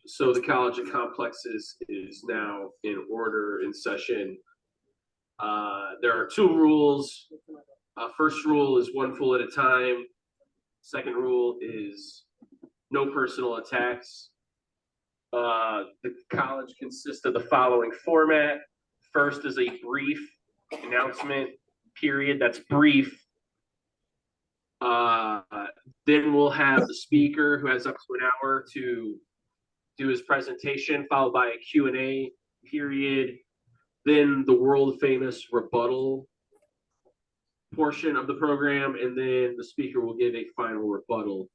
So the College of Complexes is now in order, in session. There are two rules. First rule is one fool at a time. Second rule is no personal attacks. The college consists of the following format. First is a brief announcement period that's brief. Then we'll have the speaker who has up to an hour to do his presentation, followed by a Q&A period. Then the world famous rebuttal portion of the program, and then the speaker will give a final rebuttal.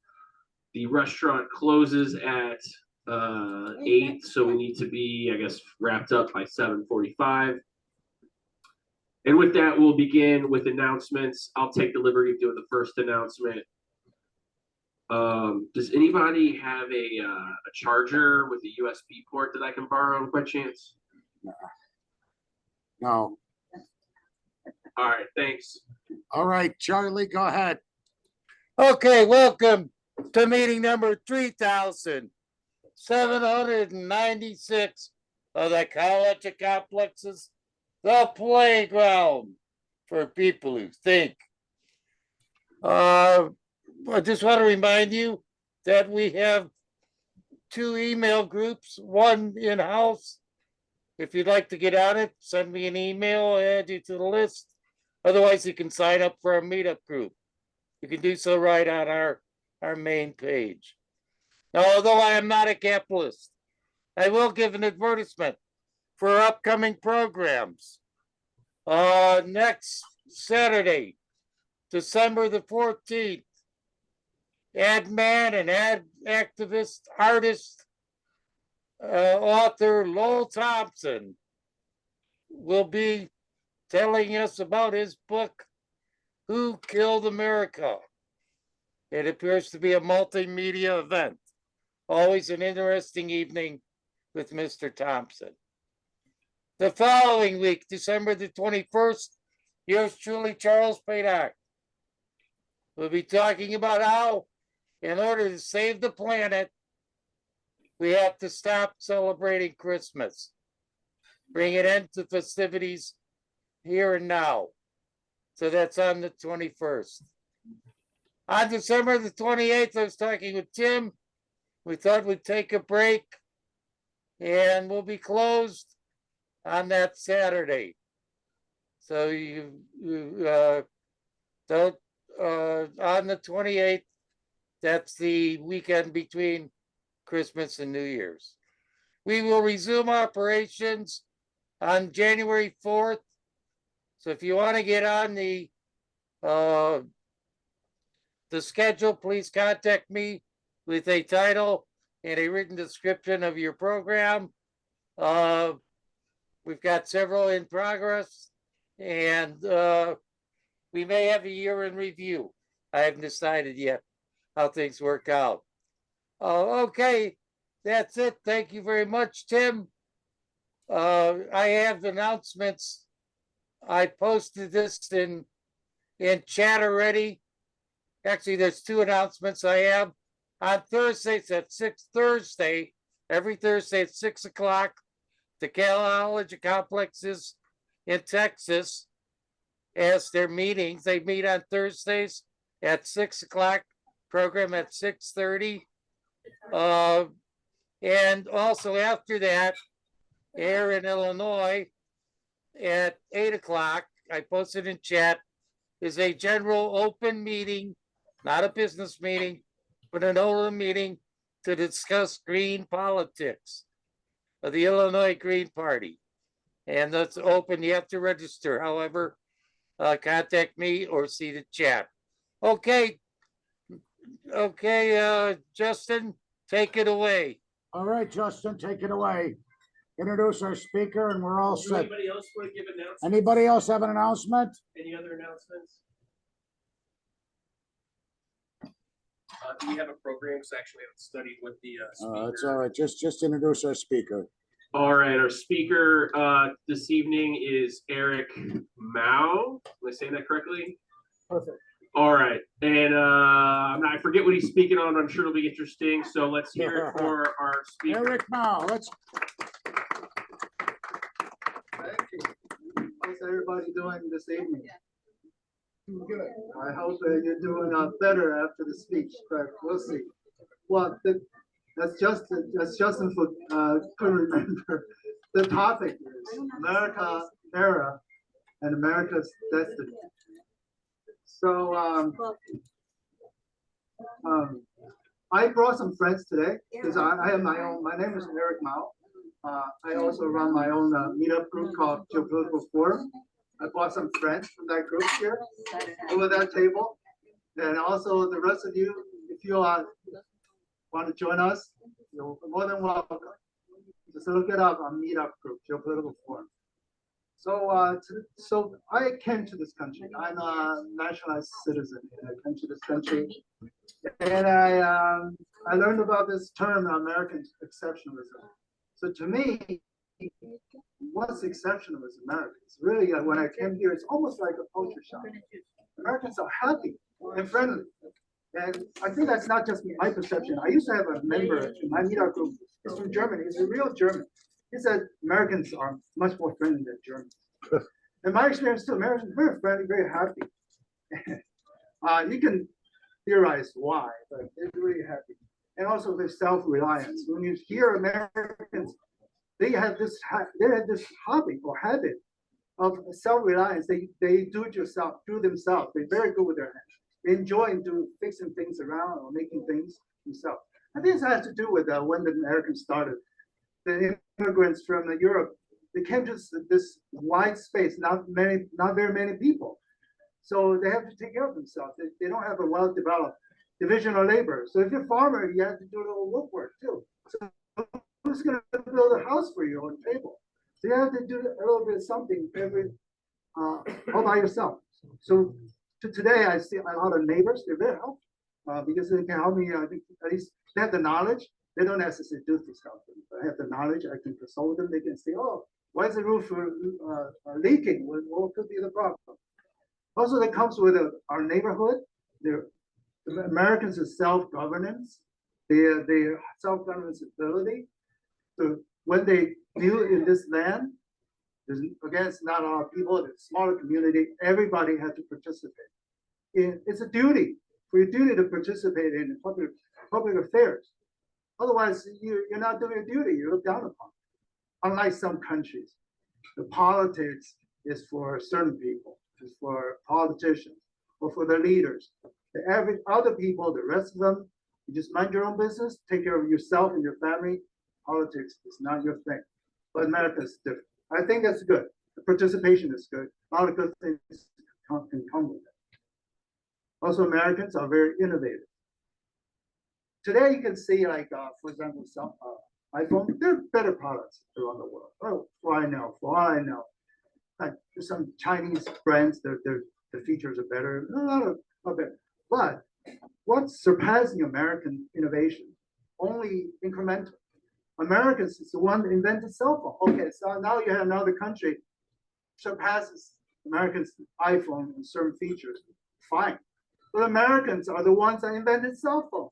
The restaurant closes at 8, so we need to be, I guess, wrapped up by 7:45. And with that, we'll begin with announcements. I'll take the liberty of doing the first announcement. Does anybody have a charger with a USB port that I can borrow by chance? No. All right, thanks. All right, Charlie, go ahead. Okay, welcome to meeting number 3,796 of the College of Complexes, the playground for people who think. I just want to remind you that we have 2 email groups, one in-house. If you'd like to get on it, send me an email, I'll add you to the list. Otherwise, you can sign up for our meetup group. You can do so right on our main page. Now, although I am not a capitalist, I will give an advertisement for upcoming programs. Next Saturday, December the 14th, ad man and ad activist, artist, author Lowell Thompson will be telling us about his book, Who Killed America? It appears to be a multimedia event. Always an interesting evening with Mr. Thompson. The following week, December the 21st, yours truly, Charles Paydock. We'll be talking about how, in order to save the planet, we have to stop celebrating Christmas. Bring an end to festivities here and now. So that's on the 21st. On December the 28th, I was talking with Tim. We thought we'd take a break and we'll be closed on that Saturday. So you don't, on the 28th, that's the weekend between Christmas and New Year's. We will resume operations on January 4th. So if you want to get on the schedule, please contact me with a title and a written description of your program. We've got several in progress, and we may have a year in review. I haven't decided yet how things work out. Okay, that's it. Thank you very much, Tim. I have announcements. I posted this in chat already. Actually, there's 2 announcements I have. On Thursdays at 6 Thursday, every Thursday at 6 o'clock, the College of Complexes in Texas as their meetings. They meet on Thursdays at 6 o'clock, program at 6:30. And also after that, here in Illinois at 8 o'clock, I posted in chat, is a general open meeting, not a business meeting, but an open meeting to discuss green politics of the Illinois Green Party. And that's open. You have to register. However, contact me or see the chat. Okay. Okay, Justin, take it away. All right, Justin, take it away. Introduce our speaker and we're all set. Anybody else want to give announcements? Anybody else have an announcement? Any other announcements? Do we have a program? Because actually, I haven't studied what the speaker. It's all right. Just introduce our speaker. All right, our speaker this evening is Eric Mao. Am I saying that correctly? Perfect. All right, and I forget forget what he's speaking on, but I'm sure it'll be interesting. So let's hear it for our speaker. Eric Mao, let's, Thank you. How's everybody doing this evening? Good. I hope you're doing better after the speech, but we'll see. Well, that's Justin for couldn't remember. The topic is America era and America's destiny. So I brought some friends today because I have my own. My name is Eric Mao. I also run my own meetup group called Geopolitical Forum. I brought some friends from that group here over that table, and also the rest of you, if you want to join us, you're more than welcome. Just look it up on Meetup Group, Geopolitical Forum. So, so I came to this country. I'm a nationalized citizen. I came to this country, and I learned about this term, American exceptionalism. So to me, what's exceptionalism? Americans really, when I came here, it's almost like a culture shock. Americans are happy and friendly, and I think that's not just my perception. I used to have a member in my meetup group. He's from Germany. He's a real German. He said Americans are much more friendly than Germans. In my experience too, Americans are very friendly, very happy. You can theorize why, but they're really happy. And also their self-reliance. When you hear Americans, they have this hobby or habit of self-reliance. They do it yourself, do themselves. They're very good with their hands. They enjoy fixing things around or making things themselves. I think this has to do with when the Americans started. The immigrants from Europe, they came to this wide space, not very many people. So they have to take care of themselves. They don't have a well-developed division of labor. So if you're a farmer, you have to do a little work too. So who's going to build a house for you on the table? So you have to do a little bit of something all by yourself. So today I see a lot of neighbors. They're very helpful because they can help me. At least they have the knowledge. They don't necessarily do this stuff. But I have the knowledge. I can consult them. They can say, "Oh, why is the roof leaking? What could be the problem?" Also, that comes with our neighborhood. The Americans are self-governance. Their self-governance ability. So when they deal in this land, again, it's not our people, it's a smaller community. Everybody has to participate. It's a duty for your duty to participate in public affairs. Otherwise, you're not doing your duty. You're looked down upon. Unlike some countries, the politics is for certain people, is for politicians or for the leaders. The other people, the rest of them, you just mind your own business, take care of yourself and your family. Politics is not your thing. But America is different. I think that's good. The participation is good. A lot of good things can come with it. Also, Americans are very innovative. Today, you can see, like, for example, some iPhone, there are better products around the world. Oh, for all I know. Like, there's some Chinese brands, the features are better. A lot of better. But what's surpassing American innovation? Only incremental. Americans is the one that invented cell phone. Okay, so now you have another country surpasses Americans' iPhone in certain features. Fine. But Americans are the ones that invented cell phone.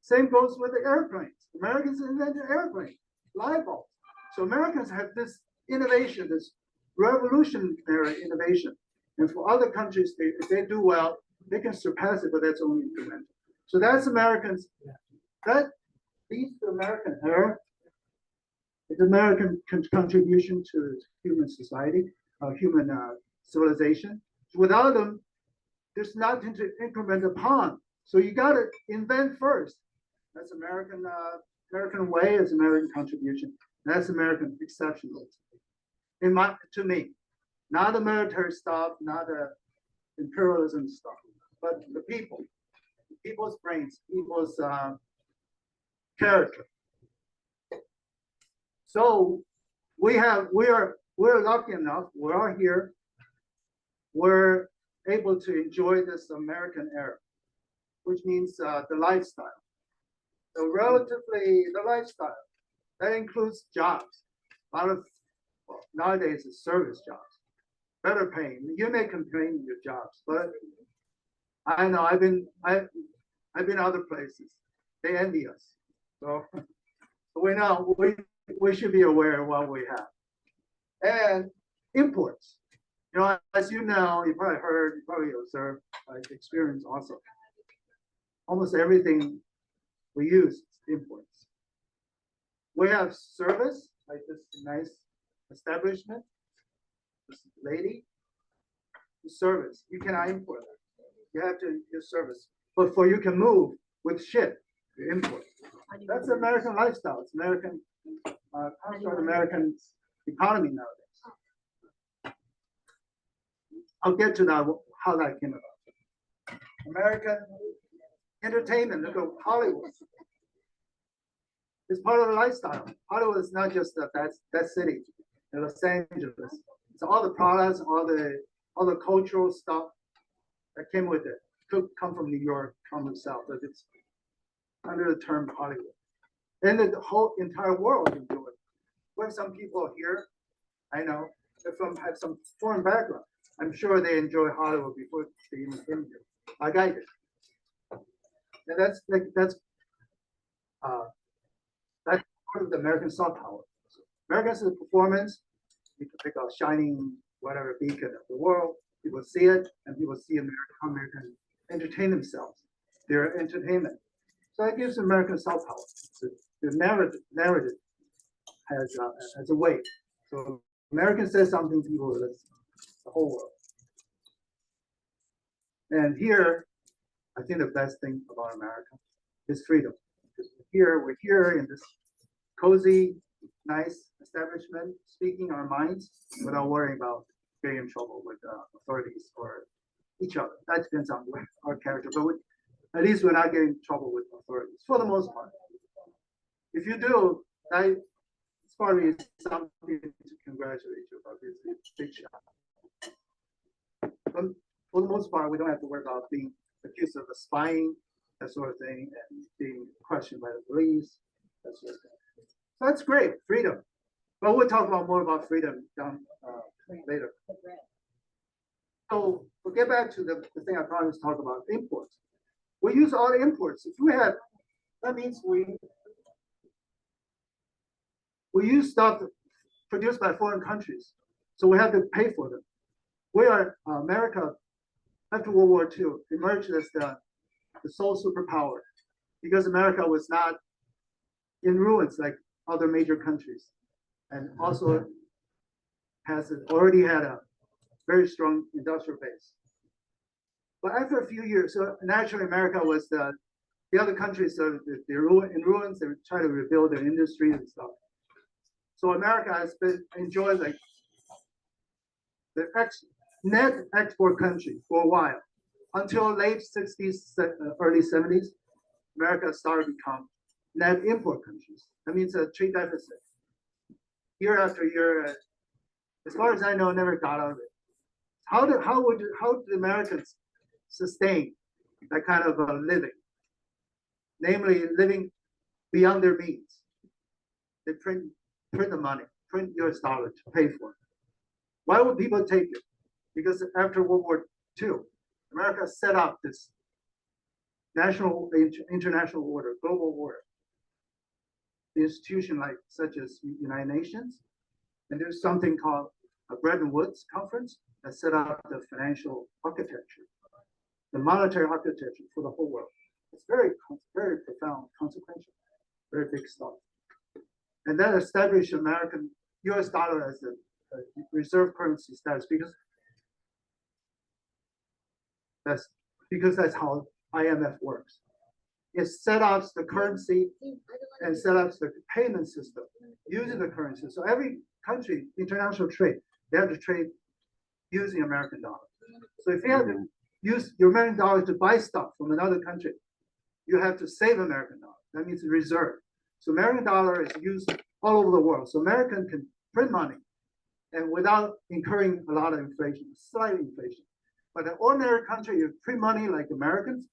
Same goes with the airplanes. Americans invented airplanes, light bulbs. So Americans have this innovation, this revolutionary innovation. And for other countries, if they do well, they can surpass it, but that's only incremental. So that's Americans. That leads to American era. It's American contribution to human society, human civilization. Without them, there's nothing to increment upon. So you got to invent first. That's American way. Is American contribution. That's American exceptionalism. To me, not the military stuff, not the imperialism stuff, but the people, people's brains, people's character. So we're lucky enough. We are here. We're able to enjoy this American era, which means the lifestyle. So relatively, the lifestyle that includes jobs. A lot of nowadays it's service jobs, better paying. You may complain your jobs, but I know I've been other places. They envy us. So we should be aware of what we have. And imports. You know, as you know, you probably heard, you probably observed, experienced also. Almost everything we use is imports. We have service, like this nice establishment, this lady, the service. You cannot import that. You have to use service. But for you can move with ship, you import. That's American lifestyle. It's American, American economy nowadays. I'll get to that, how that came about. American entertainment, look at Hollywood. It's part of the lifestyle. Hollywood is not just that city in Los Angeles. It's all the products, all the cultural stuff that came with it. Could come from New York, from the South, but it's under the term Hollywood. And the whole entire world can do it. We have some people here, I know, have some foreign background. I'm sure they enjoy Hollywood before they even came here, like I did. And that's part of the American soft power. America's performance, you can pick a shining whatever beacon of the world. People see it, and people see how Americans entertain themselves, their entertainment. So it gives American soft power. So the narrative has a weight. So American says something, people will listen. The whole world. And here, I think the best thing about America is freedom. Because we're here in this cozy, nice establishment, speaking our minds without worrying about getting in trouble with authorities or each other. That depends on our character, but at least we're not getting in trouble with authorities for the most part. If you do, it's probably something to congratulate you about. It's a big shot. But for the most part, we don't have to worry about being accused of spying, that sort of thing, and being questioned by the police, that sort of thing. So that's great, freedom. But we'll talk more about freedom down later. So we'll get back to the thing I promised to talk about, imports. We use all the imports. If we have, that means we use stuff produced by foreign countries. So we have to pay for them. We are, America, after World War II, emerged as the sole superpower because America was not in ruins like other major countries, and also already had a very strong industrial base. But after a few years, so naturally America was the other countries, so they're in ruins, they try to rebuild their industries and stuff. So America has been enjoyed like the net export country for a while. Until late 60s, early 70s, America started to become net import countries. That means a trade deficit. Year after year, as far as I know, never got out of it. How did the Americans sustain that kind of living? Namely, living beyond their means. They print the money, print US dollar to pay for it. Why would people take it? Because after World War II, America set up this national, international order, global order, institution such as United Nations, and there's something called a Bretton Woods conference that set up the financial architecture, the monetary architecture for the whole world. It's very, very profound, consequential, very big stuff. And that established American US dollar as a reserve currency status because that's how IMF works. It set up the currency and set up the payment system using the currency. So every country, international trade, they have to trade using American dollar. So if you have to use your American dollar to buy stuff from another country, you have to save American dollar. That means reserve. So American dollar is used all over the world. So American can print money and without incurring a lot of inflation, slight inflation. But an ordinary country, you print money like Americans,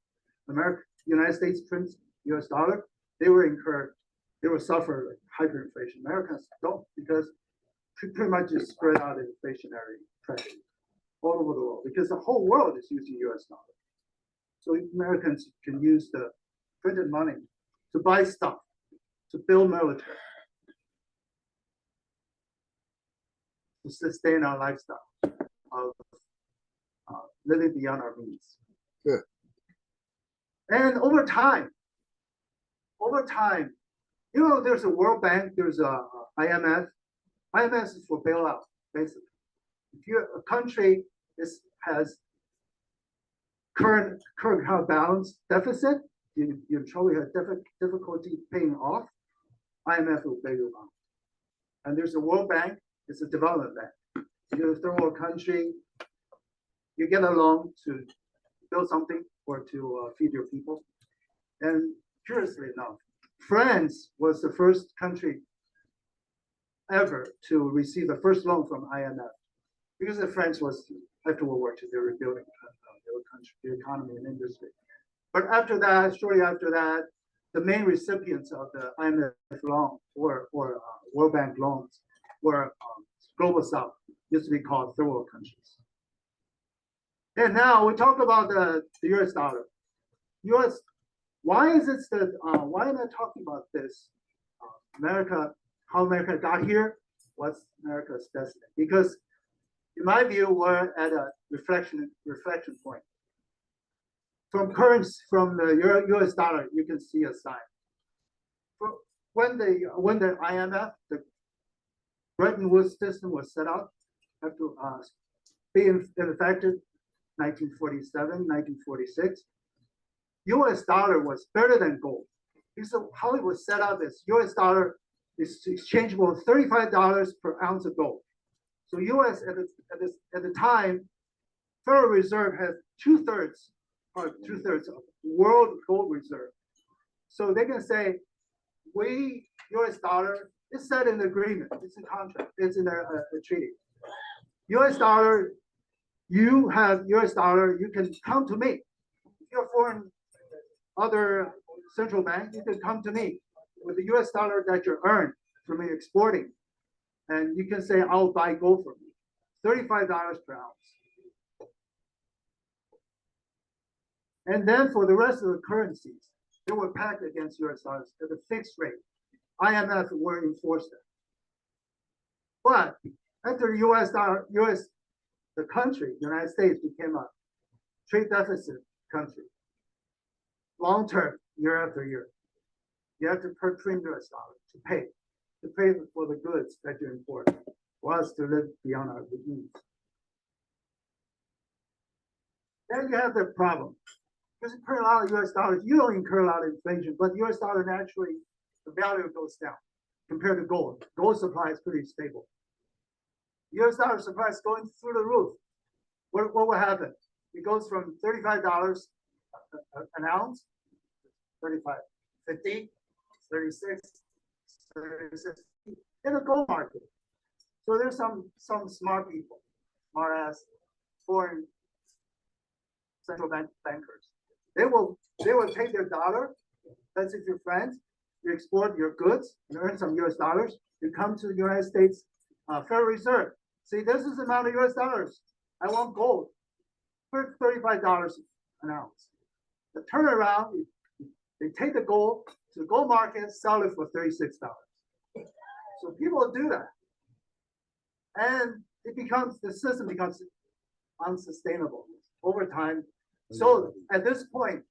United States prints US dollar, they will suffer hyperinflation. Americans don't, because pretty much is spread out inflationary pressure all over the world, because the whole world is using US dollar. So Americans can use the printed money to buy stuff, to build military, to sustain our lifestyle of living beyond our means. Good. And over time, you know, there's a World Bank, there's a IMF. IMF is for bailout, basically. If a country has current account balance deficit, you probably have difficulty paying off, IMF will bail you out. And there's a World Bank, it's a development bank. You're a third world country, you get a loan to build something or to feed your people. And curiously enough, France was the first country ever to receive the first loan from IMF, because the French was, after World War II, they were rebuilding their country, the economy and industry. But after that, shortly after that, the main recipients of the IMF loan or World Bank loans were Global South, used to be called third world countries. And now we talk about the US dollar. Why is it that, why am I talking about this? How America got here, what's America's destiny? Because in my view, we're at a reflection point. From the US dollar, you can see a sign. When the IMF, the Bretton Woods system was set up, after being effective 1947, 1946, US dollar was better than gold. Because how it was set up is US dollar is exchangeable $35 per ounce of gold. So US at the time, Federal Reserve has two-thirds of world gold reserve. So they can say, US dollar is set in agreement, it's a contract, it's in a treaty. US dollar, you have US dollar, you can come to me. If you're foreign, other central bank, you can come to me with the US dollar that you earn from exporting. And you can say, I'll buy gold from you, $35 per ounce. And then for the rest of the currencies, they were pegged against US dollars at a fixed rate. IMF were enforced it. But after the country, the United States, became a trade deficit country, long term, year after year, you have to print US dollars to pay for the goods that you import, for us to live beyond our means. Then you have the problem. Because you print a lot of US dollars, you don't incur a lot of inflation, but US dollar naturally, the value goes down compared to gold. Gold supply is pretty stable. US dollar supply is going through the roof. What will happen? It goes from $35 an ounce, 35, 50, 36, 36 in the gold market. So there's some smart people, smart ass foreign central bank bankers. They will take their dollar, that's if you're friends, you export your goods and earn some US dollars, you come to the United States Federal Reserve. See, this is the amount of US dollars. I want gold for $35 an ounce. The turnaround, they take the gold to the gold market, sell it for $36. So people do that. And the system becomes unsustainable over time. So at this point,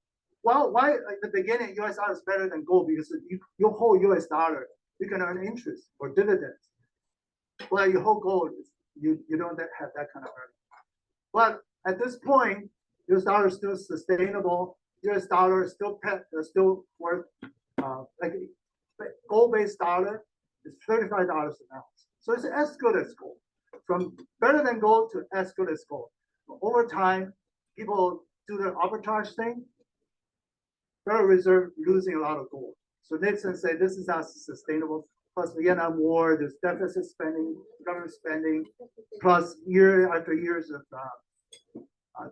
well, why at the beginning US dollar is better than gold? Because you hold US dollar, you can earn interest or dividends. Well, you hold gold, you don't have that kind of earning. But at this point, US dollar is still sustainable. US dollar is still worth like gold-based dollar is $35 an ounce. So it's as good as gold. From better than gold to as good as gold. But over time, people do their arbitrage thing. Federal Reserve losing a lot of gold. So Nixon said this is not sustainable. Plus Vietnam War, there's deficit spending, government spending, plus year after years of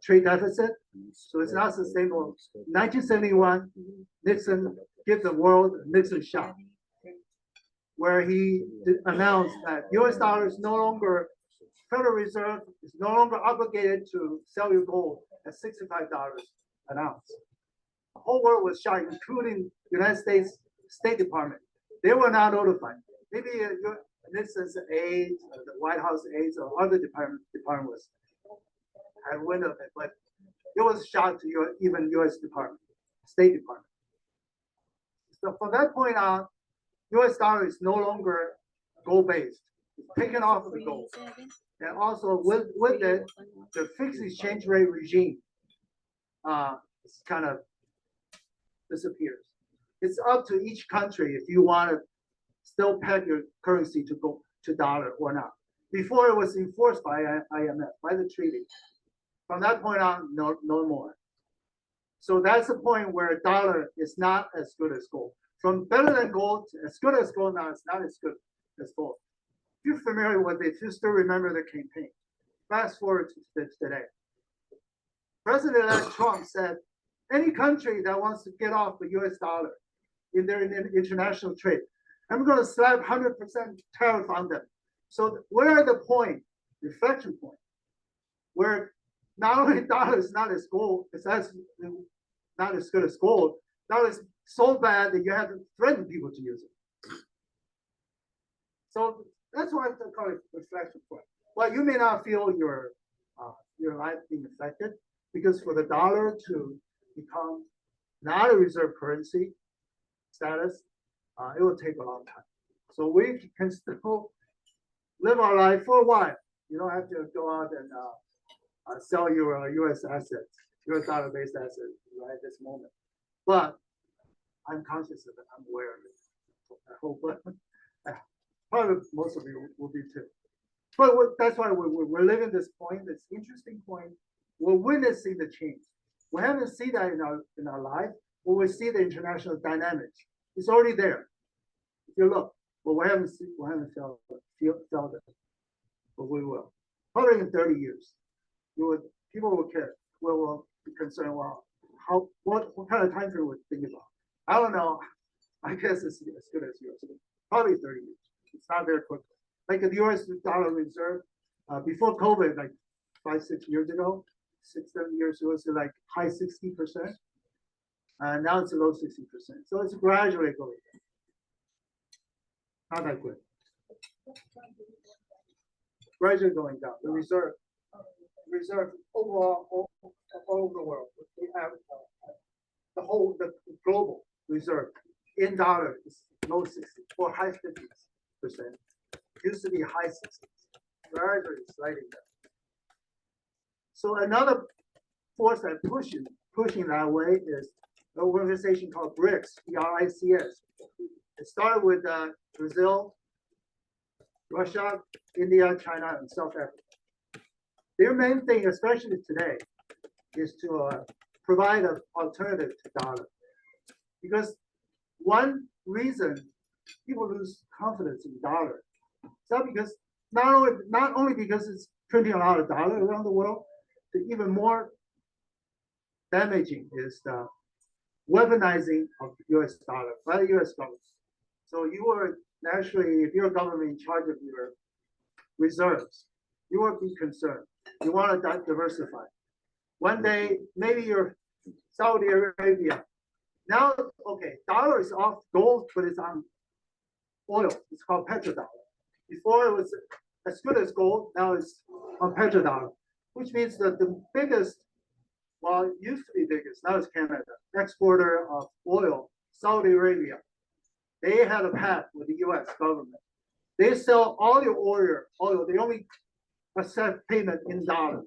trade deficit. So it's not sustainable. 1971, Nixon gave the world a Nixon shot, where he announced that US dollar is no longer, Federal Reserve is no longer obligated to sell you gold at $65 announced. The whole world was shocked, including United States State Department. They were not notified. Maybe this is aides, the White House aides, or other departments had wind of it, but it was shocked to even U.S. Department, State Department. So from that point on, U.S. dollar is no longer gold-based. It's taken off of the gold. And also with it, the fixed exchange rate regime kind of disappears. It's up to each country if you want to still peg your currency to go to dollar or not. Before it was enforced by IMF, by the treaty. From that point on, no more. So that's the point where dollar is not as good as gold. From better than gold to as good as gold, now it's not as good as gold. If you're familiar with it, if you still remember the campaign, fast forward to today. President-elect Trump said, any country that wants to get off the US dollar in their international trade, I'm going to slap 100% tariff on them. So we're at the point, reflection point, where not only dollar is not as gold, it's not as good as gold, dollar is so bad that you have to threaten people to use it. So that's why I call it reflection point. Well, you may not feel your life being affected, because for the dollar to become not a reserve currency status, it will take a long time. So we can still live our life for a while. You don't have to go out and sell your U.S. assets, U.S. dollar-based assets right at this moment. But I'm conscious of it. I'm aware of it. I hope probably most of you will be too. But that's why we're living this point, this interesting point. We're witnessing the change. We haven't seen that in our life, but we see the international dynamics. It's already there. If you look, but we haven't felt it. But we will. Probably in 30 years, people will care. Will be concerned. Well, what kind of time frame we're thinking about? I don't know. I guess it's as good as yours. Probably 30 years. It's not very quick. Like the U.S. dollar reserve before COVID, like 5-6 years ago, 6-7 years ago, it was like high 60%. And now it's low 60%. So it's gradually going down. Not that quick. Gradually going down. The reserve overall all over the world. We have the global reserve in dollar is low 60 or high 50%. Used to be high 60s. Gradually sliding down. So another force that pushing that way is an organization called BRICS, B-R-I-C-S. It started with Brazil, Russia, India, China, and South Africa. Their main thing, especially today, is to provide an alternative to dollar. Because one reason people lose confidence in dollar is not only because it's printing a lot of dollar around the world, but even more damaging is the weaponizing of the US dollar by the US government. So you are naturally, if you're a government in charge of your reserves, you will be concerned. You want to diversify. One day, maybe you're Saudi Arabia. Now, okay, dollar is off gold, but it's on oil. It's called petrodollar. Before it was as good as gold, now it's on petrodollar, which means that the biggest, well, it used to be biggest, now it's Canada, exporter of oil, Saudi Arabia. They had a pact with the US government. They sell all your oil, they only accept payment in dollars.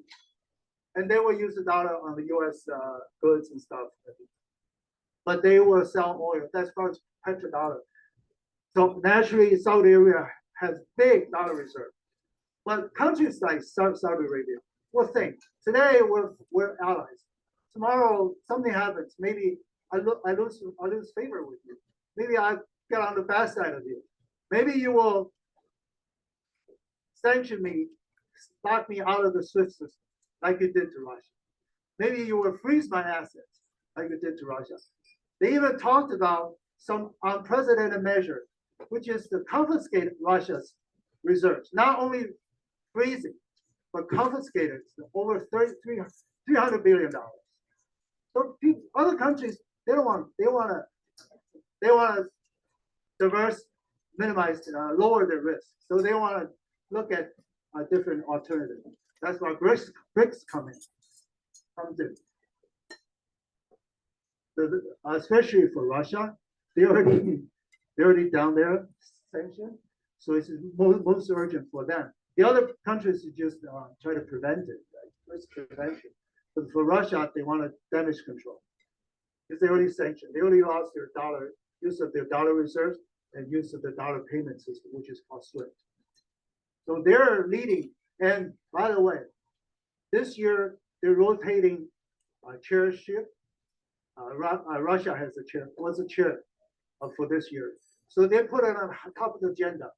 And they will use the dollar on the US goods and stuff. But they will sell oil, that's called petrodollar. So naturally, Saudi Arabia has big dollar reserve. But countries like Saudi Arabia will think, today we're allies. Tomorrow something happens, maybe I lose favor with you. Maybe I get on the bad side of you. Maybe you will sanction me, lock me out of the SWIFT system, like you did to Russia. Maybe you will freeze my assets, like you did to Russia. They even talked about some unprecedented measure, which is to confiscate Russia's reserves, not only freezing, but confiscated over $300 billion. So people, other countries, they want to diverse, minimize, lower their risk. So they want to look at a different alternative. That's why BRICS comes in. Especially for Russia, they already down there sanctioned, so it's most urgent for them. The other countries just try to prevent it, right? Risk prevention. But for Russia, they want damage control because they already sanctioned. They already lost their use of their dollar reserves and use of the dollar payment system, which is called SWIFT. So they're leading. And by the way, this year they're rotating chairship. Russia was a chair for this year. So they put it on top of the agenda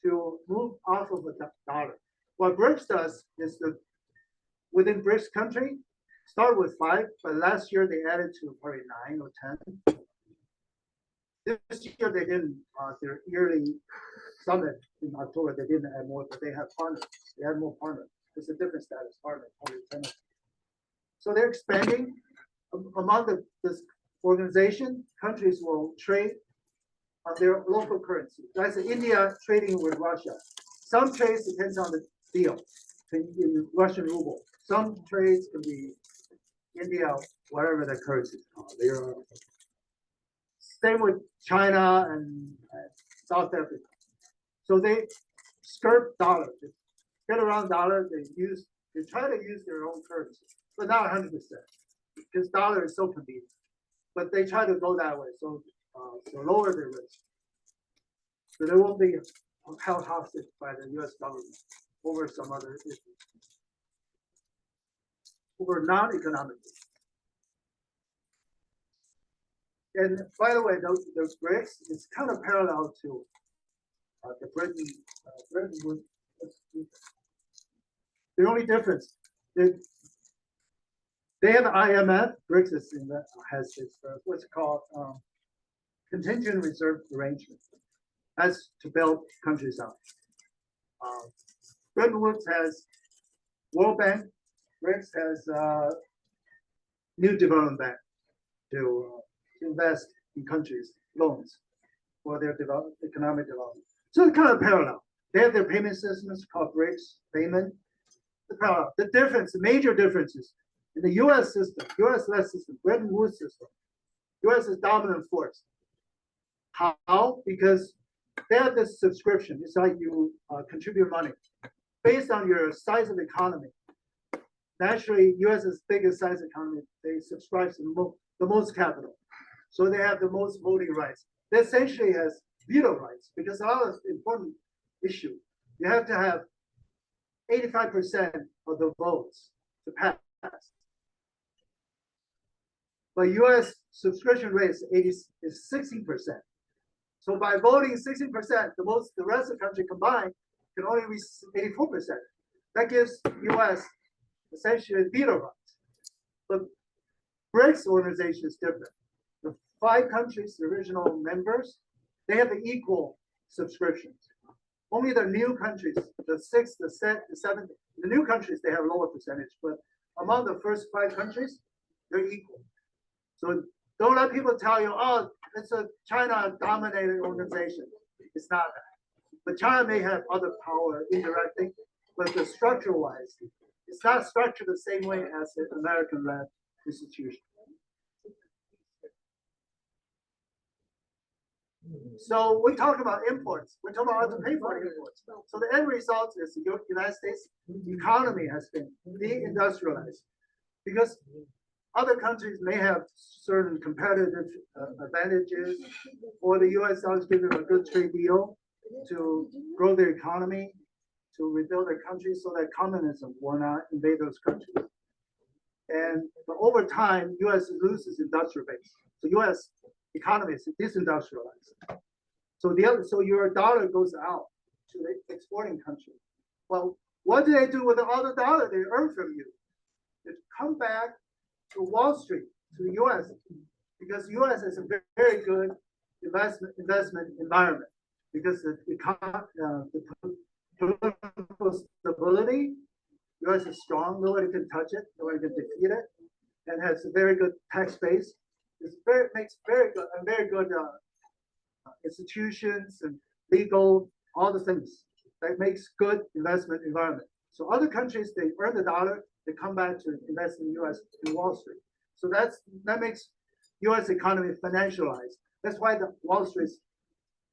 to move off of the dollar. What BRICS does is within BRICS country, start with 5, but last year they added to probably 9 or 10. This year they didn't, their yearly summit in October, they didn't add more, but they have partners. They had more partners. It's a different status partner. So they're expanding. Among this organization, countries will trade on their local currency. That's India trading with Russia. Some trades depends on the deal in Russian ruble. Some trades can be India, whatever the currency is called. They are same with China and South Africa. So they skirt dollar, they get around dollar. They try to use their own currency, but not 100%. Because dollar is so convenient, but they try to go that way, so lower their risk. So they won't be held hostage by the U.S. government over some other issues, over non-economic issues. And by the way, those BRICS is kind of parallel to the Bretton Woods. The only difference is they have IMF. BRICS has this what's called contingent reserve arrangement. That's to bail countries out. Bretton Woods has World Bank. BRICS has New Development Bank to invest in countries' loans for their economic development. So it's kind of parallel. They have their payment systems called BRICS payment. The difference, the major differences in the U.S. system, U.S.-led system, Bretton Woods system, U.S. is dominant force. How? Because they have this subscription. It's like you contribute money based on your size of economy. Naturally, U.S.'s biggest size economy, they subscribe to the most capital. So they have the most voting rights. They essentially has veto rights because a lot of important issue. You have to have 85% of the votes to pass. But U.S. subscription rate is 16%. So by voting 16%, the rest of the country combined can only reach 84%. That gives U.S. essentially veto rights. But BRICS organization is different. The 5 countries, the original members, they have the equal subscriptions. Only the new countries, the 6th, the 7th, the new countries, they have lower percentage. But among the first 5 countries, they're equal. So don't let people tell you, oh, it's a China-dominated organization. It's not that. But China may have other power indirectly, but the structure-wise, it's not structured the same way as an American-led institution. So we talk about imports. We talk about how to pay for imports. So the end result is the United States economy has been deindustrialized because other countries may have certain competitive advantages, or the U.S. always gives them a good trade deal to grow their economy, to rebuild their country so that communism will not invade those countries. But over time, U.S. loses industrial base. So U.S. economy is disindustrialized. So your dollar goes out to the exporting country. Well, what do they do with all the dollar they earn from you? They come back to Wall Street, to the U.S., because U.S. is a very good investment environment because the political stability, U.S. is strong, nobody can touch it, nobody can defeat it. and has a very good tax base. Makes very good and very good institutions and legal, all the things that makes good investment environment. So other countries, they earn the dollar, they come back to invest in US in Wall Street. So that makes US economy financialized. That's why the Wall Street is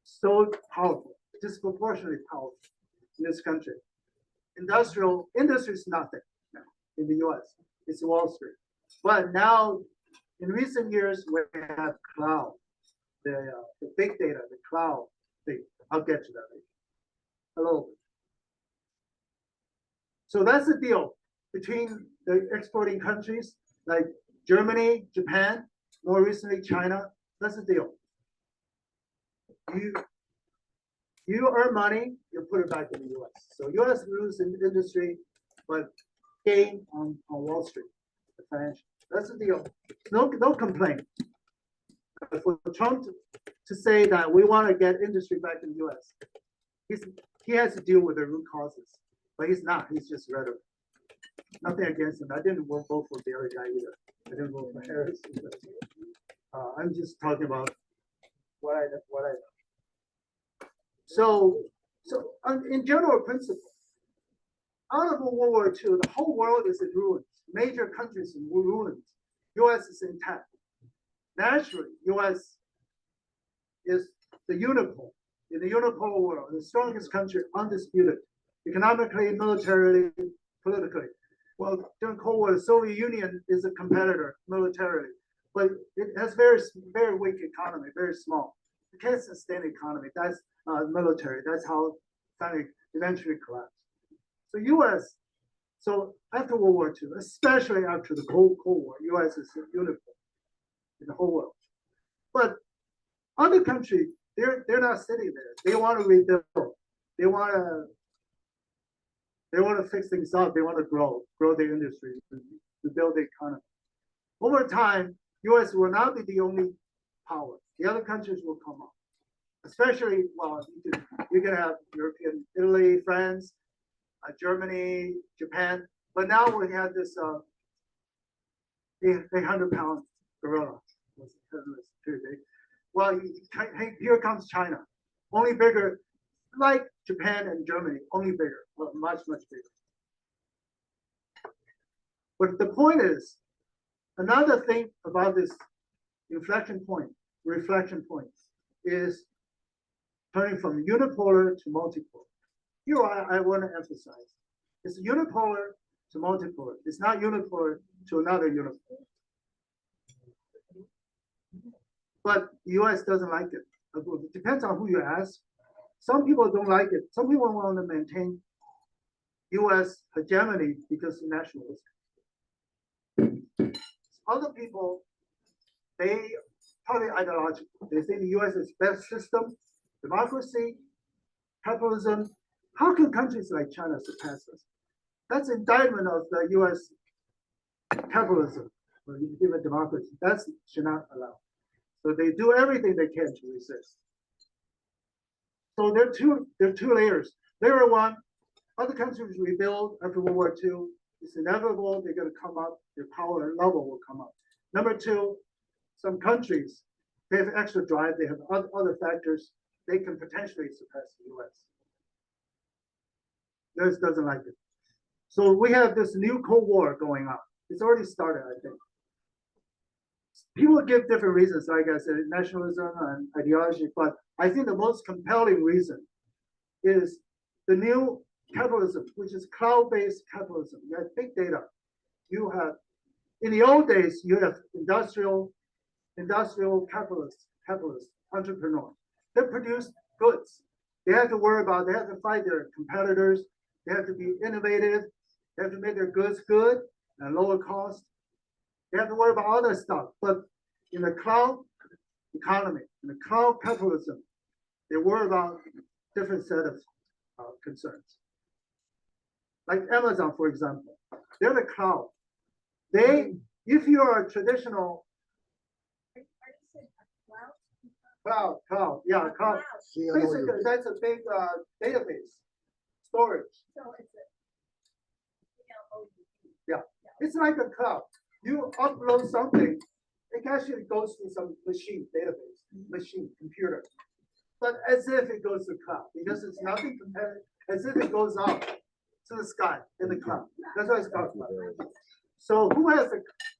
so powerful, disproportionately powerful in this country. Industry is nothing now in the US. It's Wall Street. But now, in recent years, we have cloud, the big data, the cloud thing. I'll get to that later. Hello. So that's the deal between the exporting countries like Germany, Japan, more recently China. That's the deal. You earn money, you put it back in the US. So US lose in the industry, but gain on Wall Street, the financial. That's the deal. No complaint. For Trump to say that we want to get industry back in the US, he has to deal with the root causes, but he's not. He's just rhetoric. Nothing against him. I didn't vote for the other guy either. I didn't vote for Harris. I'm just talking about what I know. So in general principle, out of World War II, the whole world is in ruins. Major countries in ruins. U.S. is intact. Naturally, U.S. is the unicorn in the unipolar world, the strongest country, undisputed, economically, militarily, politically. Well, during Cold War, the Soviet Union is a competitor militarily, but it has very weak economy, very small. It can't sustain the economy. That's military. That's how finally eventually collapsed. So U.S. So after World War II, especially after the Cold War, U.S. is a unicorn in the whole world. But other countries, they're not sitting there. They want to rebuild. They want to fix things up. They want to grow their industry, to build the economy. Over time, U.S. will not be the only power. The other countries will come up. Especially, well, you can have European, Italy, France, Germany, Japan. But now we have this 800-pound gorilla. Well, here comes China, only bigger, like Japan and Germany, only bigger, well, much bigger. But the point is, another thing about this reflection point is turning from unipolar to multipolar. Here I want to emphasize, it's unipolar to multipolar. It's not unipolar to another unipolar. But the US doesn't like it. It depends on who you ask. Some people don't like it. Some people want to maintain US hegemony because of nationalism. Other people, they probably ideological. They say the US is best system, democracy, capitalism. How can countries like China surpass us? That's indictment of the US capitalism, or even democracy. That should not allow. So they do everything they can to resist. So there are two layers. Layer one, other countries rebuild after World War II. It's inevitable they're going to come up, their power level will come up. Number two, some countries, they have extra drive, they have other factors, they can potentially suppress the US. US doesn't like it. So we have this new Cold War going on. It's already started, I think. People give different reasons, like I said, nationalism and ideology, but I think the most compelling reason is the new capitalism, which is cloud-based capitalism. You have big data. You have, in the old days, you have industrial capitalists, entrepreneurs. They produce goods. They have to worry about, they have to fight their competitors. They have to be innovative. They have to make their goods good and lower cost. They have to worry about all that stuff. But in the cloud economy, in the cloud capitalism, they worry about different set of concerns. Like Amazon, for example, they're the cloud. If you are a traditional cloud, yeah, cloud. Basically, that's a big database storage. So it's a, Yeah, it's like a cloud. You upload something, it actually goes to some machine database, machine computer. But as if it goes to cloud, because it's nothing compared, as if it goes up to the sky in the cloud. That's why it's called cloud. So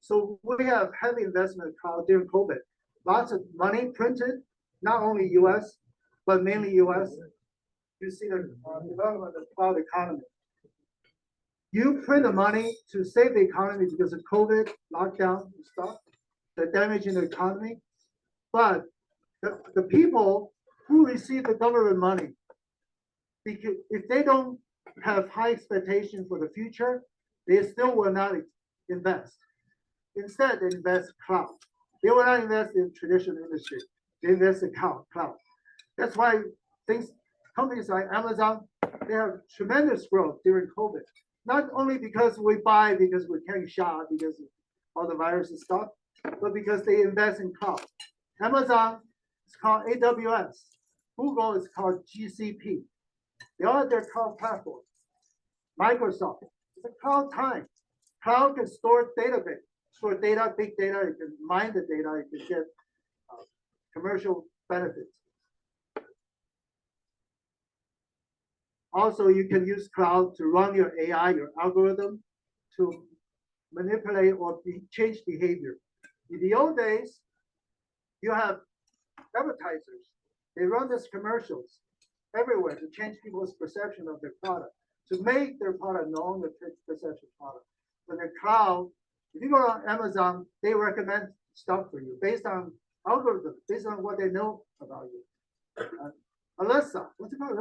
so we have heavy investment in cloud during COVID. Lots of money printed, not only US, but mainly US. You see the development of cloud economy. You print the money to save the economy because of COVID, lockdown and stuff, the damage in the economy. But the people who receive the government money, because if they don't have high expectations for the future, they still will not invest. Instead, they invest cloud. They will not invest in traditional industry. They invest in cloud. That's why companies like Amazon, they have tremendous growth during COVID. Not only because we buy, because we can't shop, because of all the virus and stuff, but because they invest in cloud. Amazon is called AWS. Google is called GCP. They all have their cloud platform. Microsoft, it's a cloud time. Cloud can store database, store data, big data, you can mine the data, you can get commercial benefits. Also, you can use cloud to run your AI, your algorithm, to manipulate or change behavior. In the old days, you have advertisers. They run these commercials everywhere to change people's perception of their product, to make their product known, the perception product. But the cloud, if you go on Amazon, they recommend stuff for you based on algorithms, based on what they know about you. Alexa, what's it called?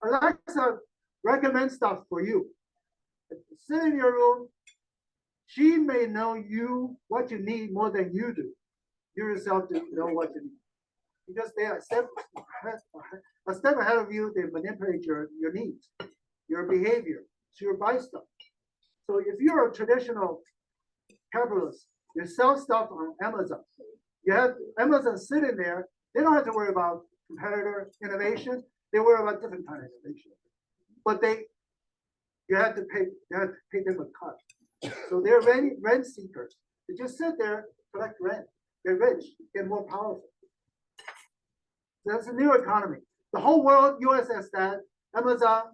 Alexa recommends stuff for you. Sit in your room. She may know what you need more than you do. You yourself do know what you need. Because they are a step ahead of you, they manipulate your needs, your behavior, so you buy stuff. So if you're a traditional capitalist, you sell stuff on Amazon. You have Amazon sitting there, they don't have to worry about competitor innovation, they worry about different kind of innovation. But you have to pay them a cut. So they're rent seekers. They just sit there, collect rent. They're rich, get more powerful. That's a new economy. The whole world, US has that. Amazon,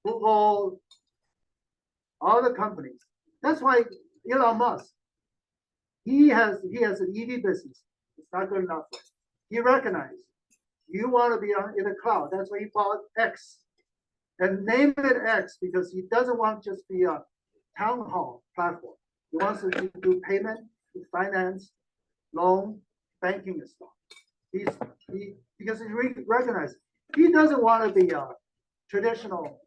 Google, all the companies. That's why Elon Musk, he has an EV business. It's not good enough. He recognized you want to be in the cloud. That's why he bought X and named it X because he doesn't want to just be a town hall platform. He wants to do payment, finance, loan, banking and stuff. Because he recognizes he doesn't want to be a traditional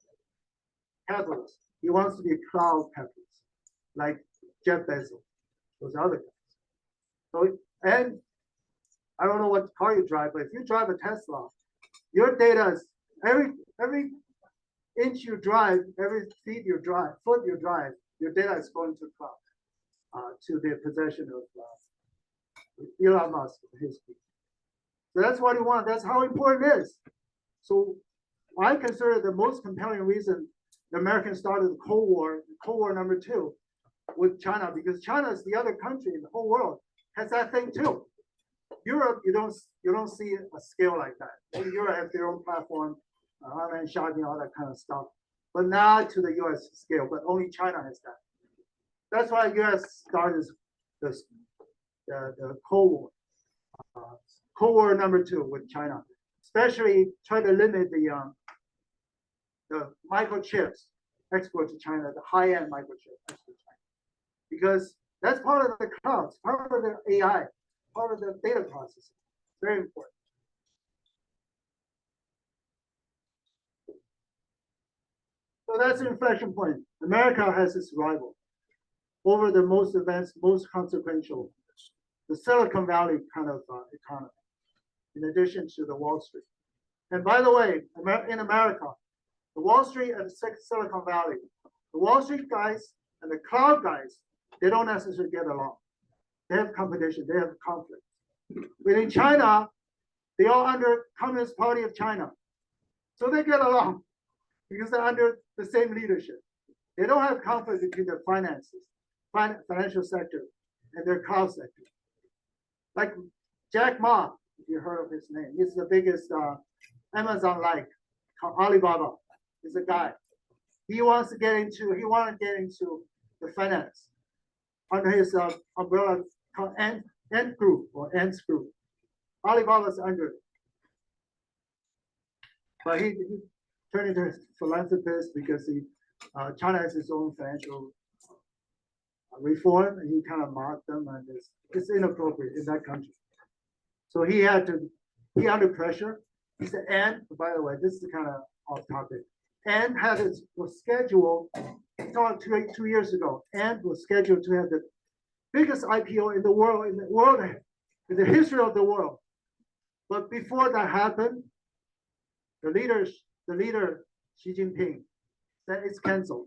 capitalist. He wants to be a cloud capitalist, like Jeff Bezos, those other guys. So, and I don't know what car you drive, but if you drive a Tesla, your data is every inch you drive, every foot you drive, your data is going to cloud, to the possession of Elon Musk, his people. So that's what he wants. That's how important it is. So I consider the most compelling reason the Americans started the Cold War number 2 with China, because China is the other country in the whole world has that thing too. Europe, you don't see a scale like that. Maybe Europe has their own platform, online shopping, all that kind of stuff, but not to the U.S. scale. But only China has that. That's why U.S. started the Cold War. Cold War number 2 with China, especially try to limit the microchips export to China, the high-end microchip export to China, because that's part of the cloud, part of the AI, part of the data processing. Very important. So that's an inflection point. America has its rival over the most advanced, most consequential, the Silicon Valley kind of economy, in addition to the Wall Street. And by the way, in America, the Wall Street and Silicon Valley, the Wall Street guys and the cloud guys, they don't necessarily get along. They have competition, they have conflict. But in China, they are under Communist Party of China. So they get along because they're under the same leadership. They don't have conflict between their finances, financial sector, and their cloud sector. Like Jack Ma, if you heard of his name, he's the biggest Amazon-like Alibaba. Is a guy. He wanted to get into the finance under his umbrella called Ant Group or Ants Group. Alibaba's under it. But he turned into a philanthropist because China has its own financial reform, and he kind of mocked them, and it's inappropriate in that country. So he under pressure. He said, and by the way, this is kind of off topic. And was scheduled, talked 2 years ago, and was scheduled to have the biggest IPO in the world, in the history of the world. But before that happened, the leader, Xi Jinping, said it's canceled.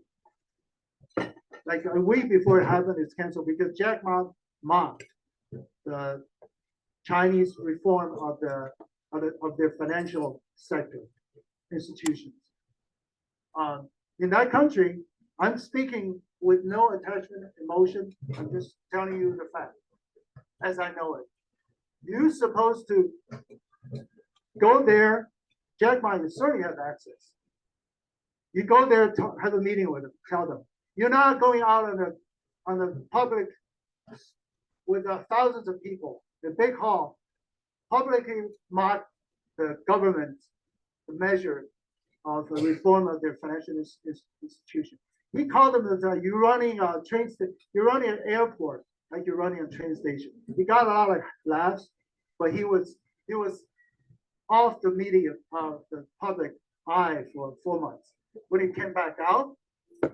Like a week before it happened, it's canceled because Jack Ma mocked the Chinese reform of their financial sector institutions. In that country, I'm speaking with no attachment emotion. I'm just telling you the fact as I know it. You're supposed to go there. Jack Ma, you certainly have access. You go there to have a meeting with them, tell them. You're not going out on the public with thousands of people, the big hall, publicly mock the government's measure of the reform of their financial institution. He called them as you're running a train station, you're running an airport like you're running a train station. He got a lot of laughs, but he was off the media, the public eye for 4 months. When he came back out,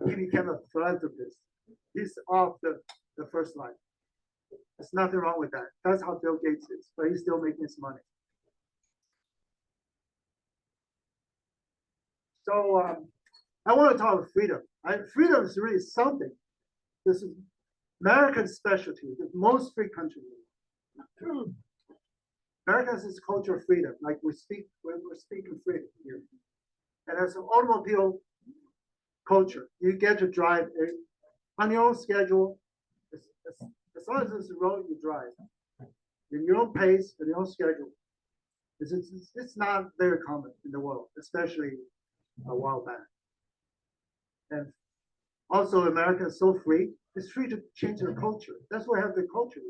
he became a philanthropist. He's off the first line. There's nothing wrong with that. That's how Bill Gates is, but he's still making his money. So I want to talk about freedom. Freedom is really something. This is American specialty, the most free country. America has this culture of freedom, like we're speaking freedom here. And as an automobile culture, you get to drive on your own schedule. As long as it's a road, you drive in your own pace and your own schedule. It's not very common in the world, especially a while back. And also, America is so free; it's free to change their culture. That's why I have the culture.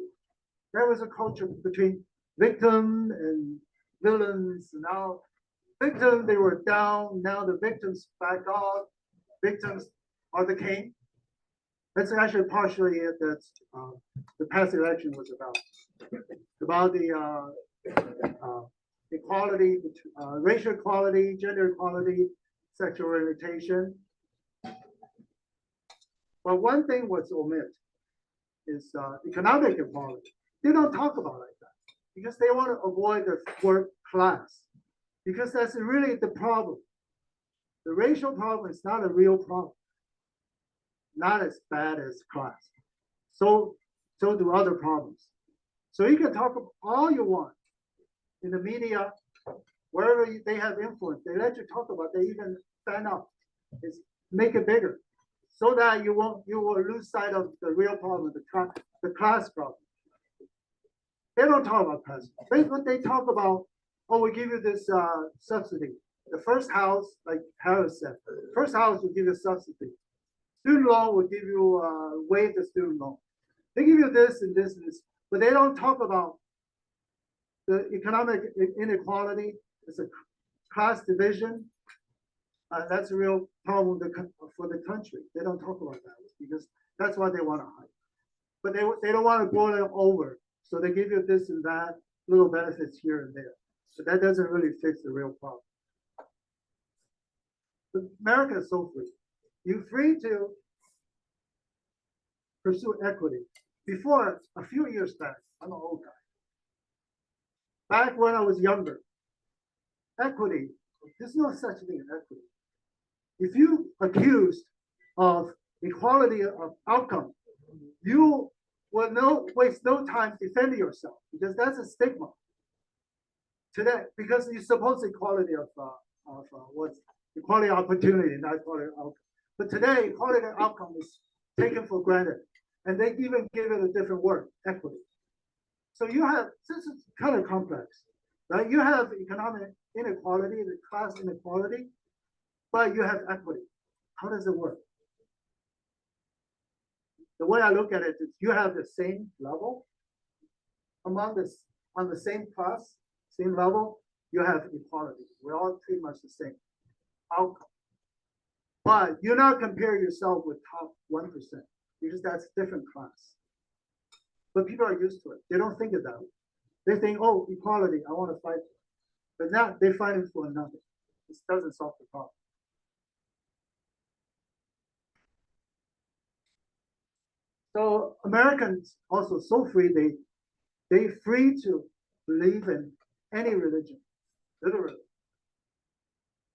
There was a culture between victim and villains. Now, victim, they were down. Now the victims back off. Victims are the king. That's actually partially it that the past election was about the equality, racial equality, gender equality, sexual orientation. But one thing was omitted is economic equality. They don't talk about it like that because they want to avoid the word class, because that's really the problem. The racial problem is not a real problem, not as bad as class. So do other problems. So you can talk all you want in the media, wherever they have influence. They let you talk about. They even stand up, make it bigger, so that you will lose sight of the real problem, the class problem. They don't talk about class. They talk about, oh, we give you this subsidy. The first house, like Harris said, first house will give you a subsidy. Student loan will give you waive the student loan. They give you this and this and this, but they don't talk about the economic inequality. It's a class division. That's a real problem for the country. They don't talk about that because that's what they want to hide. But they don't want to go them over. So they give you this and that, little benefits here and there. But that doesn't really fix the real problem. But America is so free. You're free to pursue equity. Before, a few years back, I'm an old guy. Back when I was younger, equity, there's no such thing as equity. If you accused of equality of outcome, you will waste no time defending yourself because that's a stigma today. Because you're supposed to equality of what's equality of opportunity, not equality of outcome. But today, holiday outcome is taken for granted. And they even give it a different word, equity. So you have, this is kind of complex, right? You have economic inequality, the class inequality, but you have equity. How does it work? The way I look at it is you have the same level among this, on the same class, same level, you have equality. We're all pretty much the same outcome. But you not compare yourself with top 1% because that's a different class. But people are used to it. They don't think of that. They think, oh, equality, I want to fight. But now they're fighting for nothing. This doesn't solve the problem. So Americans also so free, they free to believe in any religion, literally.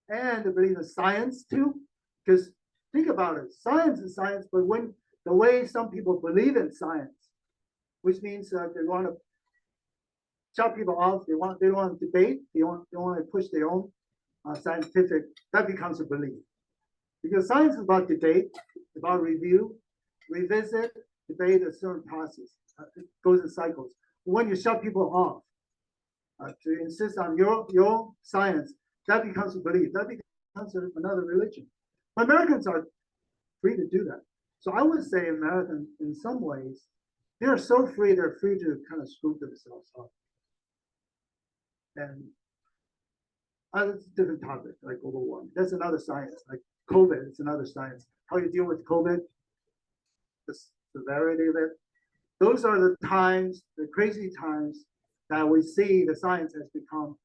And they believe in science too, because think about it, science is science, but when the way some people believe in science, which means that they want to shut people off, they want to debate, they want to push their own scientific, that becomes a belief. Because science is about debate, about review, revisit, debate a certain process. It goes in cycles. When you shut people off to insist on your science, that becomes a belief. That becomes another religion. But Americans are free to do that. So I would say Americans, in some ways, they're so free, they're free to kind of screw themselves up. And that's a different topic, like global warming. That's another science. Like COVID, it's another science. How you deal with COVID, the severity of it. Those are the times, the crazy times that we see the science has become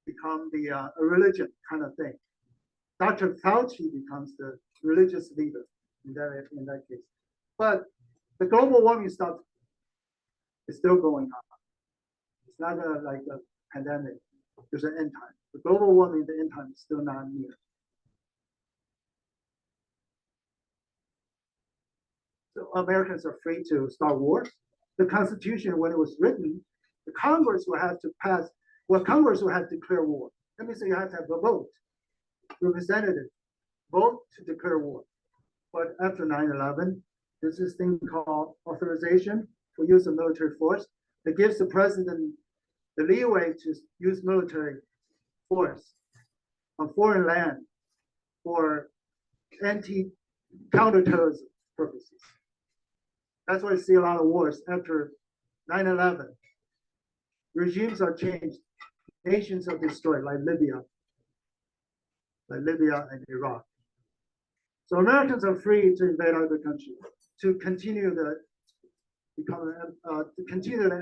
a religion kind of thing. Dr. Fauci becomes the religious leader in that case. But the global warming stuff is still going on. It's not like a pandemic. There's an end time. The global warming, the end time is still not near. So Americans are free to start wars. The Constitution, when it was written, the Congress will have to pass, well, Congress will have to declare war. That means you have to have a vote, representative, vote to declare war. But after 9/11, there's this thing called authorization for use of military force that gives the president the leeway to use military force on foreign land for counterterrorism purposes. That's why you see a lot of wars after 9/11. Regimes are changed, nations are destroyed, like Libya and Iraq. So Americans are free to invade other countries to continue the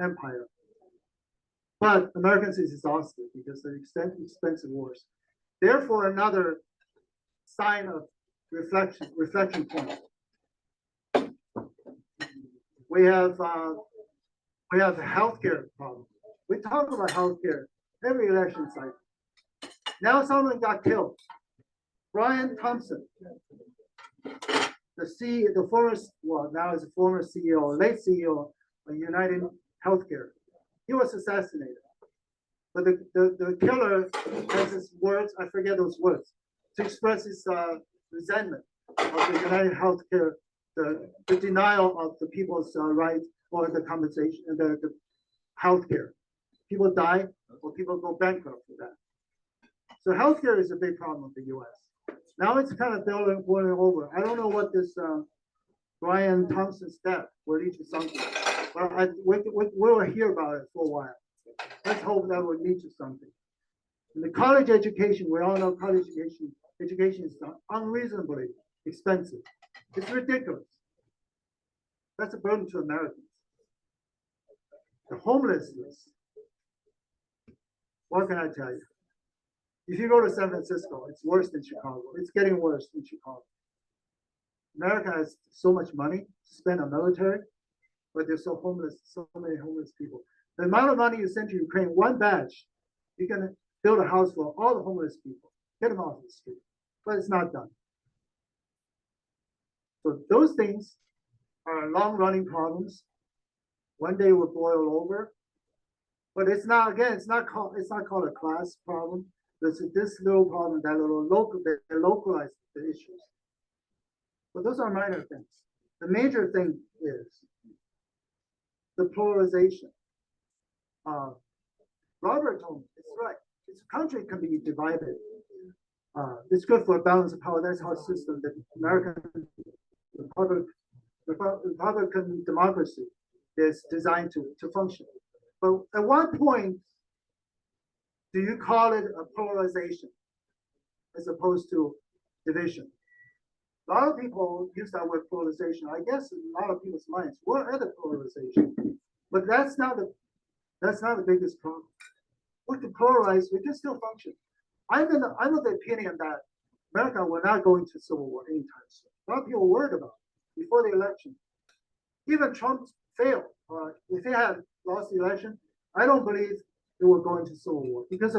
empire. But Americans is exhausted because of expensive wars. Therefore, another sign of reflection point. We have a healthcare problem. We talk about healthcare every election cycle. Now someone got killed. Brian Thompson, the former, well, now is a former CEO, late CEO of United Healthcare. He was assassinated. But the killer has his words, I forget those words, to express his resentment of the United Healthcare, the denial of the people's rights or the compensation, the healthcare. People die or people go bankrupt for that. So healthcare is a big problem in the US. Now it's kind of boiling over. I don't know what this Brian Thompson's death will lead to something. But we'll hear about it for a while. Let's hope that will lead to something. In the college education, we all know college education is unreasonably expensive. It's ridiculous. That's a burden to Americans. The homelessness. What can I tell you? If you go to San Francisco, it's worse than Chicago. It's getting worse in Chicago. America has so much money to spend on military, but they're so homeless, so many homeless people. The amount of money you send to Ukraine, one batch, you can build a house for all the homeless people, get them off the street, but it's not done. So those things are long-running problems. One day will boil over, but it's not, again, it's not called a class problem. This little problem, that little local, they localize the issues. But those are minor things. The major thing is the polarization. Robert told me, it's right. This country can be divided. It's good for a balance of power. That's how system, the American Republican democracy is designed to function. But at what point do you call it a polarization as opposed to division? A lot of people use that word polarization. I guess in a lot of people's minds, we're at a polarization, but that's not the biggest problem. We can polarize, we can still function. I'm of the opinion that America will not go into civil war anytime soon. A lot of people were worried about it before the election. Even Trump failed. If he had lost the election, I don't believe it will go into civil war because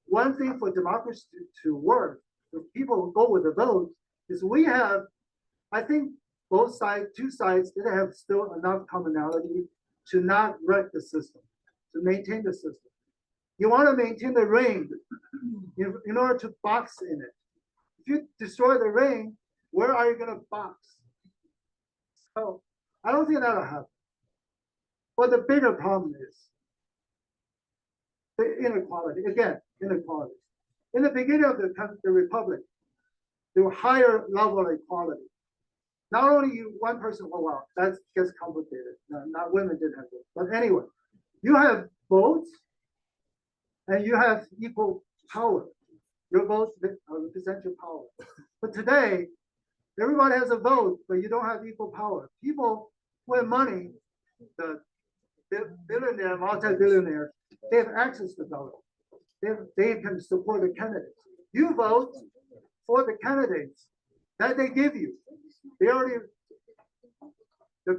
one thing for democracy to work, if people go with the vote, is we have, I think both sides, two sides, they have still enough commonality to not wreck the system, to maintain the system. You want to maintain the ring in order to box in it. If you destroy the ring, where are you going to box? So I don't think that'll happen. But the bigger problem is the inequality. Again, inequality. In the beginning of the republic, there were higher level of equality. Not only you, one person, oh wow, that gets complicated. No, not women didn't have votes. But anyway, you have votes and you have equal power. Your votes represent your power. But today, everybody has a vote, but you don't have equal power. People who have money, the billionaire, multi-billionaire, they have access to vote. They can support the candidates. You vote for the candidates that they give you. The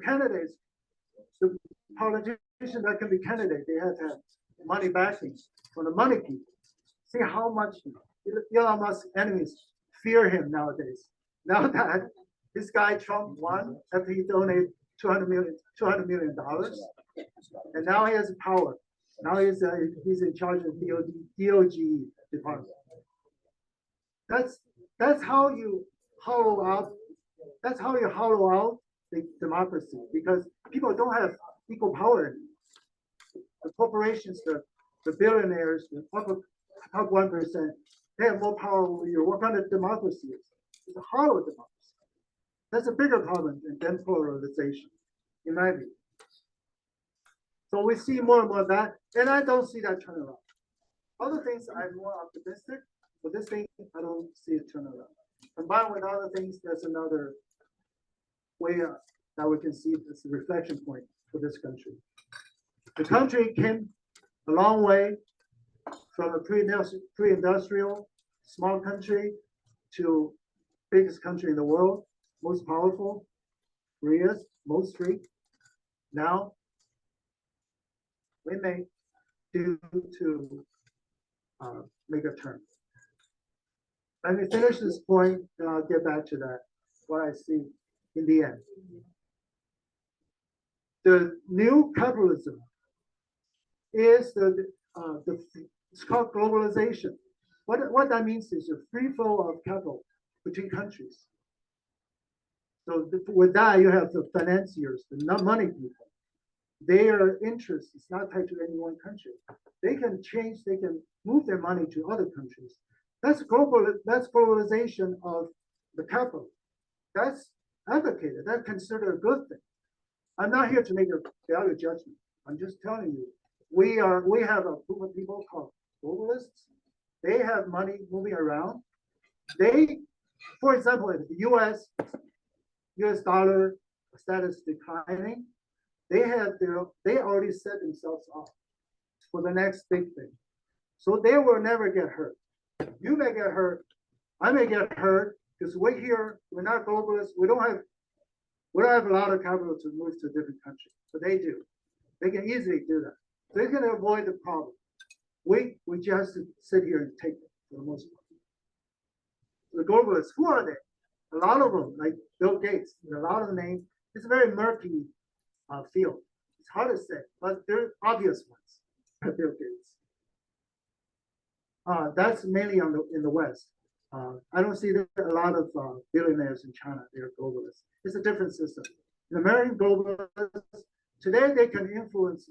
candidates, the politicians that can be candidates, they have to have money backing from the money people. See how much Elon Musk's enemies fear him nowadays. Now that this guy Trump won after he donated $200 million, and now he has power. Now he's in charge of the DOGE department. That's how you hollow out. That's how you hollow out the democracy because people don't have equal power anymore. The corporations, the billionaires, the top 1%, they have more power over you. What kind of democracy is? It's a hollow democracy. That's a bigger problem than polarization, in my view. So we see more and more of that, and I don't see that turn around. Other things I'm more optimistic, but this thing I don't see it turn around. Combined with other things, that's another way that we can see this reflection point for this country. The country came a long way from a pre-industrial small country to biggest country in the world, most powerful, freest, most free. Now, we may do to make a turn. Let me finish this point, and I'll get back to that, what I see in the end. The new capitalism is it's called globalization. What that means is a free flow of capital between countries. So with that, you have the financiers, the money people. Their interest is not tied to any one country. They can move their money to other countries. That's globalization of the capital. That's advocated, that's considered a good thing. I'm not here to make a value judgment. I'm just telling you, we have a group of people called globalists. They have money moving around. For example, if the US dollar status declining, they already set themselves up for the next big thing. So they will never get hurt. You may get hurt. I may get hurt because we're here. We're not globalists. We don't have a lot of capital to move to a different country, but they do. They can easily do that. They're going to avoid the problem. We just sit here and take it for the most part. The globalists, who are they? A lot of them, like Bill Gates, a lot of the names. It's a very murky field. It's hard to say, but there are obvious ones. Bill Gates. That's mainly in the West. I don't see a lot of billionaires in China. They're globalists. It's a different system. The American globalists today they can influence.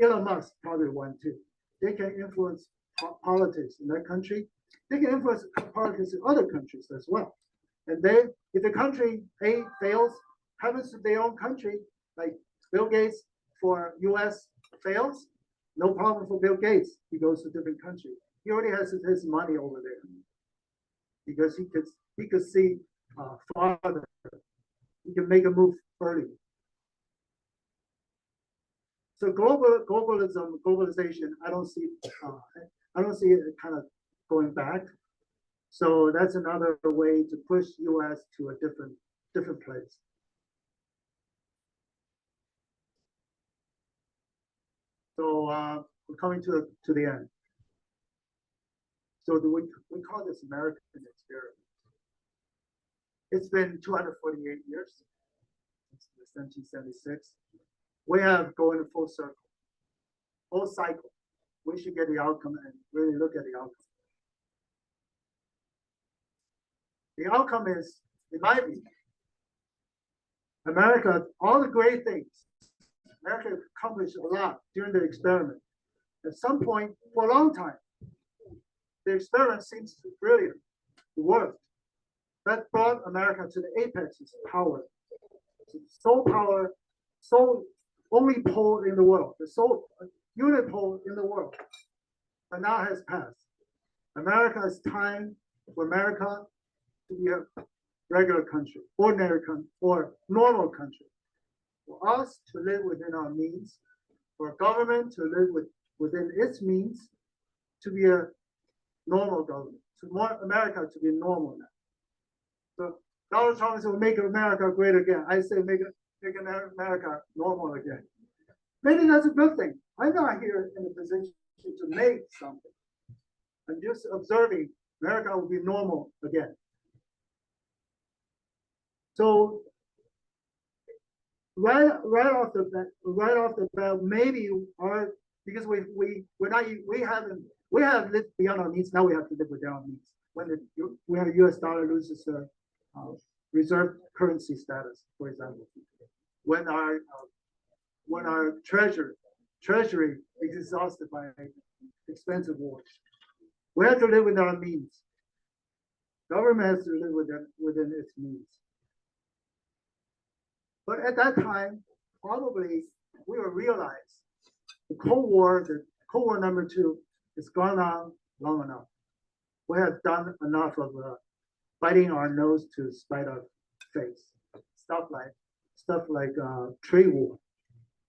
Elon Musk probably one too. They can influence politics in that country. They can influence politics in other countries as well. And they, if the country A fails, happens to their own country, like Bill Gates for U.S. fails, no problem for Bill Gates. He goes to a different country. He already has his money over there because he could see farther. He can make a move early. So globalization, I don't see it kind of going back. So that's another way to push U.S. to a different place. So we're coming to the end. So we call this American experiment. It's been 248 years since 1776. We have going full circle, full cycle. We should get the outcome and really look at the outcome. The outcome is, in my view, America, all the great things, America accomplished a lot during the experiment. At some point, for a long time, the experiment seems brilliant, it worked. That brought America to the apex of power, sole power, sole only pole in the world, the sole unit pole in the world. But now has passed. America is time for America to be a regular country, ordinary country, or normal country. For us to live within our means, for government to live within its means, to be a normal government, to more America to be normal now. So Donald Trump says, make America great again. I say, make America normal again. Maybe that's a good thing. I'm not here in a position to make something. I'm just observing America will be normal again. So right off the bat, maybe because we have lived beyond our needs. Now we have to live within our needs. When the U.S. dollar loses reserve currency status, for example, when our treasury is exhausted by expensive wars, we have to live within our means. Government has to live within its means. But at that time, probably we will realize the Cold War #2 has gone on long enough. We have done enough of biting our nose to spite our face. Stuff like trade war.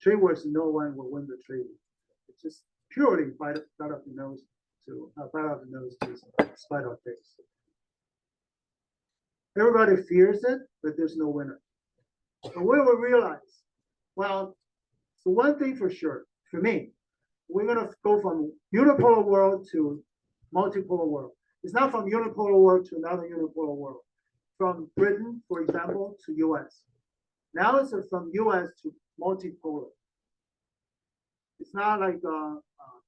Trade wars, no one will win the trade war. It's just purely bite off the nose to spite our face. Everybody fears it, but there's no winner. And we will realize, well, so one thing for sure, for me, we're gonna go from unipolar world to multipolar world. It's not from unipolar world to another unipolar world. From Britain, for example, to US. Now it's from US to multipolar. It's not like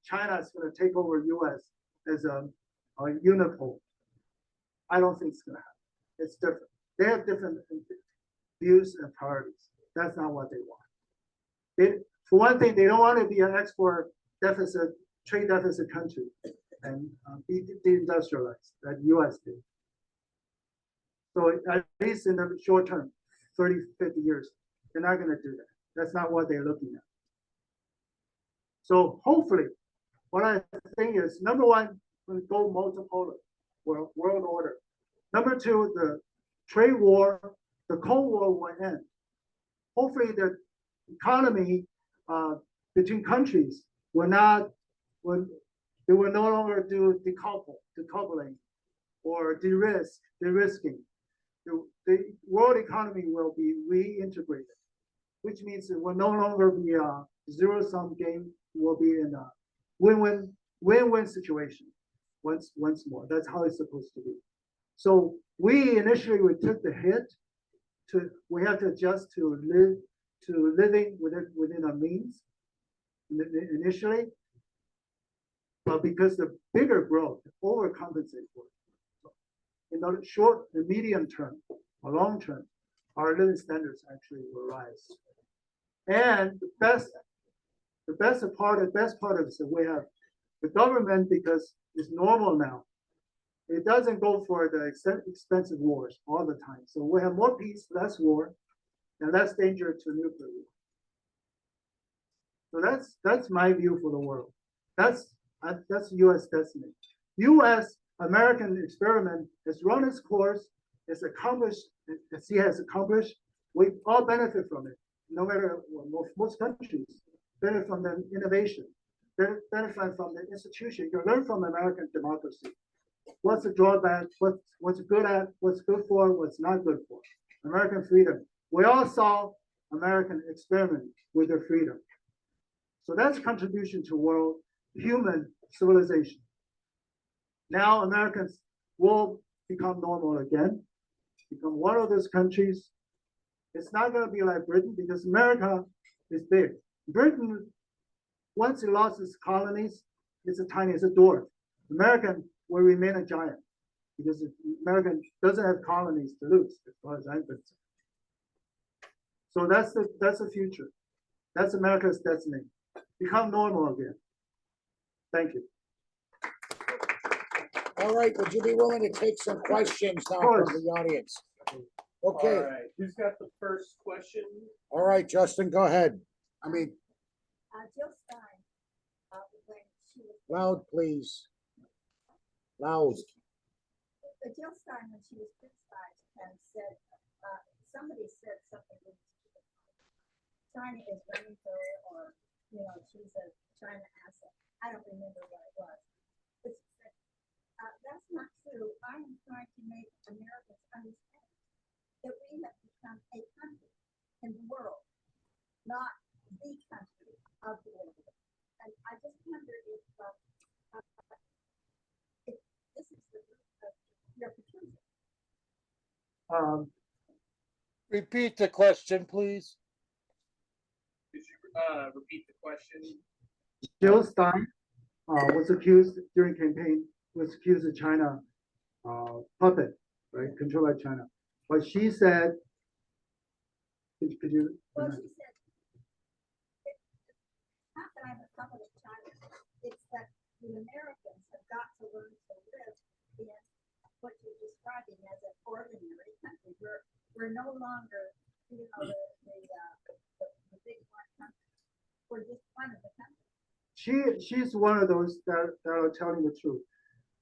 China is gonna take over US as a unipole. I don't think it's gonna happen. It's different. They have different views and priorities. That's not what they want. For one thing, they don't want to be an export deficit, trade deficit country and be deindustrialized that US did. So at least in the short term, 30, 50 years, they're not going to do that. That's not what they're looking at. So hopefully, what I think is, number one, we go multipolar world order. Number two, the trade war, the Cold War will end. Hopefully the economy between countries will they will no longer do decoupling or de-risking. The world economy will be reintegrated, which means it will no longer be a zero-sum game. It will be in a win-win situation once more. That's how it's supposed to be. So we took the hit. We have to adjust to living within our means initially, but because the bigger growth overcompensates for it. So in the short and medium term or long term, our living standards actually will rise. And the best part of it is that we have the government, because it's normal now. It doesn't go for the expensive wars all the time. So we have more peace, less war, and less danger to nuclear war. So that's my view for the world. That's U.S. destiny. U.S. American experiment has run its course. It's accomplished. As he has accomplished, we all benefit from it. No matter what, most countries benefit from the innovation, benefit from the institution. You learn from American democracy. What's the drawback? What's good at? What's good for? What's not good for? American freedom. We all saw American experiment with their freedom. So that's contribution to world human civilization. Now Americans will become normal again, become one of those countries. It's not going to be like Britain because America is big. Britain, once it lost its colonies, it's a tiny, it's a dwarf. American will remain a giant because American doesn't have colonies to lose, as far as I'm concerned. So that's the future. That's America's destiny. Become normal again. Thank you. All right, would you be willing to take some questions now from course. the audience? All Okay, right, who's got the first question? all right, Justin, go ahead. I mean, Jill Stein, when she was, loud, please. Loud. Jill Stein, when she was criticized and said, somebody said something with China is running for, or, she's a China asset. I don't remember what it was. But she said, that's not true. I am trying to make Americans understand that we have become a country in the world, not the country of the world. And I just wonder if this is the root of your confusion. Repeat the question, please. Could you repeat the question? Jill Stein was accused during campaign, was accused of China puppet, right, controlled by China. But she said, could you? Well, she said, it's not that I'm a puppet of China, it's that the Americans have got to learn to live in what you're describing as an ordinary country. We're no longer, the big one country. We're just one of the countries. She's one of those that are telling the truth.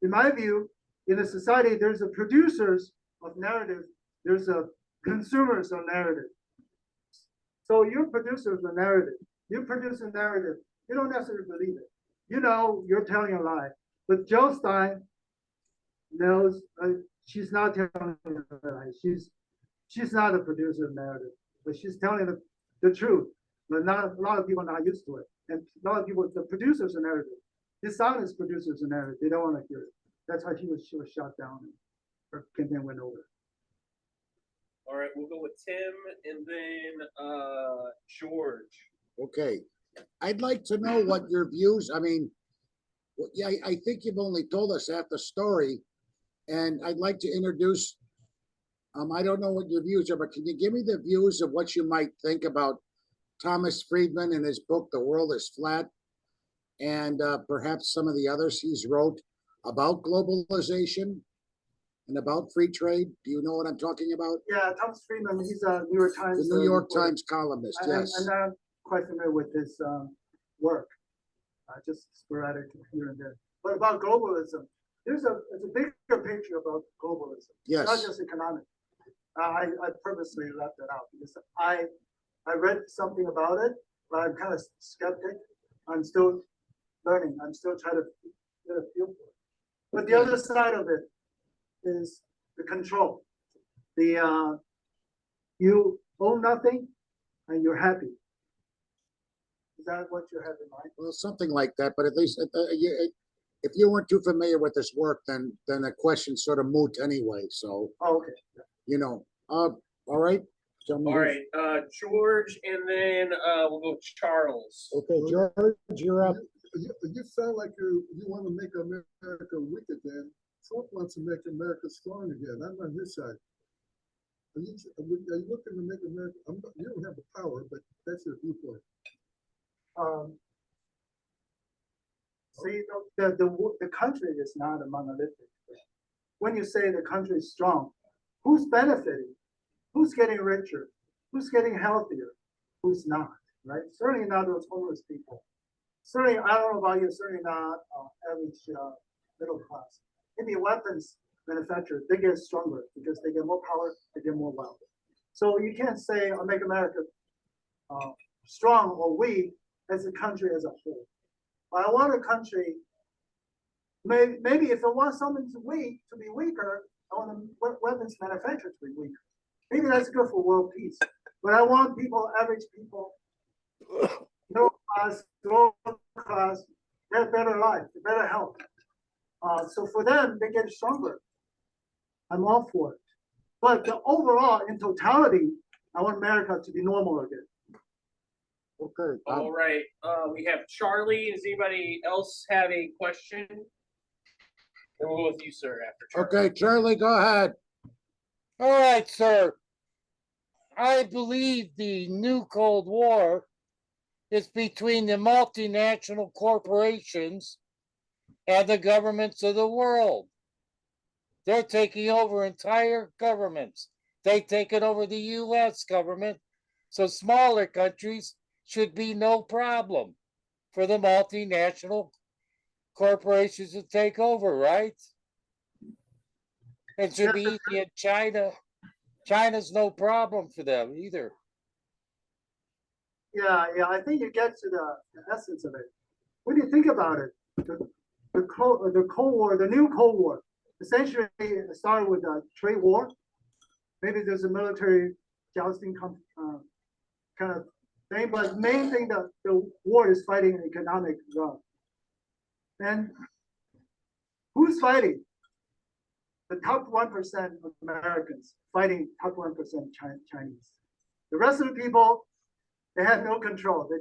In my view, in a society, there's a producers of narrative, there's a consumers of narrative. So you're producers of narrative. You produce a narrative. You don't necessarily believe it. You know you're telling a lie. But Jill Stein knows she's not telling a lie. She's not a producer of narrative, but she's telling the truth. But not a lot of people are not used to it. And a lot of people, the producers of narrative, dishonest producers of narrative, they don't want to hear it. That's why she was shot down and her campaign went over. All right, we'll go with Tim and then George. Okay, I'd like to know what your views, I mean, yeah, I think you've only told us half the story, and I'd like to introduce, I don't know what your views are, but can you give me the views of what you might think about Thomas Friedman in his book, The World is Flat, and perhaps some of the others he's wrote about globalization and about free trade? Do you know what I'm talking about? Yeah, Thomas Friedman, he's a New York Times. The New York reporter. Times columnist, yes. I'm not quite familiar with his work, just sporadic here and there. But about globalism, there's a bigger picture about globalism. Yes. It's not just economic. I purposely left it out because I read something about it, but I'm kind of skeptic. I'm still learning. I'm still trying to get a feel for it. But the other side of it is the control. You own nothing and you're happy. Is that what you have in mind? Well, something like that, but at least if you weren't too familiar with this work, then the question's sort of moot anyway, so, Oh, okay. all right? Tell me All who's- right, George, and then we'll go with Charles. Okay, George, you're up. You sound like you want to make America wicked then, Trump wants to make America strong again. I'm on his side. Are you looking to make America? You don't have the power, but that's your viewpoint. See, the country is not a monolithic. When you say the country is strong, who's benefiting? Who's getting richer? Who's getting healthier? Who's not, right? Certainly not those homeless people. Certainly, I don't know about you, certainly not average middle class. Maybe weapons manufacturers, they get stronger because they get more power, they get more wealth. So you can't say or make America strong or weak as a country as a whole. But I want a country, maybe if it wants something to be weaker, I want the weapons manufacturers to be weaker. Maybe that's good for world peace. But I want people, average people, middle class, lower class, they have better life, better health. So for them, they get stronger. I'm all for it. But the overall, in totality, I want America to be normal again. Okay. All right, we have Charlie. Does anybody else have a question? Then we'll go with you, sir, after Charlie. Okay, Charlie, go ahead. All right, sir. I believe the new Cold War is between the multinational corporations and the governments of the world. They're taking over entire governments. They've taken over the US government, so smaller countries should be no problem for the multinational corporations to take over, right? It should be easy in China. China's no problem for them either. Yeah, I think you get to the essence of it. When you think about it, the Cold War, the new Cold War, essentially it started with a trade war. Maybe there's a military jousting kind of thing, but main thing that the war is fighting an economic war. And who's fighting? The top 1% of Americans fighting top 1% Chinese. The rest of the people, they have no control. They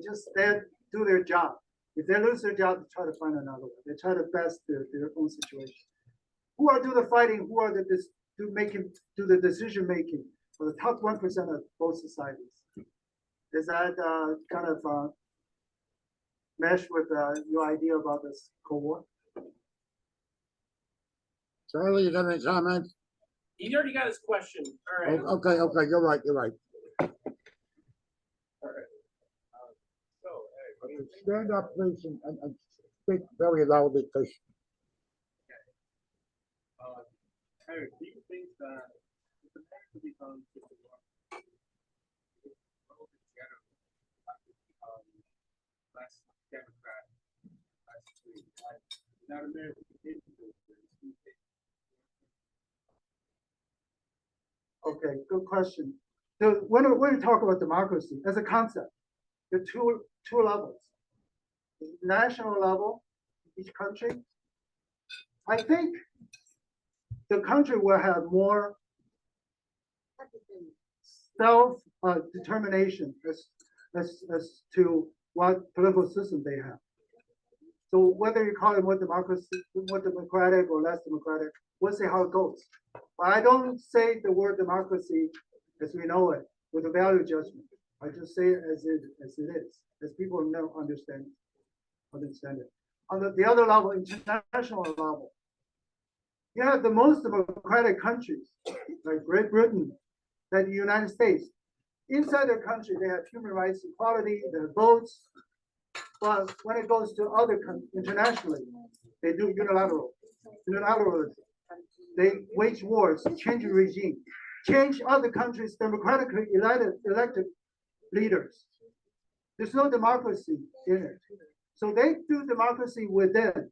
do their job. If they lose their job, they try to find another one. They try to best their own situation. Who are do the fighting? Who are do the decision making for the top 1% of both societies? Is that kind of mesh with your idea about this Cold War? Charlie, you got any comments? He already got his question. All right. Okay, you're right. Okay, stand up, please, and speak very loudly, please. Eric, do you think that if America becomes less democratic, less free, that America Okay, good question. So when we talk about democracy as a concept, there are two levels. The national level, each country. I think the country will have more self-determination as to what political system they have. So whether you call it more democratic or less democratic, we'll see how it goes. But I don't say the word democracy as we know it with a value judgment. I just say it as it is, as people understand it. On the other level, international level, you have the most democratic countries, like Great Britain, like the United States. Inside their country, they have human rights, equality, they have votes. But when it goes to other countries, internationally, they do unilateralism. They wage wars, change the regime, change other countries' democratically elected leaders. There's no democracy in it. So they do democracy within,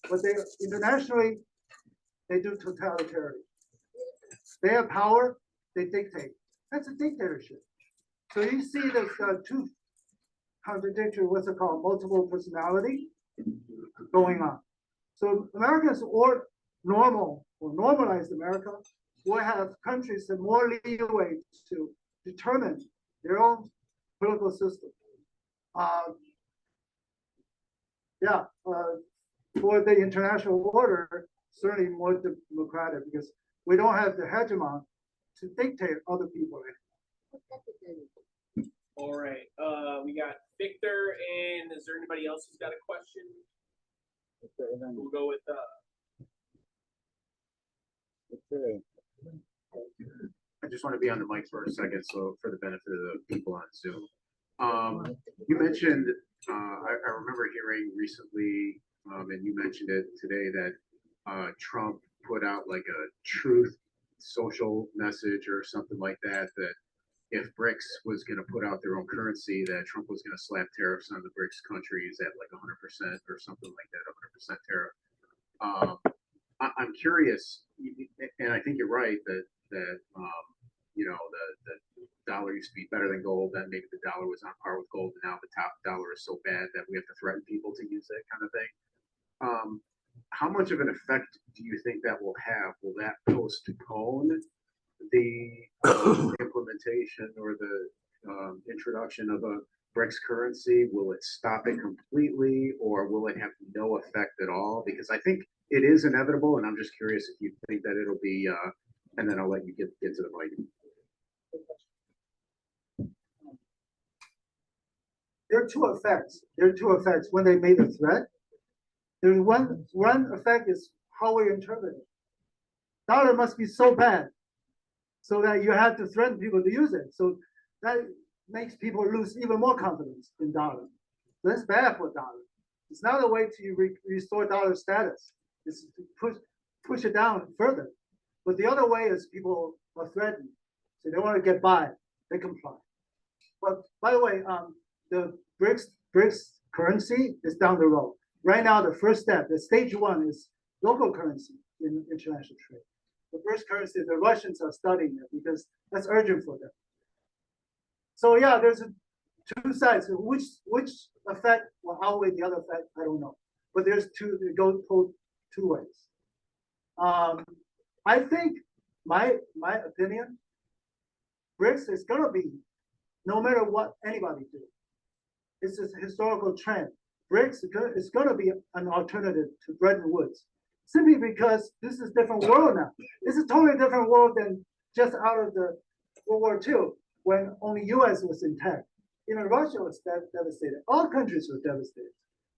but they internationally, they do totalitarian. They have power, they dictate. That's a dictatorship. So you see there's two contradictory, what's it called, multiple personality going on. So Americans or normalized America will have countries that more leeway to determine their own political system. For the international order, certainly more democratic because we don't have the hegemon to dictate other people. All right, we got Victor, and is there anybody else who's got a question? We'll go with, Okay. I just want to be on the mic for a second, so for the benefit of the people on Zoom. You mentioned, I remember hearing recently, and you mentioned it today, that Trump put out like a truth social message or something like that, that if BRICS was going to put out their own currency, that Trump was going to slap tariffs on the BRICS countries at like 100% or something like that, 100% tariff. I'm curious, and I think you're right that you know the dollar used to be better than gold. Then maybe the dollar was on par with gold, and now the top dollar is so bad that we have to threaten people to use it, kind of thing. How much of an effect do you think that will have? Will that postpone the implementation or the introduction of a BRICS currency? Will it stop it completely, or will it have no effect at all? Because I think it is inevitable, and I'm just curious if you think that it'll be, and then I'll let you get to the mic. There are two effects. There are two effects when they made a threat. There's one effect is how we interpret it. Dollar must be so bad so that you have to threaten people to use it. So that makes people lose even more confidence in dollar. That's bad for dollar. It's not a way to restore dollar status. It's to push it down further. But the other way is people are threatened. So they want to get by, they comply. But by the way, the BRICS currency is down the road. Right now, the first step, the stage one is local currency in international trade. The first currency, the Russians are studying it because that's urgent for them. So yeah, there's two sides. Which effect will outweigh the other effect? I don't know. But there's two. It goes two ways. I think my opinion, BRICS is gonna be, no matter what anybody do, it's a historical trend. BRICS is gonna be an alternative to Bretton Woods, simply because this is a different world now. This is a totally different world than just out of the World War II, when only US was intact. You know, Russia was devastated. All countries were devastated.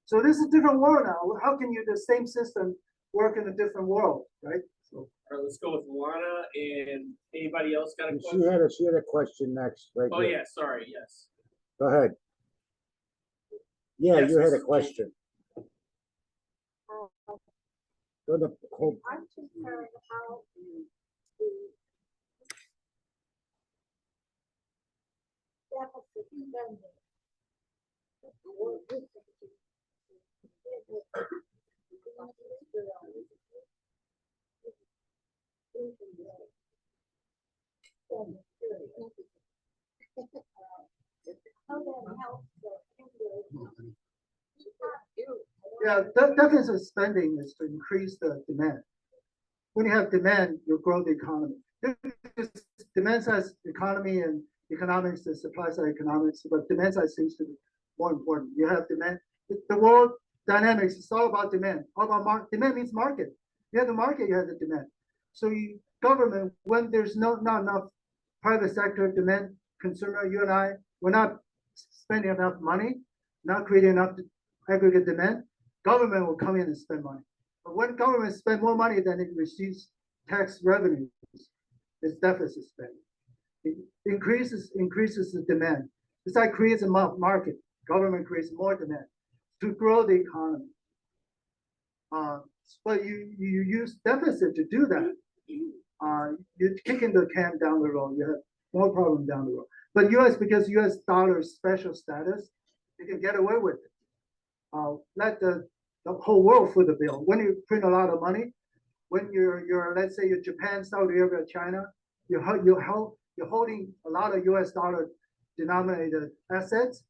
So this is a different world now. How can the same system work in a different world, right? So, all right, let's go with Lana, and anybody else got a She question? had a question next, right? Oh, there. yeah, sorry, yes. Go ahead. Yeah, Yes, you had a Mrs. question. Go to hold. I'm concerned how the deficit spending. How that helps the yeah, the deficit spending is to increase the demand. When you have demand, you grow the economy. Demand side economy and economics, the supply side economics, but demand side seems to be more important. You have demand. The world dynamics is all about demand. All about demand means market. You have the market, you have the demand. So government, when there's not enough private sector demand, consumer, you and I, we're not spending enough money, not creating enough aggregate demand, government will come in and spend money. But when government spend more money than it receives tax revenues, it's deficit spending. It increases the demand. This side creates a market. Government creates more demand to grow the economy. But you use deficit to do that. You're kicking the can down the road. You have more problem down the road. But US, because US dollar special status, you can get away with it. Let the whole world foot the bill. When you print a lot of money, when you're let's say you're Japan, Saudi Arabia, China, you're holding a lot of US dollar denominated assets.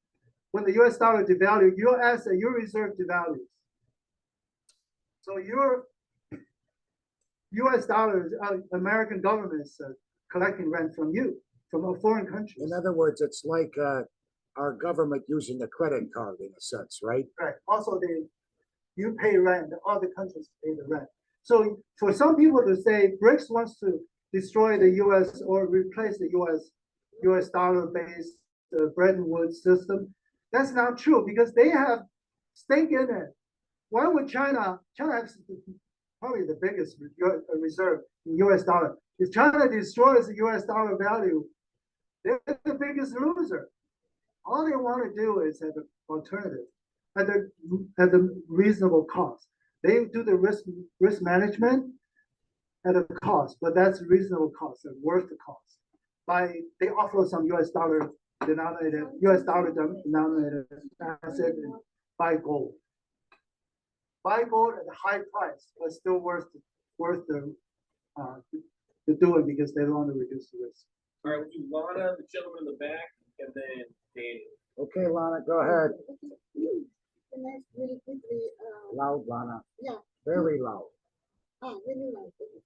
When the US dollar devalues, your asset, your reserve devalues. So your US dollars, American government is collecting rent from you, from a foreign country. In other words, it's like our government using the credit card in a sense, right? Right. Also, you pay rent. Other countries pay the rent. So for some people to say BRICS wants to destroy the US or replace the US dollar-based Bretton Woods system, that's not true because they have stake in it. Why would China has probably the biggest reserve in US dollar. If China destroys the US dollar value, they're the biggest loser. All they want to do is have an alternative at the reasonable cost. They do the risk management at a cost, but that's reasonable cost and worth the cost. They offload some US dollar denominated asset and buy gold. Buy gold at a high price, but still worth the doing because they don't want to reduce the risk. All right, we'll do Lana, the gentleman in the back, and then Daniel. Okay, Lana, go ahead. Can I really quickly, Loud, Lana, yeah, very loud. really like it.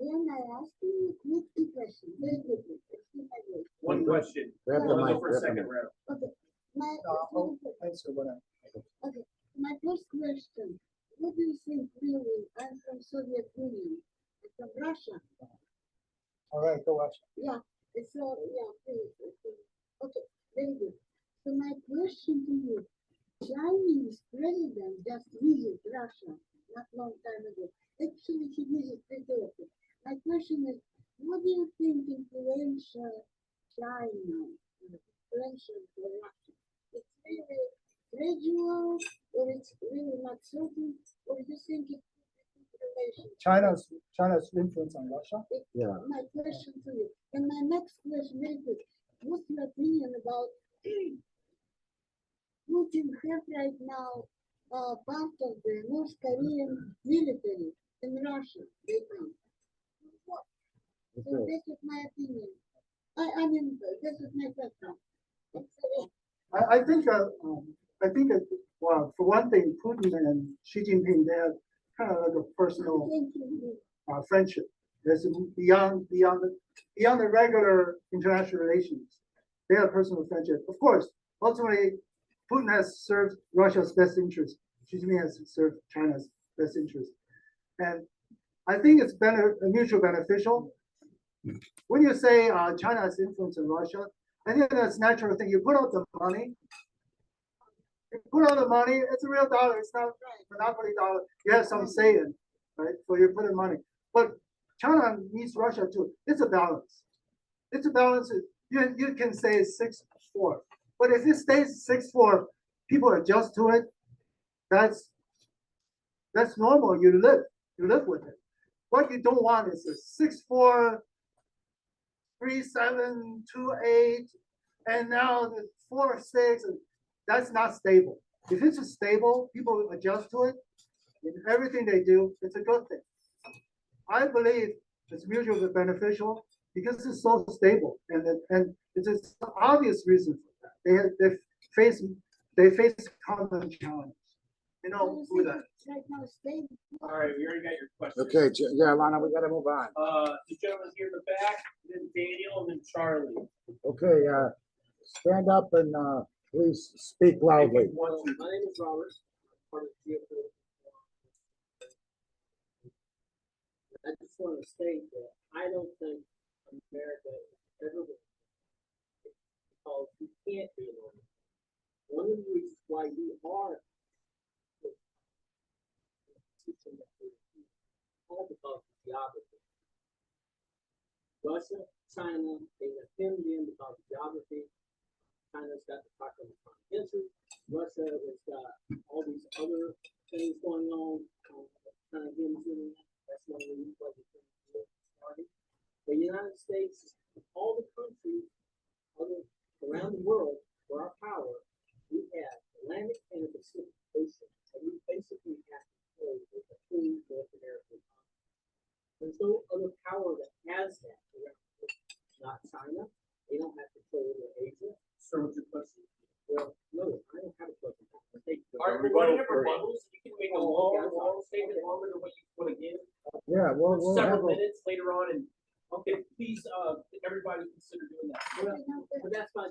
Then I asked you a quick question, very quickly. Excuse my voice. One question. Grab the We'll mic, go for a grab the second mic. round. Okay, my, I'll answer what I. okay, my first question, what do you think really, I'm from Soviet Union, I'm from Russia. All right, go watch. Yeah, it's yeah, please. Okay, very good. So my question to you, Chinese president just visited Russia not long time ago. Actually, he visited Ethiopia. My question is, what do you think influential China, influential for Russia? It's really gradual, or it's really not certain, or do you think it's relation? China's influence on Russia. Yeah. My question to you, and my next question, very quick, what's your opinion about Putin have right now part of the North Korean military in Russia? They come. So Okay. this is my opinion. I mean, this is my question. I think well, for one thing, Putin and Xi Jinping, they have kind of like a personal Thank you. friendship. There's beyond the regular international relations. They have personal friendship. Of course, ultimately, Putin has served Russia's best interest. Xi Jinping has served China's best interest. And I think it's mutually beneficial. When you say China has influence in Russia, I think that's a natural thing. You put out the money. You put out the money, it's a real dollar. It's not monopoly dollar. You have some say in, right? So you put in money. But China needs Russia too. It's a balance. It's a balance. You can say it's 6-4. But if it stays 6-4, people adjust to it. That's normal. You live with it. What you don't want is a 6-4, 3-7, 2-8, and now the 4-6. That's not stable. If it's stable, people adjust to it. In everything they do, it's a good thing. I believe it's mutually beneficial because it's so stable, and it's an obvious reason for that. They face common challenges. You know who that is. Right now, stable. All right, we already got your question. Okay, yeah, Lana, we gotta move on. The gentleman here in the back, then Daniel, and then Charlie. Okay, stand up and, please speak loudly. My name is Robert. Part of Geopolitical. I just want to state that I don't think America ever will, because we can't be alone. One of the reasons why we are teaching that all because of geography. Russia, China, they have hemmed in because of geography. China's got the Krakatoa Peninsula. Russia has got all these other things going on. Kind of hems in. That's one of the reasons why the started. The United States, all the countries around the world, for our power, we have Atlantic and the Pacific Ocean, and we basically have to play with the whole North American continent. There's no other power that has that around the world. Not China. They don't have control over Asia. So what's your question? Well, no, I don't have a question. All right, we're going to have rebuttals. You can make a long statement longer than what you want to give. Yeah, we'll have Several a, minutes later on, and okay, please, everybody consider doing that. But that's my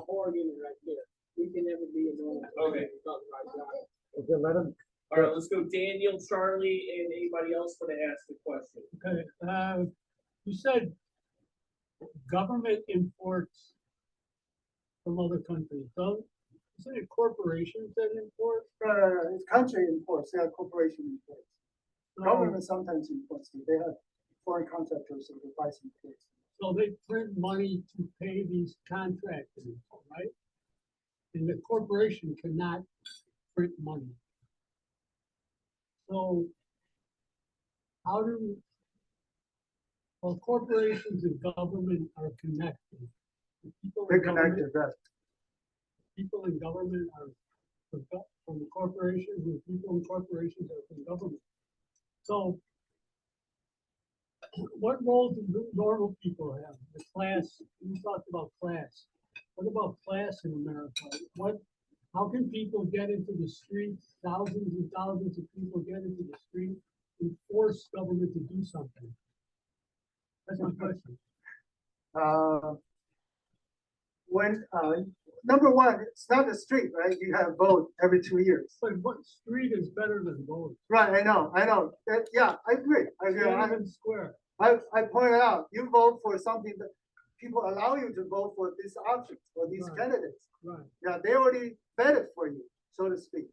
whole argument right there. We can never be a normal. Okay. okay, let him, All right, right, let's go Daniel, Charlie, and anybody else want to ask a question. Okay, you said government imports from other countries, don't, isn't it corporations that import? It's country imports, they have corporation imports. So- Government sometimes imports, they have foreign contractors that buy some goods. So they print money to pay these contractors, right? And the corporation cannot print money. So how do, well, corporations and government are connected. The people They in connect government- their debt. People in government are from the corporations, and people in corporations are from government. So what role do normal people have? The class, you talked about class. What about class in America? How can people get into the street, thousands and thousands of people get into the street and force government to do something? That's my question. When, number one, it's not the street, right? You have vote every 2 years. But what street is better than vote? Right, I know. Yeah, I agree. Tiananmen Square. I pointed out, you vote for something that people allow you to vote for these options, for these Right. candidates. Right. Yeah, they already vetted for you, so to speak.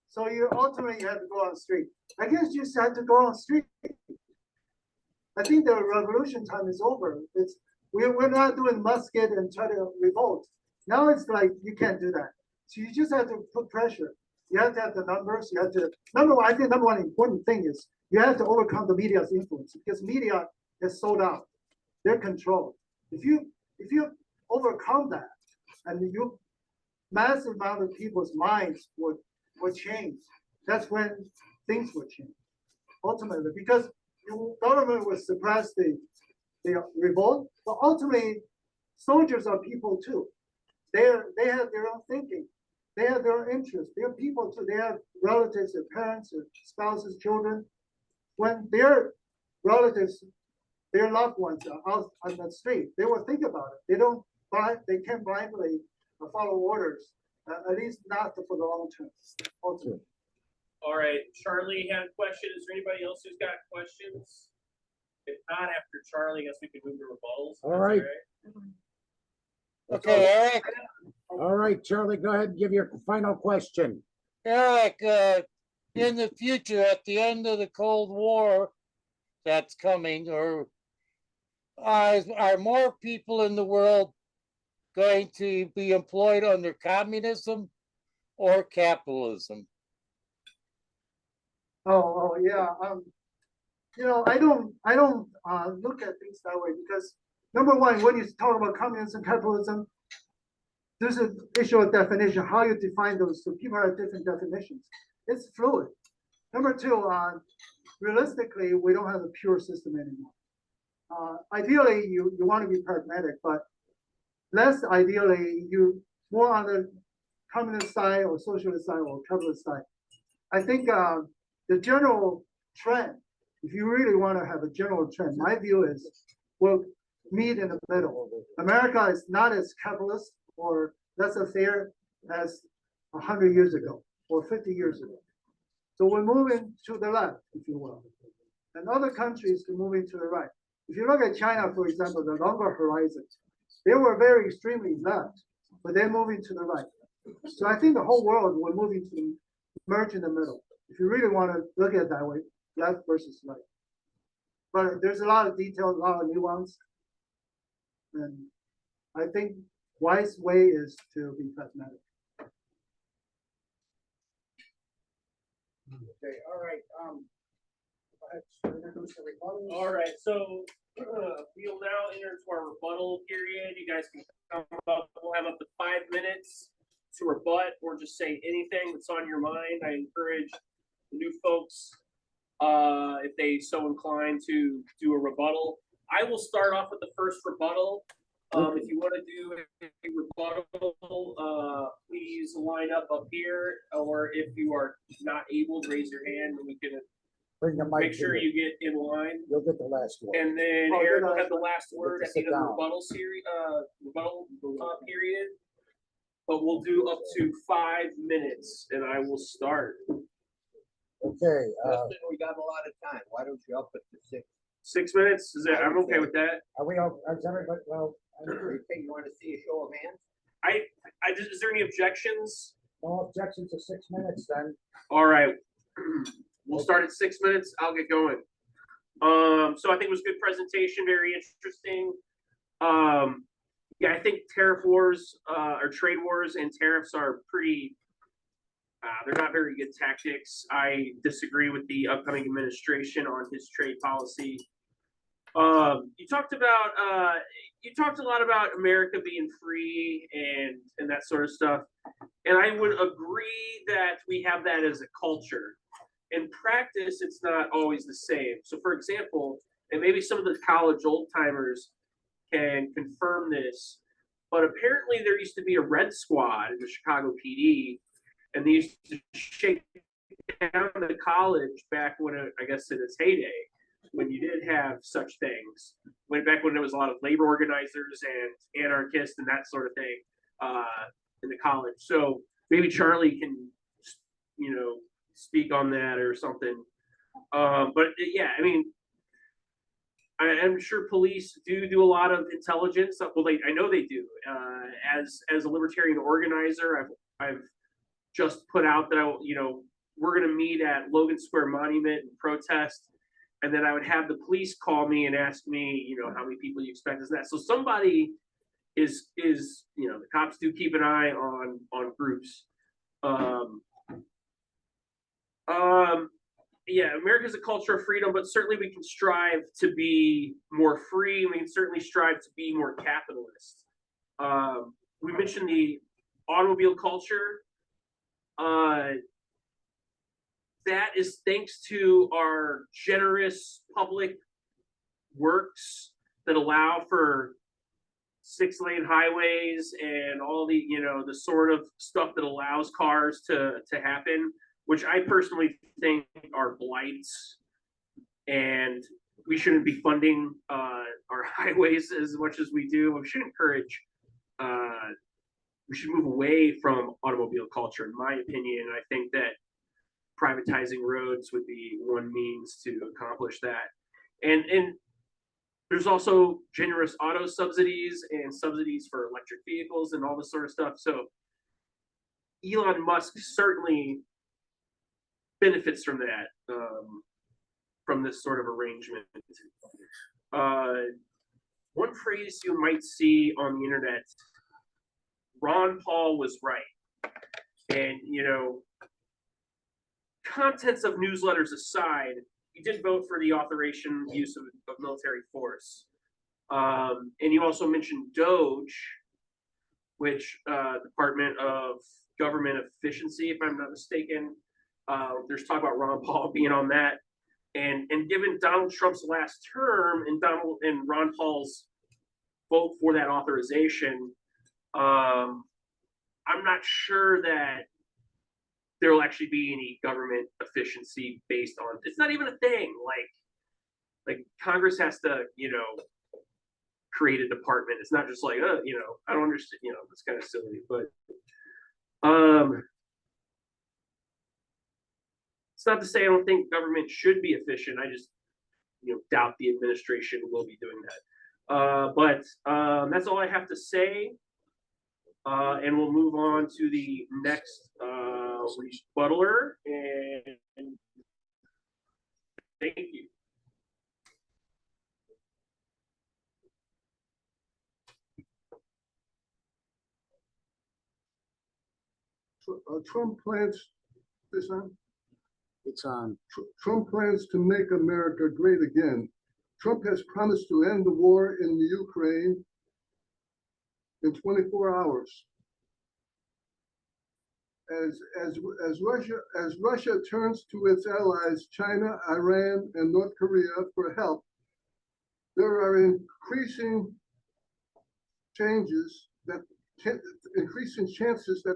So you ultimately have to go on the street. I guess you just have to go on the street. I think the revolution time is over. We're not doing musket and try to revolt. Now it's like, you can't do that. So you just have to put pressure. You have to have the numbers, I think number one important thing is you have to overcome the media's influence because media has sold out. They're controlled. If you overcome that and you massive amount of people's minds would change, that's when things would change. Ultimately, because the government would suppress the revolt, but ultimately soldiers are people too. They have their own thinking. They have their own interests. They're people too. They have relatives, their parents, their spouses, children. When their relatives, their loved ones are out on the street, they will think about it. They can't blindly follow orders, at least not for the long term. Ultimately. All right, Charlie had a question. Is there anybody else who's got questions? If not, after Charlie, I guess we can move to rebuttals. All right. Okay, Eric, All right, Charlie, go ahead and give your final question. Eric, in the future, at the end of the Cold War that's coming, or are more people in the world going to be employed under communism or capitalism? Oh, yeah. I don't look at things that way because number one, when you talk about communism, capitalism, there's an issue of definition, how you define those. So people have different definitions. It's fluid. Number two, realistically, we don't have a pure system anymore. Ideally, you want to be pragmatic, but less ideally, you more on the communist side or socialist side or capitalist side. I think the general trend, if you really want to have a general trend, my view is we'll meet in the middle. America is not as capitalist or laissez-faire as 100 years ago or 50 years ago. So we're moving to the left, if you will. And other countries are moving to the right. If you look at China, for example, the longer horizon, they were very extremely left, but they're moving to the right. So I think the whole world we're moving to merge in the middle. If you really want to look at it that way, left versus right. But there's a lot of detail, a lot of nuance. And I think wise way is to be pragmatic. Okay, all right, introduce the rebuttal. All right, so we'll now enter into our rebuttal period. You guys can come up. We'll have up to 5 minutes to rebut or just say anything that's on your mind. I encourage the new folks, if they so inclined, to do a rebuttal. I will start off with the first rebuttal. If you want to do a rebuttal, please line up here, or if you are not able, raise your hand and we can Bring the mic make to sure you. you get in line. You'll get the last one. And then Oh, Eric good will have idea. the last word at the Sit end of the down. rebuttal series, period. But we'll do up to 5 minutes, and I will start. Okay, Justin, we got a lot of time. Why don't you up it to 6? 6 minutes, is that, I'm okay with that. are we all, is everybody, well, You think you want to see a show of hands? Is there any objections? no objection to 6 minutes then. All right, we'll start at 6 minutes. I'll get going. So I think it was a good presentation, very interesting. Yeah, I think tariff wars, or trade wars and tariffs are pretty, they're not very good tactics. I disagree with the upcoming administration on his trade policy. You talked a lot about America being free and that sort of stuff. And I would agree that we have that as a culture. In practice, it's not always the same. So for example, and maybe some of the college old timers can confirm this, but apparently there used to be a red squad in the Chicago PD, and they used to shake down the college back when I guess in its heyday, when you did have such things, back when there was a lot of labor organizers and anarchists and that sort of thing in the college. So maybe Charlie can, speak on that or something. But yeah, I mean, I'm sure police do a lot of intelligence. Well, I know they do. As a libertarian organizer, I've just put out that we're going to meet at Logan Square Monument and protest, and then I would have the police call me and ask me, how many people you expect is that. So somebody is the cops do keep an eye on groups. Yeah, America's a culture of freedom, but certainly we can strive to be more free. We can certainly strive to be more capitalist. We mentioned the automobile culture. That is thanks to our generous public works that allow for 6-lane highways and all the the sort of stuff that allows cars to happen, which I personally think are blights, and we shouldn't be funding our highways as much as we do. We should encourage, we should move away from automobile culture, in my opinion. I think that privatizing roads would be one means to accomplish that. And there's also generous auto subsidies and subsidies for electric vehicles and all this sort of stuff. So Elon Musk certainly benefits from that, from this sort of arrangement. One phrase you might see on the internet, Ron Paul was right. And, contents of newsletters aside, you did vote for the authorization use of military force. And you also mentioned DOGE, which Department of Government Efficiency, if I'm not mistaken. There's talk about Ron Paul being on that. And given Donald Trump's last term and Ron Paul's vote for that authorization, I'm not sure that there will actually be any government efficiency based on, it's not even a thing. Like Congress has to, create a department. It's not just like, I don't understand, it's kind of silly, but it's not to say I don't think government should be efficient. I just, doubt the administration will be doing that. But that's all I have to say. And we'll move on to the next rebuttaler. And thank you. Trump plans, this on? It's on. Trump plans to make America great again. Trump has promised to end the war in the Ukraine in 24 hours. As Russia turns to its allies, China, Iran, and North Korea for help, there are increasing chances that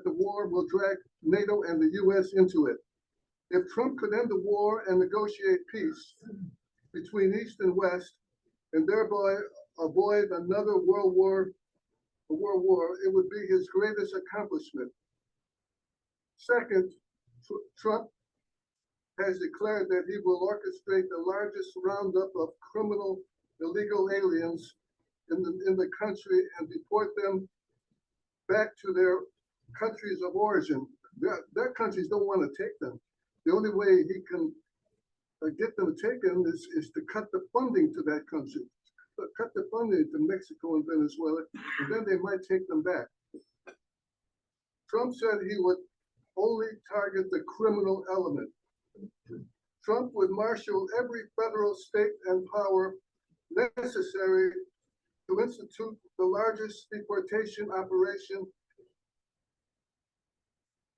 the war will drag NATO and the US into it. If Trump could end the war and negotiate peace between East and West, and thereby avoid another world war, it would be his greatest accomplishment. Second, Trump has declared that he will orchestrate the largest roundup of criminal illegal aliens in the country and deport them back to their countries of origin. Their countries don't want to take them. The only way he can get them taken is to cut the funding to that country, cut the funding to Mexico and Venezuela, and then they might take them back. Trump said he would only target the criminal element. Trump would marshal every federal, state, and power necessary to institute the largest deportation operation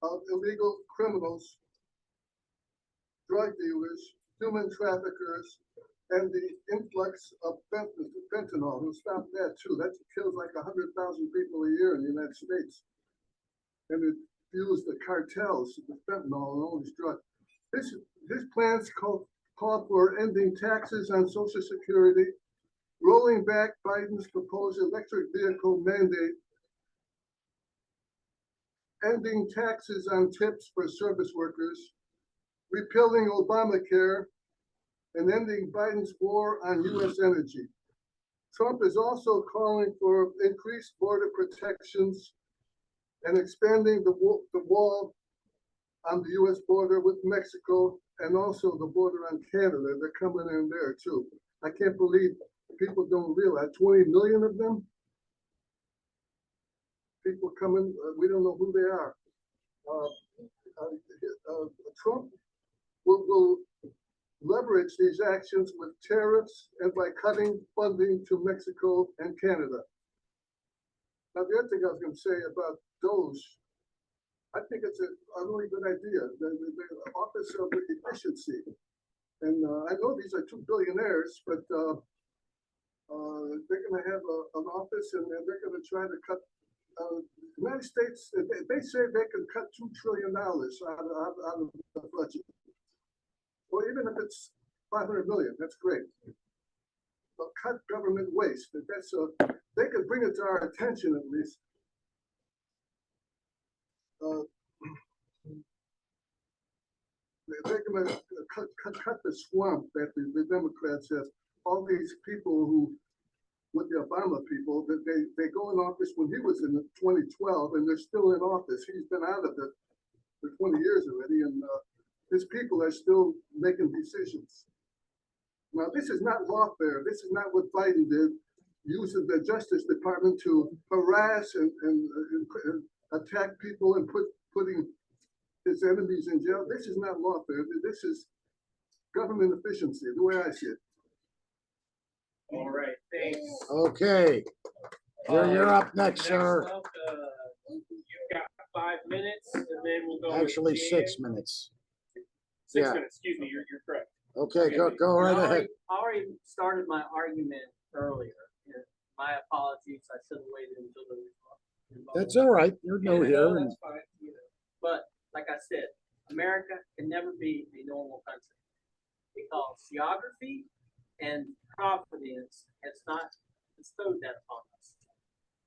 of illegal criminals, drug dealers, human traffickers, and the influx of fentanyl. He'll stop that too. That kills like 100,000 people a year in the United States. And it fuels the cartels, the fentanyl and all these drugs. His plans call for ending taxes on Social Security, rolling back Biden's proposed electric vehicle mandate, ending taxes on tips for service workers, repealing Obamacare, and ending Biden's war on U.S. energy. Trump is also calling for increased border protections and expanding the wall on the U.S. border with Mexico and also the border on Canada. They're coming in there too. I can't believe people don't realize 20 million of them. People coming, we don't know who they are. Trump will leverage these actions with tariffs and by cutting funding to Mexico and Canada. Now, the other thing I was going to say about Doge, I think it's a really good idea. The Office of Efficiency. And I know these are two billionaires, but they're going to have an office and they're going to try to cut. The United States, they say they can cut $2 trillion out of the budget. Well, even if it's 500 million, that's great. But cut government waste. That's they could bring it to our attention at least. They're going to cut the swamp that the Democrats have. All these people who, with the Obama people, that they go in office when he was in 2012, and they're still in office. He's been out of it for 20 years already, and his people are still making decisions. Now, this is not lawfare. This is not what Biden did, using the Justice Department to harass and attack people and putting his enemies in jail. This is not lawfare. This is government efficiency, the way I see it. All right, thanks. Okay, you're up next, sir. Up, you've got 5 minutes, and then we'll go. Actually, with 6 minutes. 6 yeah. minutes. Excuse me. You're correct. Okay, go right ahead. I already started my argument earlier. My apologies. I should have waited until the. That's all right. You're new here. And That's fine. But like I said, America can never be a normal country because geography and providence has not bestowed that upon us.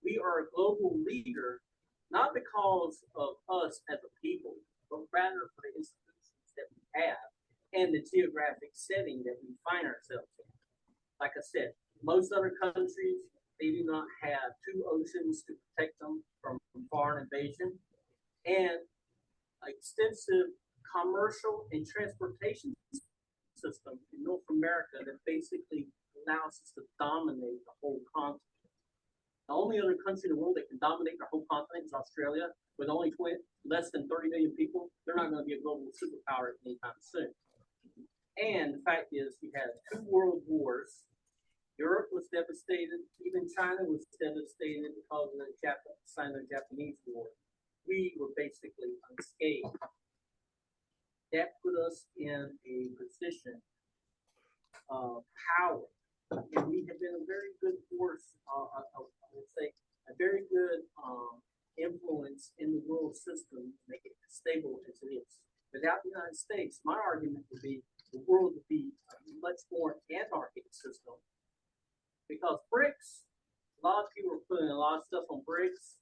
We are a global leader, not because of us as a people, but rather for the institutions that we have and the geographic setting that we find ourselves in. Like I said, most other countries, they do not have 2 oceans to protect them from foreign invasion, and extensive commercial and transportation system in North America that basically allows us to dominate the whole continent. The only other country in the world that can dominate the whole continent is Australia, with only less than 30 million people. They're not going to be a global superpower anytime soon. And the fact is, we had 2 world wars. Europe was devastated. Even China was devastated because of the Sino-Japanese War. We were basically unscathed. That put us in a position of power. And we have been a very good force, I would say, a very good influence in the world system to make it as stable as it is. Without the United States, my argument would be the world would be a much more anarchic system. Because BRICS, a lot of people are putting a lot of stuff on BRICS,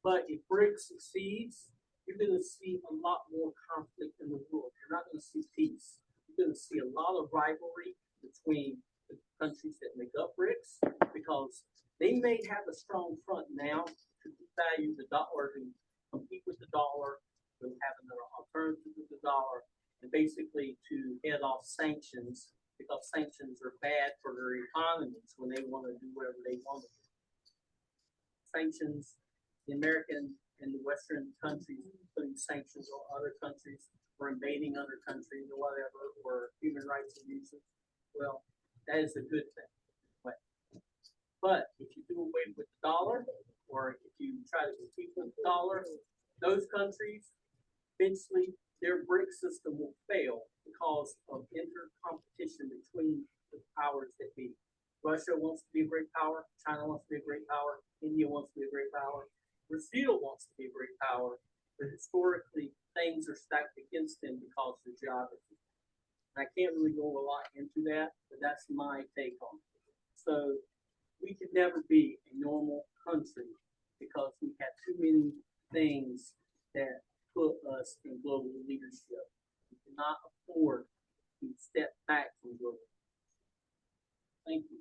but if BRICS succeeds, you're gonna see a lot more conflict in the world. You're not gonna see peace. You're gonna see a lot of rivalry between the countries that make up BRICS, because they may have a strong front now to value the dollar, to compete with the dollar, to have another alternative to the dollar, and basically to head off sanctions, because sanctions are bad for their economies when they want to do whatever they want to do. Sanctions, the American and the Western countries putting sanctions on other countries or invading other countries or whatever, or human rights abuses, well, that is a good thing. But if you do away with the dollar, or if you try to compete with the dollar, those countries, eventually their BRIC system will fail because of inter-competition between the powers that be. Russia wants to be a great power, China wants to be a great power, India wants to be a great power, Brazil wants to be a great power, but historically things are stacked against them because of geography. I can't really go a lot into that, but that's my take on it. So we could never be a normal country because we have too many things that put us in global leadership. We cannot afford to step back from global. Thank you.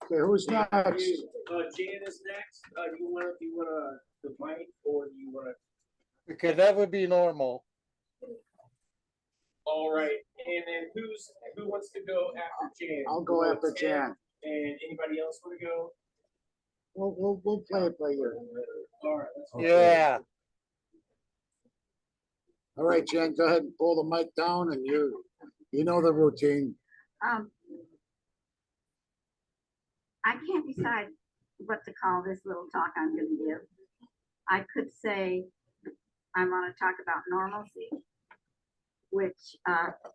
Okay, who's next? Jan is next. Do you want the mic, or do you want to? Okay, that would be normal. All right, and then who wants to go after Jan? I'll go after Jan. And anybody else want to go? We'll play it by ear. All right. Let's Yeah. All right, Jan, go ahead and pull the mic down and you know the routine. I can't decide what to call this little talk I'm gonna give. I could say I want to talk about normalcy, which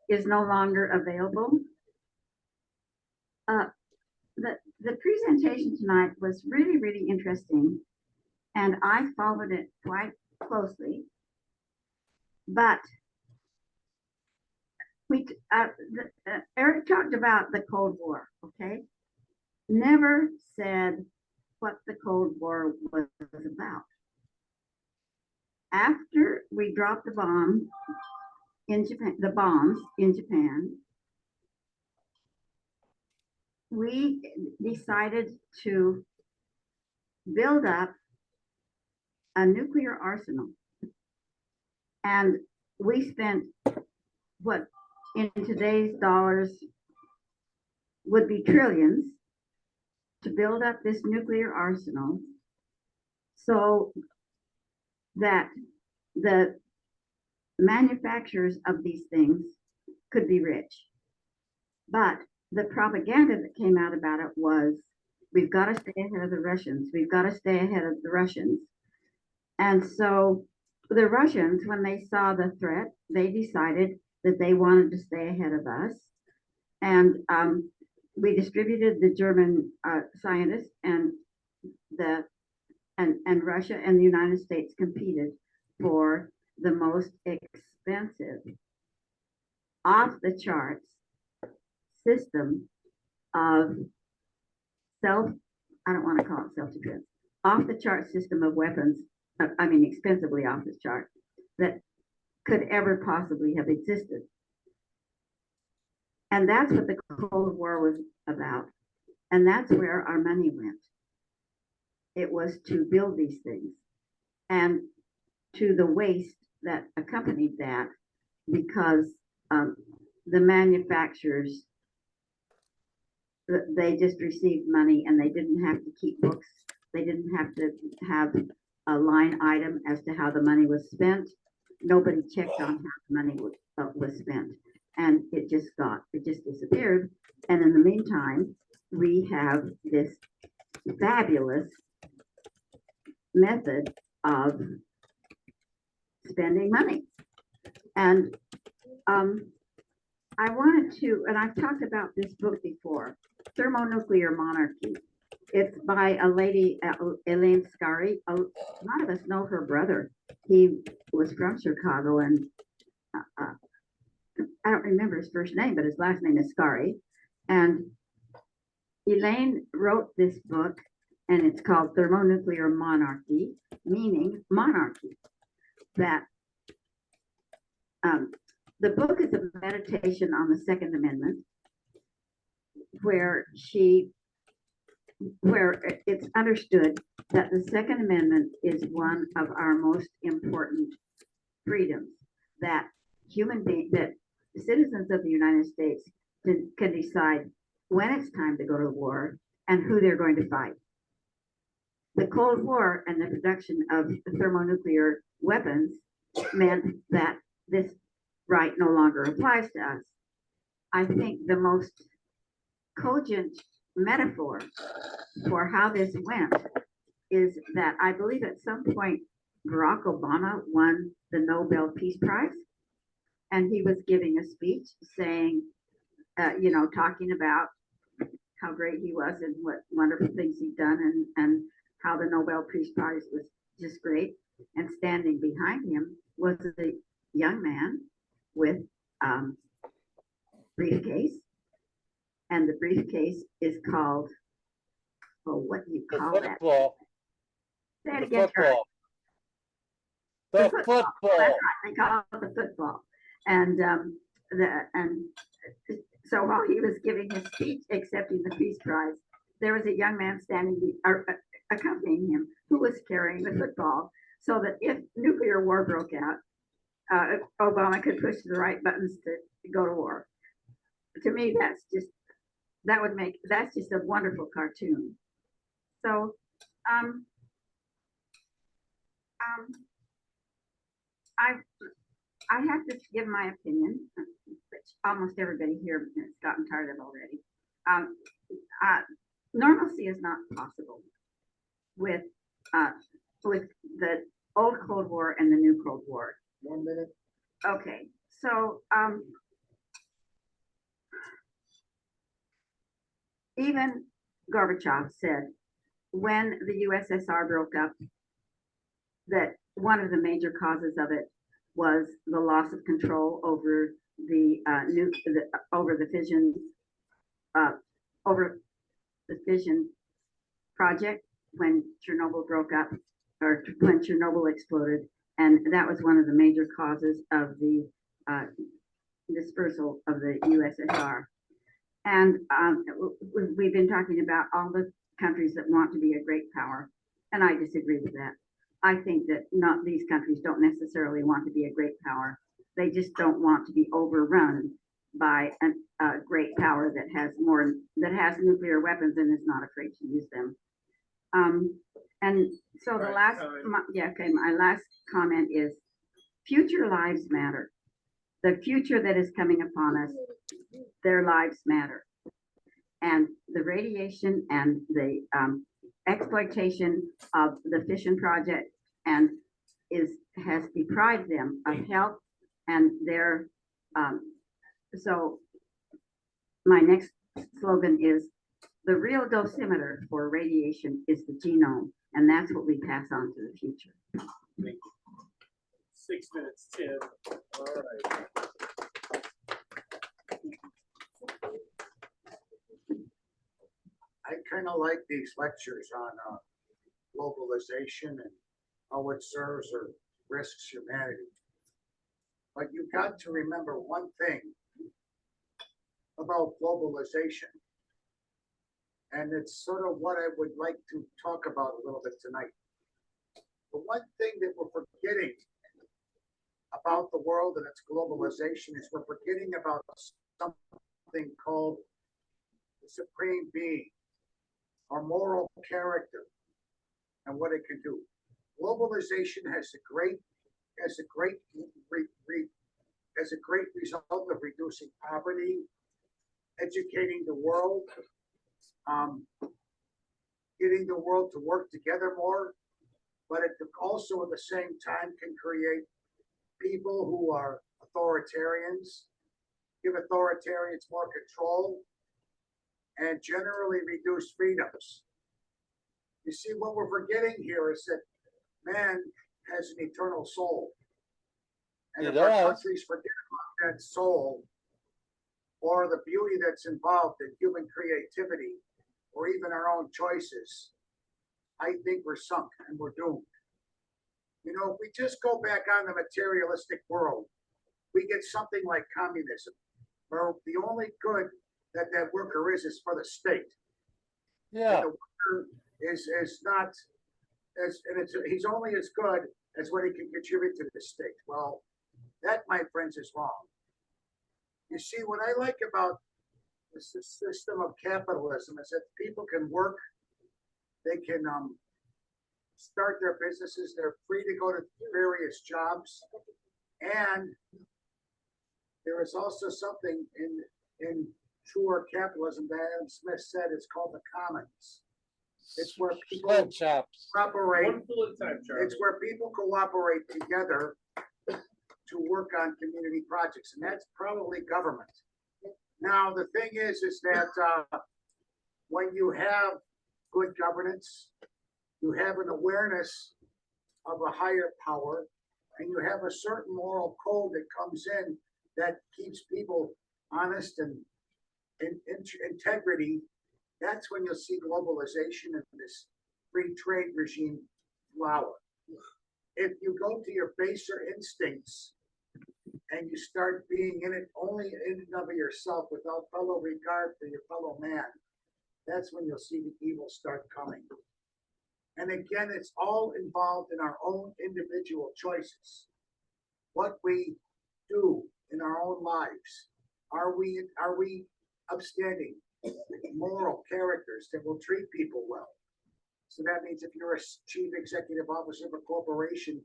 is no longer available. The presentation tonight was really, really interesting, and I followed it quite closely. But Eric talked about the Cold War, okay? Never said what the Cold War was about. After we dropped the bomb in Japan, the bombs in Japan, we decided to build up a nuclear arsenal. And we spent what in today's dollars would be trillions to build up this nuclear arsenal so that the manufacturers of these things could be rich. But the propaganda that came out about it was, we've got to stay ahead of the Russians. We've got to stay ahead of the Russians. And so the Russians, when they saw the threat, they decided that they wanted to stay ahead of us. And we distributed the German scientists, and Russia and the United States competed for the most expensive, off the charts system of I don't want to call it self-defense, off the chart system of weapons, I mean expensively off the chart, that could ever possibly have existed. And that's what the Cold War was about. And that's where our money went. It was to build these things, and to the waste that accompanied that, because the manufacturers, they just received money and they didn't have to keep books. They didn't have to have a line item as to how the money was spent. Nobody checked on how the money was spent. And it just disappeared. And in the meantime, we have this fabulous method of spending money. And I wanted to, and I've talked about this book before, Thermonuclear Monarchy. It's by a lady, Elaine Scarry. A lot of us know her brother. He was from Chicago, and I don't remember his first name, but his last name is Scarry. And Elaine wrote this book, and it's called Thermonuclear Monarchy, meaning monarchy. That the book is a meditation on the Second Amendment, where it's understood that the Second Amendment is one of our most important freedoms, that that citizens of the United States can decide when it's time to go to war and who they're going to fight. The Cold War and the production of thermonuclear weapons meant that this right no longer applies to us. I think the most cogent metaphor for how this went is that I believe at some point Barack Obama won the Nobel Peace Prize, and he was giving a speech saying, talking about how great he was and what wonderful things he'd done, and how the Nobel Peace Prize was just great. And standing behind him was a young man with briefcase, and the briefcase is called, what do you call that? Football. Say it The again, Kurt. football. The football. That's right. They call it the football. And so while he was giving his speech accepting the Peace Prize, there was a young man accompanying him who was carrying the football, so that if nuclear war broke out, Obama could push the right buttons to go to war. To me, that's just a wonderful cartoon. So, I have to give my opinion, which almost everybody here has gotten tired of already. Normalcy is not possible with the old Cold War and the new Cold War. 1 minute. Okay, so even Gorbachev said when the USSR broke up that one of the major causes of it was the loss of control over the fission project when Chernobyl broke up, or when Chernobyl exploded, and that was one of the major causes of the dispersal of the USSR. And we've been talking about all the countries that want to be a great power, and I disagree with that. I think that these countries don't necessarily want to be a great power. They just don't want to be overrun by a great power that has nuclear weapons and is not afraid to use them. And so my last comment is future lives matter. The future that is coming upon us, their lives matter. And the radiation and the exploitation of the fission project has deprived them of health, and their so my next slogan is the real dosimeter for radiation is the genome, and that's what we pass on to the future. 6 minutes, Tim. All right. I kind of like these lectures on globalization and how it serves or risks humanity. But you've got to remember one thing about globalization, and it's sort of what I would like to talk about a little bit tonight. The one thing that we're forgetting about the world and its globalization is we're forgetting about something called the supreme being, our moral character, and what it can do. Globalization has a great result of reducing poverty, educating the world, getting the world to work together more, but it also at the same time can create people who are authoritarians, give authoritarians more control, and generally reduce freedoms. You see, what we're forgetting here is that man has an eternal soul. And if our countries forget about that soul, or the beauty that's involved in human creativity, or even our own choices, I think we're sunk and we're doomed. You know, if we just go back on the materialistic world we get something like communism, where the only good that that worker is for the state. Yeah, And the worker is not he's only as good as what he can contribute to the state. Well, that, my friends, is wrong. You see, what I like about the system of capitalism is that people can work, they can start their businesses, they're free to go to various jobs, and there is also something in truer capitalism that Adam Smith said is called the commons. It's where people sweatshops. cooperate. One fool at a time, Charlie. It's where people cooperate together to work on community projects, and that's probably government. Now, the thing is that when you have good governance, you have an awareness of a higher power, and you have a certain moral code that comes in that keeps people honest and in integrity. That's when you'll see globalization and this free trade regime flower. If you go to your baser instincts and you start being in it only in and of yourself without fellow regard for your fellow man, that's when you'll see the evil start coming. And again, it's all involved in our own individual choices. What we do in our own lives. Are we upstanding moral characters that will treat people well? So that means if you're a chief executive officer of a corporation,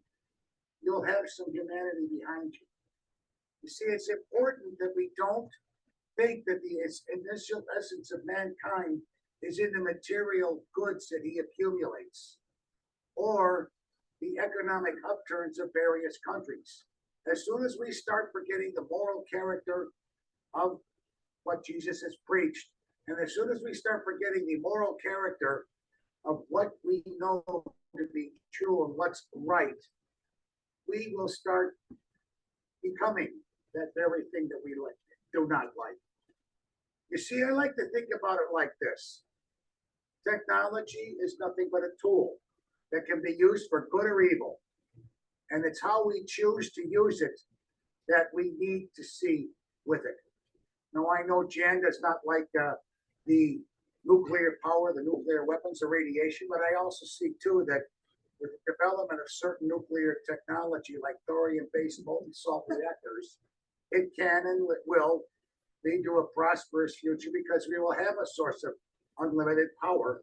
you'll have some humanity behind you. You see, it's important that we don't think that the initial essence of mankind is in the material goods that he accumulates or the economic upturns of various countries. As soon as we start forgetting the moral character of what Jesus has preached, and as soon as we start forgetting the moral character of what we know to be true and what's right, we will start becoming that very thing that we do not like. You see, I like to think about it like this. Technology is nothing but a tool that can be used for good or evil. And it's how we choose to use it that we need to see with it. Now, I know Jan does not like the nuclear power, the nuclear weapons, or radiation, but I also see too that with the development of certain nuclear technology like thorium-based molten salt reactors, it can and will lead to a prosperous future because we will have a source of unlimited power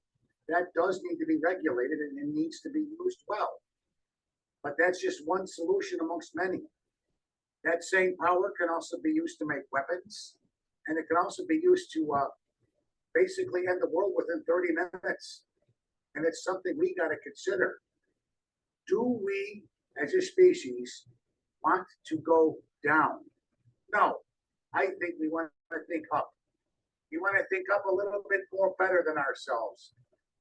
that does need to be regulated and it needs to be used well. But that's just one solution amongst many. That same power can also be used to make weapons, and it can also be used to basically end the world within 30 minutes. And it's something we got to consider. Do we, as a species, want to go down? No, I think we want to think up. We want to think up a little bit more better than ourselves.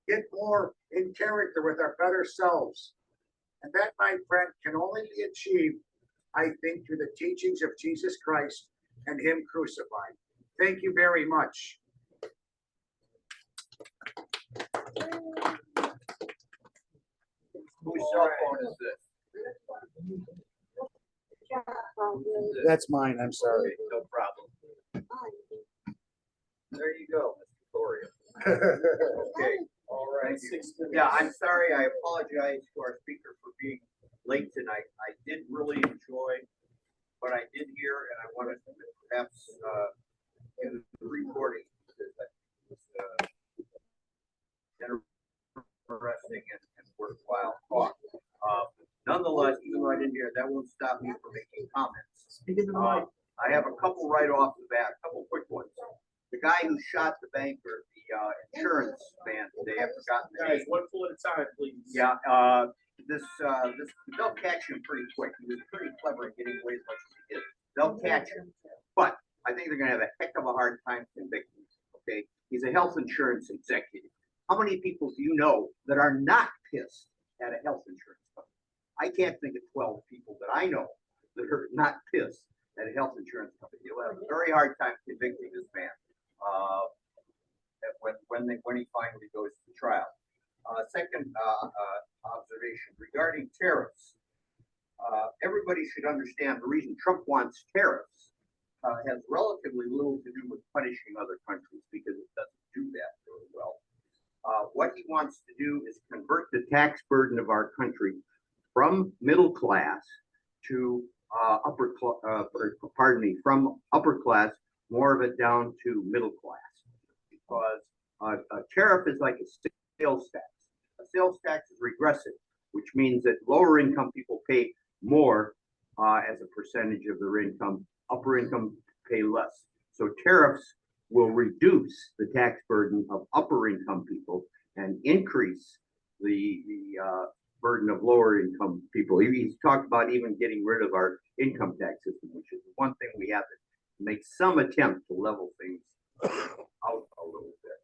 Get more in character with our better selves. And that, my friend, can only be achieved, I think, through the teachings of Jesus Christ and Him crucified. Thank you very much. Whose cell phone is this? That's mine, I'm sorry. Okay, no problem. There you go, Mr. Gloria. Okay, all right. Yeah, I'm sorry. I apologize to our speaker for being late tonight. I did really enjoy what I did hear, and I wanted to perhaps in the recording because that was interesting and worthwhile talk. Nonetheless, even though I didn't hear it, that won't stop me from making comments. I have a couple right off the bat, a couple quick ones. The guy who shot the banker, the insurance man today, I've forgotten the name. Guys, one fool at a time, please. Yeah, they'll catch him pretty quick. He was pretty clever in getting away as much as he did. They'll catch him, but I think they're gonna have a heck of a hard time convicting him. Okay, he's a health insurance executive. How many people do you know that are not pissed at a health insurance company? I can't think of 12 people that I know that are not pissed at a health insurance company. You'll have a very hard time convicting this man when he finally goes to trial. Second observation regarding tariffs. everybody should understand the reason Trump wants tariffs has relatively little to do with punishing other countries because it doesn't do that very well. What he wants to do is convert the tax burden of our country from middle class to from upper class, more of it down to middle class. Because a tariff is like a sales tax. A sales tax is regressive, which means that lower income people pay more as a percentage of their income, upper income pay less. So tariffs will reduce the tax burden of upper income people and increase the burden of lower income people. He's talked about even getting rid of our income tax system, which is one thing we have to make some attempt to level things out a little bit.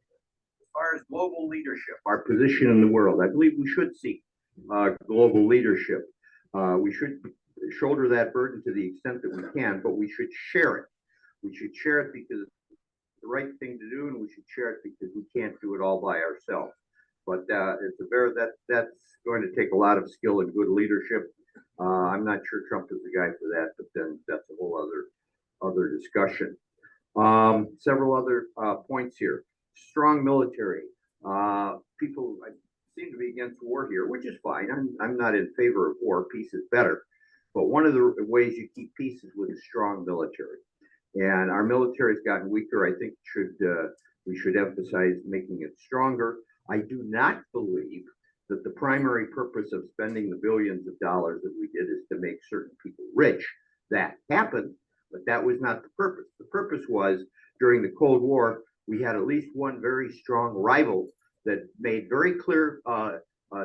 As far as global leadership, our position in the world, I believe we should seek global leadership. We should shoulder that burden to the extent that we can, but we should share it. We should share it because it's the right thing to do, and we should share it because we can't do it all by ourselves. But that's going to take a lot of skill and good leadership. I'm not sure Trump is the guy for that, but then that's a whole other discussion. Several other points here. Strong military. People seem to be against war here, which is fine. I'm not in favor of war. Peace is better. But one of the ways you keep peace is with a strong military. And our military has gotten weaker. I think we should emphasize making it stronger. I do not believe that the primary purpose of spending the billions of dollars that we did is to make certain people rich. That happened, but that was not the purpose. The purpose was during the Cold War, we had at least one very strong rival that made very clear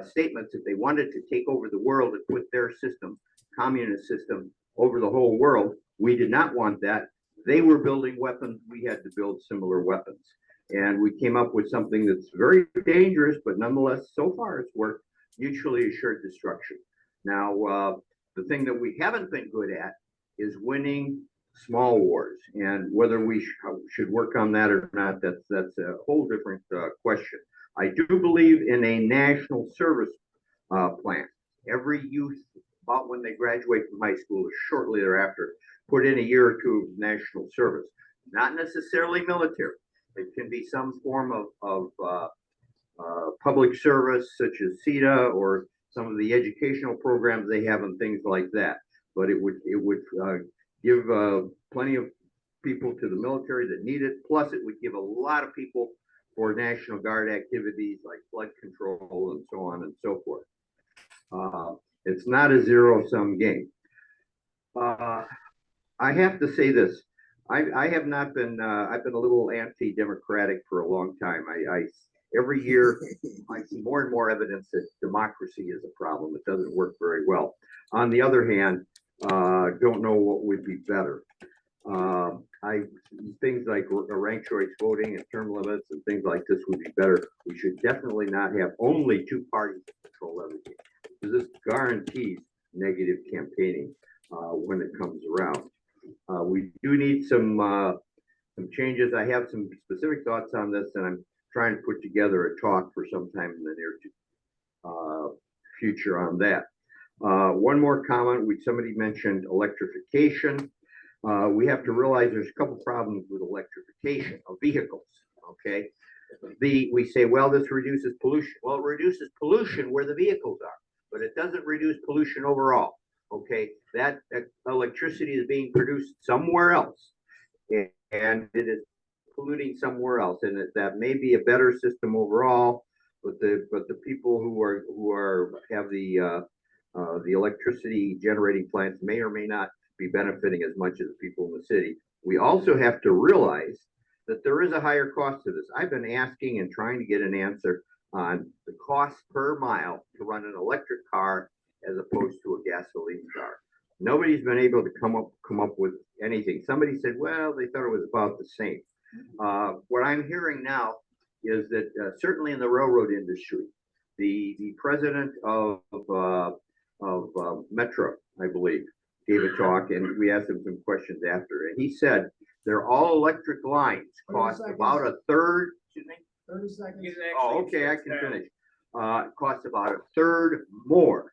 statements that they wanted to take over the world and put their system, communist system, over the whole world. We did not want that. They were building weapons. We had to build similar weapons. And we came up with something that's very dangerous, but nonetheless, so far it's worked, mutually assured destruction. Now, the thing that we haven't been good at is winning small wars. And whether we should work on that or not, that's a whole different question. I do believe in a national service plan. Every youth, about when they graduate from high school or shortly thereafter, put in a year or two of national service. Not necessarily military. It can be some form of public service, such as CETA or some of the educational programs they have and things like that. But it would give plenty of people to the military that need it. Plus, it would give a lot of people for National Guard activities like flood control and so on and so forth. It's not a zero-sum game. I have to say this. I have not been, I've been a little anti-democratic for a long time. Every year I see more and more evidence that democracy is a problem. It doesn't work very well. On the other hand, don't know what would be better. Things like ranked choice voting and term limits and things like this would be better. We should definitely not have only two parties to control everything, because this guarantees negative campaigning when it comes around. We do need some changes. I have some specific thoughts on this, and I'm trying to put together a talk for sometime in the near future on that. One more comment. Somebody mentioned electrification. We have to realize there's a couple problems with electrification of vehicles. Okay, we say, well, this reduces pollution. Well, it reduces pollution where the vehicles are, but it doesn't reduce pollution overall. Okay, that electricity is being produced somewhere else, and it is polluting somewhere else, and that may be a better system overall. But the people who have the electricity generating plants may or may not be benefiting as much as the people in the city. We also have to realize that there is a higher cost to this. I've been asking and trying to get an answer on the cost per mile to run an electric car as opposed to a gasoline car. Nobody's been able to come up with anything. Somebody said, well, they thought it was about the same. What I'm hearing now is that certainly in the railroad industry, the president of Metro, I believe, gave a talk, and we asked him some questions after, and he said they're all electric lines cost about a third. Excuse me? 30 seconds. Oh, okay, I can finish. Costs about a third more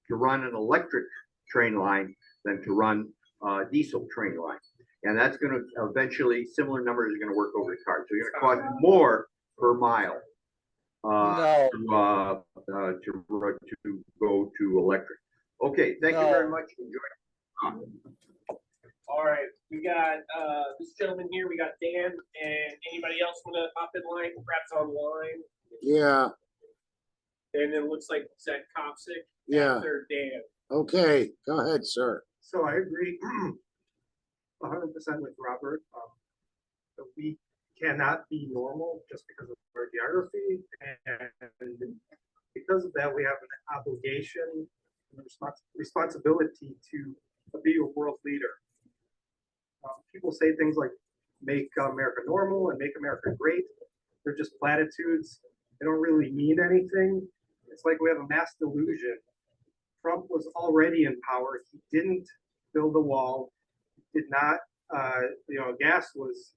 to run an electric train line than to run diesel train line. And that's gonna eventually, similar numbers are gonna work over the cars. So you're gonna cost more per mile. No. To go to electric. Okay, thank you very No. much. Enjoy. All right, we got this gentleman here. We got Dan, and anybody else want to hop in line? Perhaps online. Yeah, And it looks like Zach Kopsick yeah. after Dan. Okay, go ahead, sir. So I agree 100% with Robert. That we cannot be normal just because of our geography, and because of that, we have an obligation and responsibility to be a world leader. People say things like "make America normal" and "make America great." They're just platitudes. They don't really mean anything. It's like we have a mass delusion. Trump was already in power. He didn't build a wall. Did not, gas was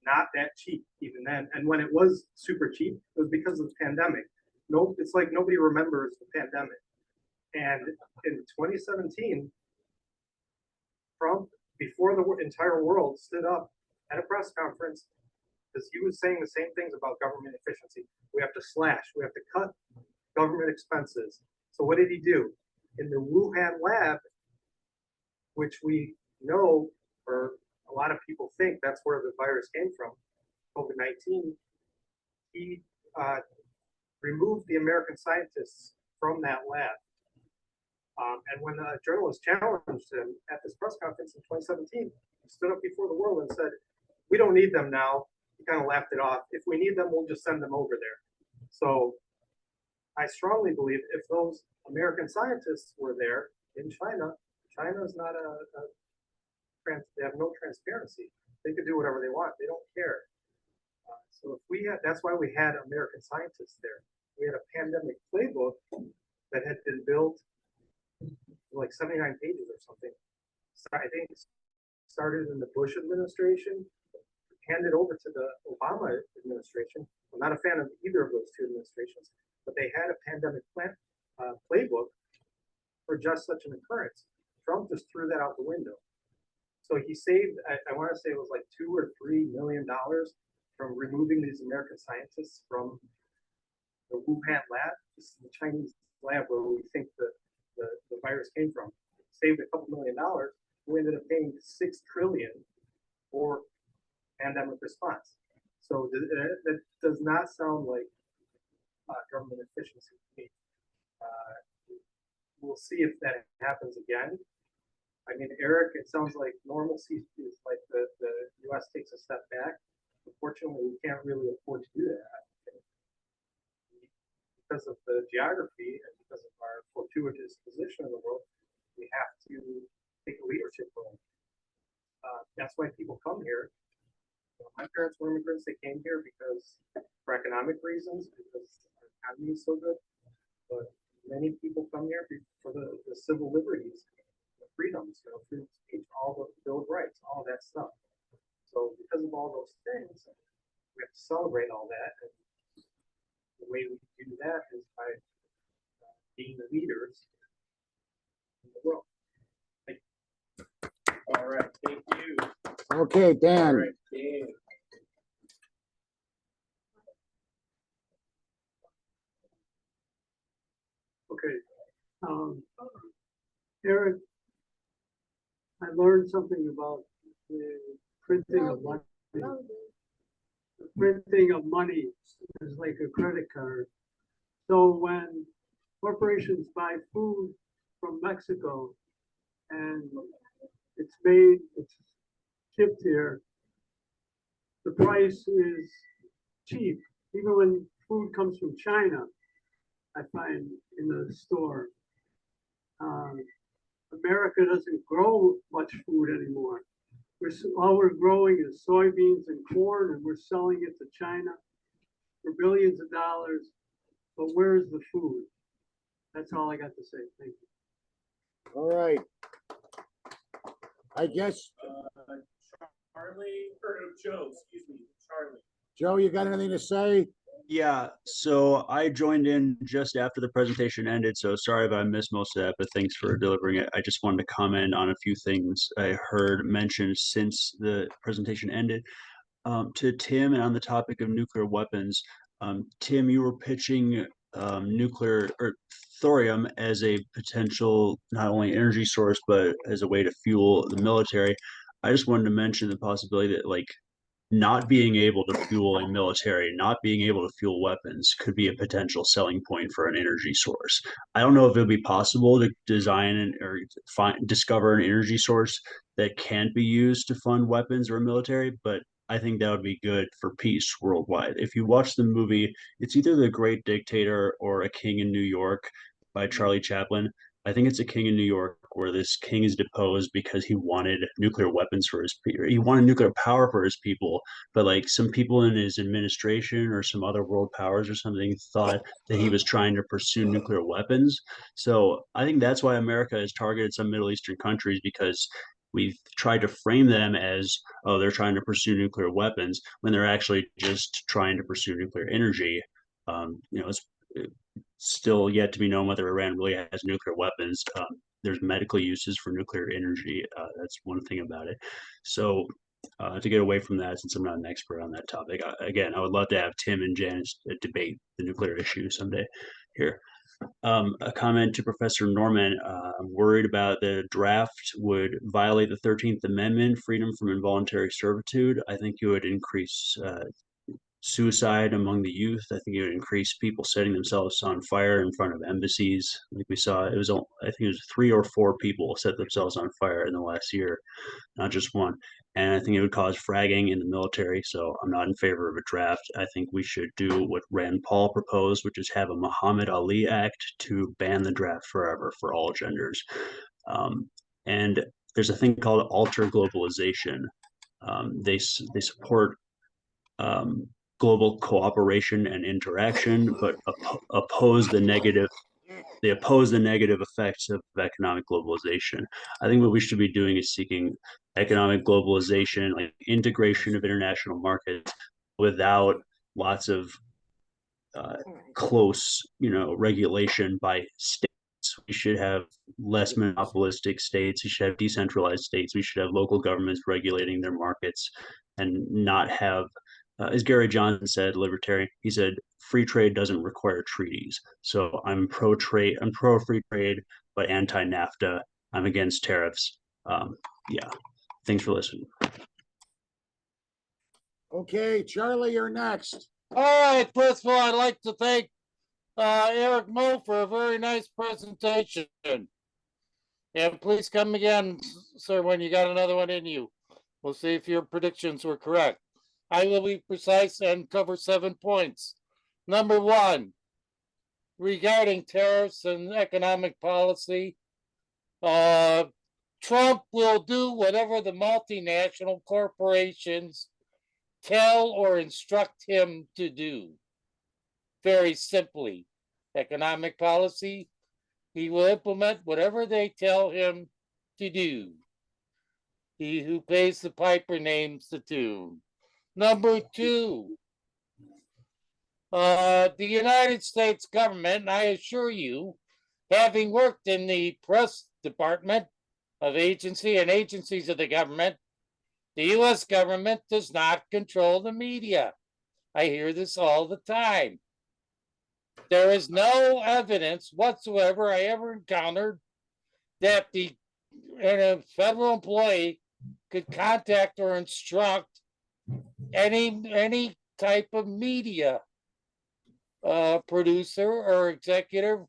not that cheap even then. And when it was super cheap, it was because of the pandemic. Nope, it's like nobody remembers the pandemic. And in 2017, Trump, before the entire world, stood up at a press conference because he was saying the same things about government efficiency. We have to slash, we have to cut government expenses. So what did he do? In the Wuhan lab, which we know, or a lot of people think that's where the virus came from, COVID-19, he removed the American scientists from that lab. And when a journalist challenged him at this press conference in 2017, he stood up before the world and said, "We don't need them now." He kind of laughed it off. "If we need them, we'll just send them over there." So I strongly believe if those American scientists were there in China, China is not they have no transparency. They could do whatever they want. They don't care. So if we had, that's why we had American scientists there. We had a pandemic playbook that had been built like 79 pages or something. So I think it started in the Bush administration, handed over to the Obama administration. I'm not a fan of either of those two administrations, but they had a pandemic playbook for just such an occurrence. Trump just threw that out the window. So he saved, I want to say it was like $2 or $3 million from removing these American scientists from the Wuhan lab. This is the Chinese lab where we think the virus came from. Saved a couple $1 million. We ended up paying $6 trillion for pandemic response. So that does not sound like government efficiency to me. We'll see if that happens again. I mean, Eric, it sounds like normalcy is like the U.S. takes a step back. Unfortunately, we can't really afford to do that because of the geography and because of our fortuitous position in the world. We have to take a leadership role. That's why people come here. My parents were immigrants. They came here because for economic reasons, because our economy is so good. But many people come here for the civil liberties, the freedoms, freedom of speech, all the Bill of Rights, all that stuff. So because of all those things, we have to celebrate all that. And the way we do that is by being the leaders in the world. Thank you. All right, thank you. Okay, All Dan. right, Dan. Okay. Eric, I learned something about the printing of money. The printing of money is like a credit card. So when corporations buy food from Mexico and it's made, it's shipped here, the price is cheap. Even when food comes from China, I find in the store. America doesn't grow much food anymore. All we're growing is soybeans and corn, and we're selling it to China for billions of dollars. But where's the food? That's all I got to say. Thank you. All right. I guess, Charlie, or Joe, excuse me, Charlie. Joe, you got anything to say? Yeah, so I joined in just after the presentation ended, so sorry if I missed most of that, but thanks for delivering it. I just wanted to comment on a few things I heard mentioned since the presentation ended. To Tim, and on the topic of nuclear weapons, Tim, you were pitching nuclear or thorium as a potential not only energy source but as a way to fuel the military. I just wanted to mention the possibility that like not being able to fuel a military, not being able to fuel weapons could be a potential selling point for an energy source. I don't know if it would be possible to design or discover an energy source that can't be used to fund weapons or a military, but I think that would be good for peace worldwide. If you watch the movie, it's either The Great Dictator or A King in New York by Charlie Chaplin. I think it's A King in New York where this king is deposed because he wanted nuclear weapons for his people. He wanted nuclear power for his people, but like some people in his administration or some other world powers or something thought that he was trying to pursue nuclear weapons. So I think that's why America has targeted some Middle Eastern countries because we've tried to frame them as, oh, they're trying to pursue nuclear weapons when they're actually just trying to pursue nuclear energy. It's still yet to be known whether Iran really has nuclear weapons. There's medical uses for nuclear energy. That's one thing about it. So to get away from that, since I'm not an expert on that topic, again, I would love to have Tim and Janice debate the nuclear issue someday here. A comment to Professor Norman. I'm worried about the draft would violate the 13th Amendment, freedom from involuntary servitude. I think it would increase suicide among the youth. I think it would increase people setting themselves on fire in front of embassies. Like we saw, I think it was 3 or 4 people set themselves on fire in the last year, not just one. And I think it would cause fragging in the military. So I'm not in favor of a draft. I think we should do what Rand Paul proposed, which is have a Muhammad Ali Act to ban the draft forever for all genders. And there's a thing called alter globalization. They support global cooperation and interaction, but oppose the negative effects of economic globalization. I think what we should be doing is seeking economic globalization, like integration of international markets without lots of close, regulation by states. We should have less monopolistic states. We should have decentralized states. We should have local governments regulating their markets and not have as Gary Johnson said, libertarian, he said, free trade doesn't require treaties. So I'm pro trade, I'm pro free trade, but anti NAFTA. I'm against tariffs. Yeah. Thanks for listening. Okay, Charlie, you're next. All right, first of all, I'd like to thank Eric Moe for a very nice presentation. And please come again, sir, when you got another one in you. We'll see if your predictions were correct. I will be precise and cover 7 points. Number 1, regarding tariffs and economic policy, Trump will do whatever the multinational corporations tell or instruct him to do. Very simply, economic policy, he will implement whatever they tell him to do. He who pays the piper names the tune. Number 2, the United States government, and I assure you, having worked in the press department of agency and agencies of the government, the U.S. government does not control the media. I hear this all the time. There is no evidence whatsoever I ever encountered that a federal employee could contact or instruct any type of media producer or executive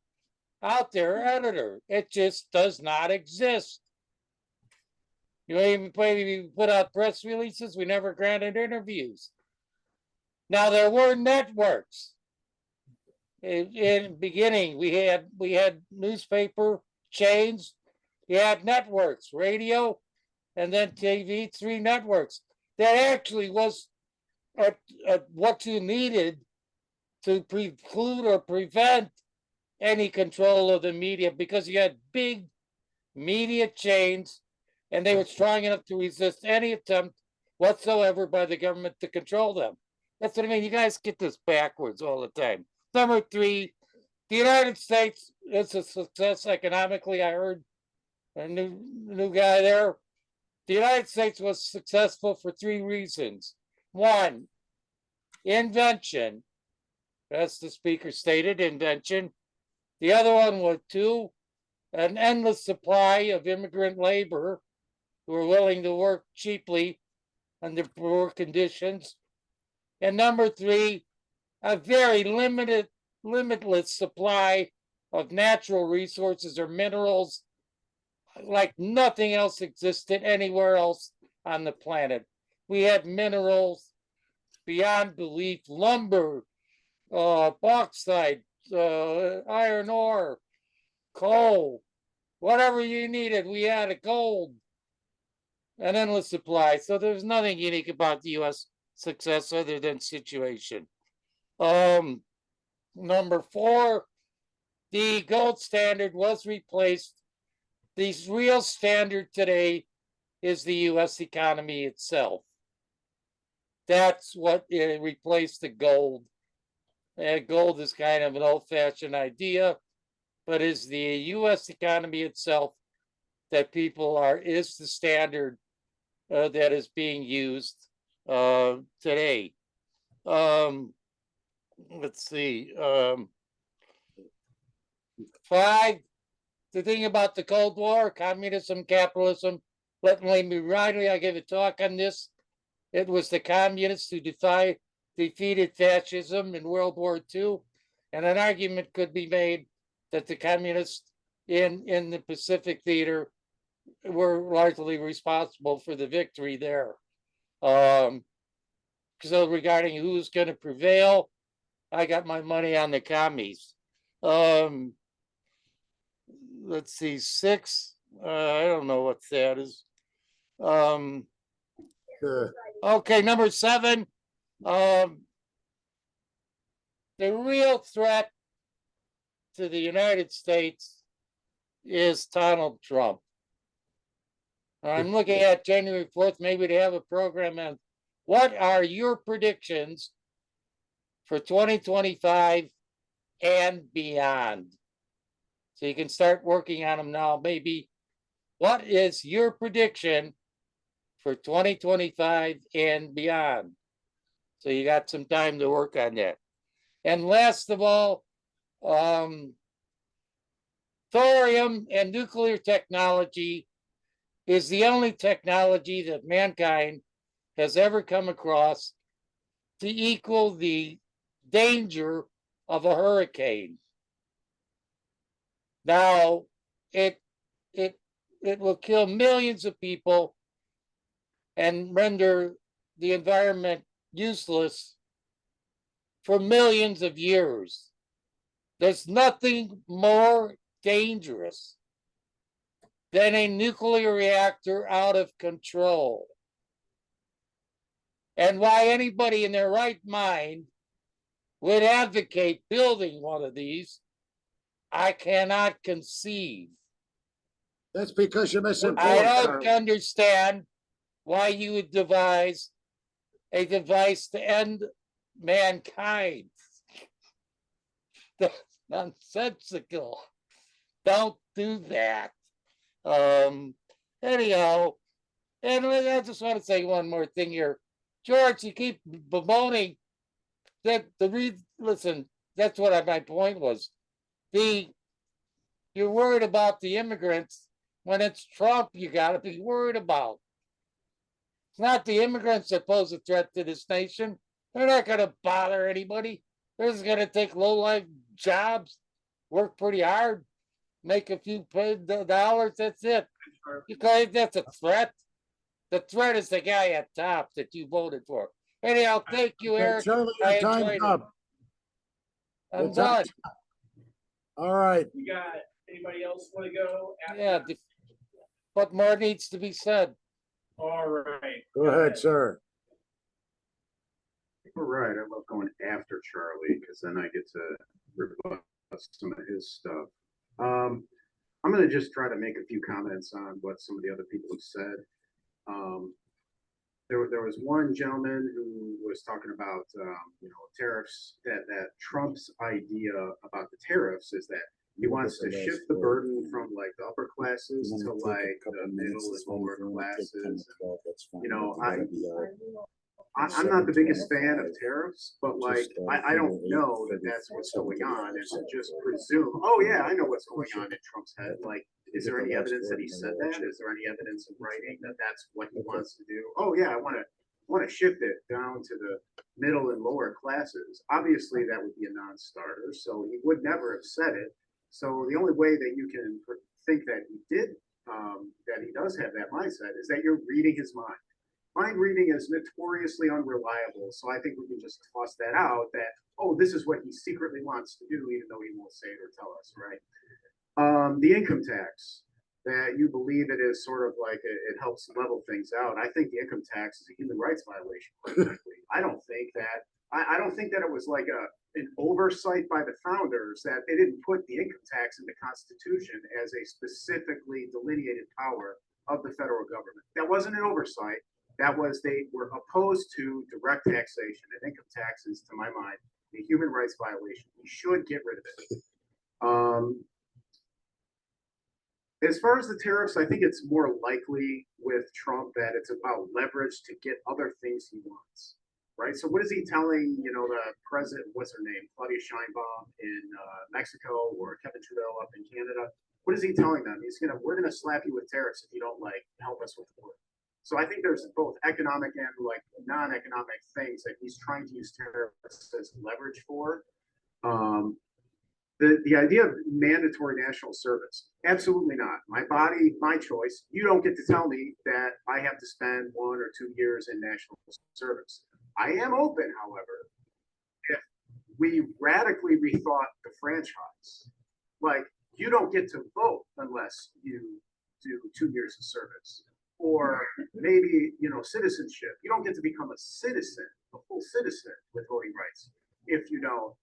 out there, editor. It just does not exist. You know, even we put out press releases, we never granted interviews. Now there were networks. In the beginning, we had newspaper chains, you had networks, radio, and then TV, 3 networks. That actually was what you needed to preclude or prevent any control of the media, because you had big media chains and they were strong enough to resist any attempt whatsoever by the government to control them. That's what I mean. You guys get this backwards all the time. Number three, the United States is a success economically. I heard a new guy there. The United States was successful for three reasons. One, invention. As the speaker stated, invention. The other one was two, an endless supply of immigrant labor who are willing to work cheaply under poor conditions. And number three, a very limitless supply of natural resources or minerals like nothing else existed anywhere else on the planet. We had minerals beyond belief, lumber, bauxite, iron ore, coal, whatever you needed, we had a gold, an endless supply. So there's nothing unique about the U.S. success other than situation. Number four, the gold standard was replaced. The real standard today is the U.S. economy itself. That's what replaced the gold. Gold is kind of an old-fashioned idea, but is the U.S. economy itself that is the standard that is being used today. Let's see. Five, the thing about the Cold War, communism, capitalism. Let me rightly, I gave a talk on this. It was the communists who defeated fascism in World War II, and an argument could be made that the communists in the Pacific Theater were largely responsible for the victory there. So regarding who's going to prevail, I got my money on the commies. Let's see, six. I don't know what that is. Okay, number seven. The real threat to the United States is Donald Trump. I'm looking at January 4th, maybe to have a program on what are your predictions for 2025 and beyond. So you can start working on them now. Maybe what is your prediction for 2025 and beyond? So you got some time to work on that. And last of all, thorium and nuclear technology is the only technology that mankind has ever come across to equal the danger of a hurricane. Now, it will kill millions of people and render the environment useless for millions of years. There's nothing more dangerous than a nuclear reactor out of control. And why anybody in their right mind would advocate building one of these, I cannot conceive. That's because you're misinformed. I don't understand why you would devise a device to end mankind. That's nonsensical. Don't do that. Anyhow, and I just want to say one more thing here. George, you keep bemoaning that listen, that's what my point was. You're worried about the immigrants when it's Trump you gotta be worried about. It's not the immigrants that pose a threat to this nation. They're not gonna bother anybody. They're just gonna take low-life jobs, work pretty hard, make a few dollars, that's it. Because that's a threat. The threat is the guy at top that you voted for. Anyhow, thank you, Eric. Charlie, I your time's enjoyed it. up. I'm Your time's done. up. All right. You got anybody else want to go? Yeah, what more needs to be said? All right. Go ahead, sir. All right, I love going after Charlie because then I get to rebut some of his stuff. I'm going to just try to make a few comments on what some of the other people have said. there was one gentleman who was talking about, tariffs, that Trump's idea about the tariffs is that he wants to shift the burden from like the upper classes to like the middle and lower classes. I'm not the biggest fan of tariffs, but like, I don't know that that's what's going on, and to just presume, oh yeah, I know what's going on in Trump's head, like, is there any evidence that he said that? Is there any evidence in writing that that's what he wants to do? Oh yeah, I want to shift it down to the middle and lower classes. Obviously, that would be a non-starter, so he would never have said it. So the only way that you can think that he did, that he does have that mindset, is that you're reading his mind. Mind reading is notoriously unreliable, so I think we can just toss that out, that, oh, this is what he secretly wants to do, even though he won't say it or tell us, right? The income tax, that you believe it is sort of like it helps level things out. I think the income tax is a human rights violation, quite frankly. I don't think that it was like an oversight by the founders that they didn't put the income tax in the Constitution as a specifically delineated power of the federal government. That wasn't an oversight. That was, they were opposed to direct taxation, and income taxes, to my mind, a human rights violation. We should get rid of it. As far as the tariffs, I think it's more likely with Trump that it's about leverage to get other things he wants, right? So what is he telling, the president, what's her name, Claudia Sheinbaum in Mexico, or Kevin Trudeau up in Canada? What is he telling them? We're gonna slap you with tariffs if you don't help us with the war. So I think there's both economic and like non-economic things that he's trying to use tariffs as leverage for. The idea of mandatory national service, absolutely not. My body, my choice. You don't get to tell me that I have to spend 1 or 2 years in national service. I am open, however, if we radically rethought the franchise. Like, you don't get to vote unless you do 2 years of service. Or maybe, citizenship. You don't get to become a citizen, a full citizen with voting rights, if you don't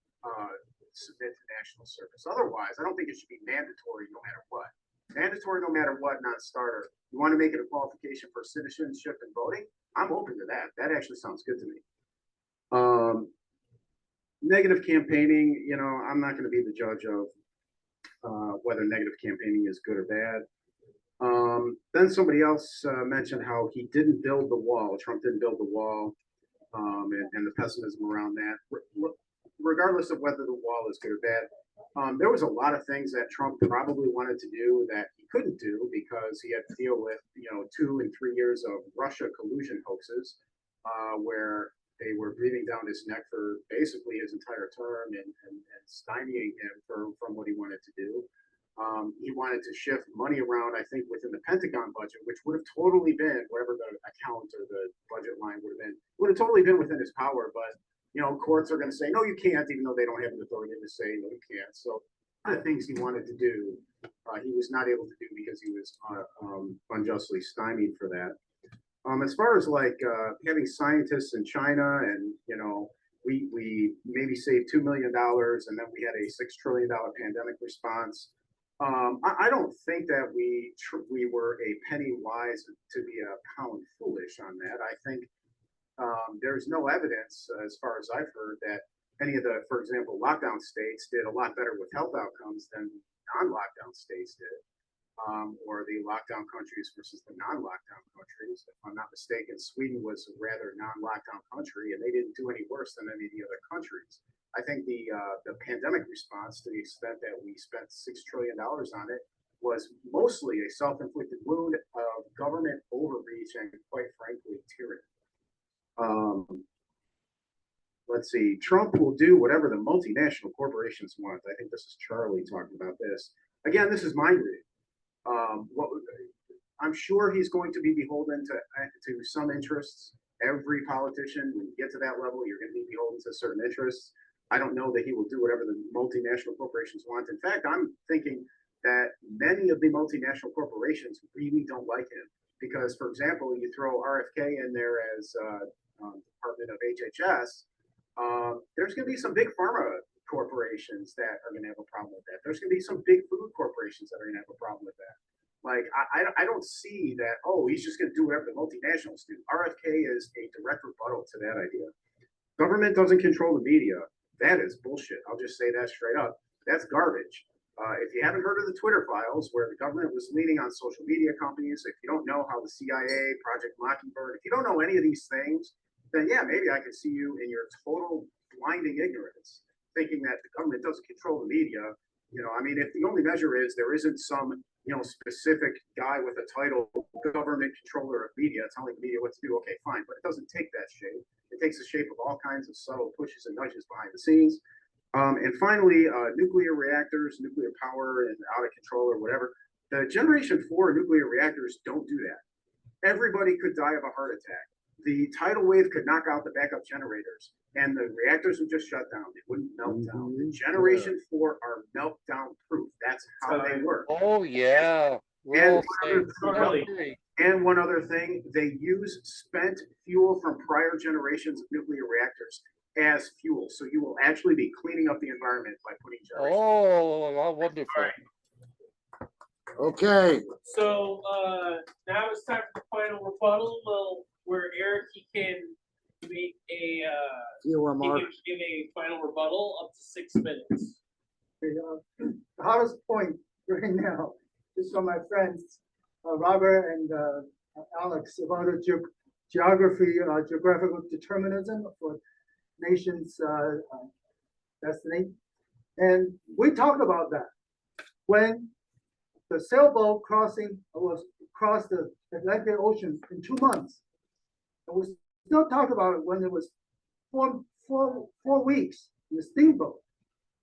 submit to national service. Otherwise, I don't think it should be mandatory no matter what. Mandatory no matter what, not starter. You want to make it a qualification for citizenship and voting? I'm open to that. That actually sounds good to me. Negative campaigning, I'm not going to be the judge of whether negative campaigning is good or bad. Then somebody else mentioned how he didn't build the wall. Trump didn't build the wall, and the pessimism around that. Regardless of whether the wall is good or bad, there was a lot of things that Trump probably wanted to do that he couldn't do because he had to deal with, 2 and 3 years of Russia collusion hoaxes, where they were breathing down his neck for basically his entire term and stymieing him from what he wanted to do. He wanted to shift money around, I think, within the Pentagon budget, which would have totally been, wherever the account or the budget line would have totally been within his power. But, courts are going to say, no, you can't, even though they don't have the authority to say, no, you can't. So the things he wanted to do, he was not able to do because he was unjustly stymied for that. As far as like having scientists in China and, we maybe saved $2 million and then we had a $6 trillion pandemic response. I don't think that we were a penny wise to be a pound foolish on that. I think there's no evidence, as far as I've heard, that any of the, for example, lockdown states did a lot better with health outcomes than non-lockdown states did, or the lockdown countries versus the non-lockdown countries. If I'm not mistaken, Sweden was a rather non-lockdown country, and they didn't do any worse than any of the other countries. I think the pandemic response, to the extent that we spent $6 trillion on it, was mostly a self-inflicted wound of government overreach and, quite frankly, tyranny. Let's see. Trump will do whatever the multinational corporations want. I think this is Charlie talking about this. Again, this is mind reading. I'm sure he's going to be beholden to some interests. Every politician, when you get to that level, you're going to be beholden to certain interests. I don't know that he will do whatever the multinational corporations want. In fact, I'm thinking that many of the multinational corporations really don't like him because, for example, you throw RFK in there as Department of HHS, there's going to be some big pharma corporations that are going to have a problem with that. There's going to be some big food corporations that are going to have a problem with that. Like, I don't see that, oh, he's just gonna do whatever the multinationals do. RFK is a direct rebuttal to that idea. Government doesn't control the media. That is bullshit. I'll just say that straight up. That's garbage. If you haven't heard of the Twitter files, where the government was leaning on social media companies, if you don't know how the CIA, Project Mockingbird, if you don't know any of these things, then yeah, maybe I can see you in your total blinding ignorance, thinking that the government doesn't control the media. You know, I mean, if the only measure is there isn't some, you know, specific guy with a title, government controller of media, telling the media what to do, okay, fine, but it doesn't take that shape. It takes the shape of all kinds of subtle pushes and nudges behind the scenes. And finally, nuclear reactors, nuclear power and out of control or whatever. The Generation 4 nuclear reactors don't do that. Everybody could die of a heart attack. The tidal wave could knock out the backup generators, and the reactors would just shut down. They wouldn't melt down. The Generation 4 are meltdown proof. That's how they work. Oh, yeah. And Well, and one other thing, they use spent fuel from prior generations of nuclear reactors as fuel. So you will actually be cleaning up the environment by putting generation. oh, how wonderful. Okay, So, now it's time for the final rebuttal, where Eric, he can make a, few he can remarks. give a final rebuttal up to 6 minutes. The hottest point right now is from my friends, Robert and Alex, about the geographical determinism for nations' destiny. And we talked about that when the sailboat crossed the Atlantic Ocean in 2 months. And we still talk about it when it was four weeks in the steamboat.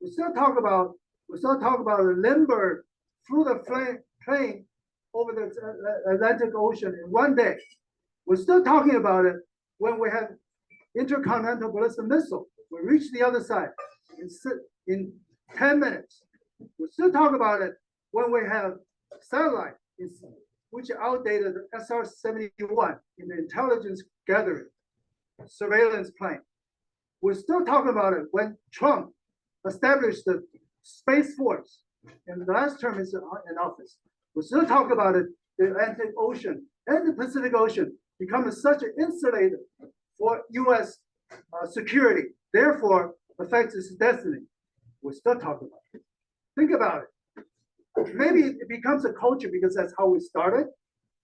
We still talk about Lindbergh flew the plane over the Atlantic Ocean in 1 day. We're still talking about it when we have intercontinental ballistic missile. We reach the other side in 10 minutes. We still talk about it when we have satellite, which outdated SR-71 in the intelligence gathering, surveillance plane. We're still talking about it when Trump established the Space Force, and the last term is in office. We're still talking about it, the Atlantic Ocean and the Pacific Ocean becoming such an insulator for U.S. Security, therefore affects its destiny. We're still talking about it. Think about it. Maybe it becomes a culture because that's how we started,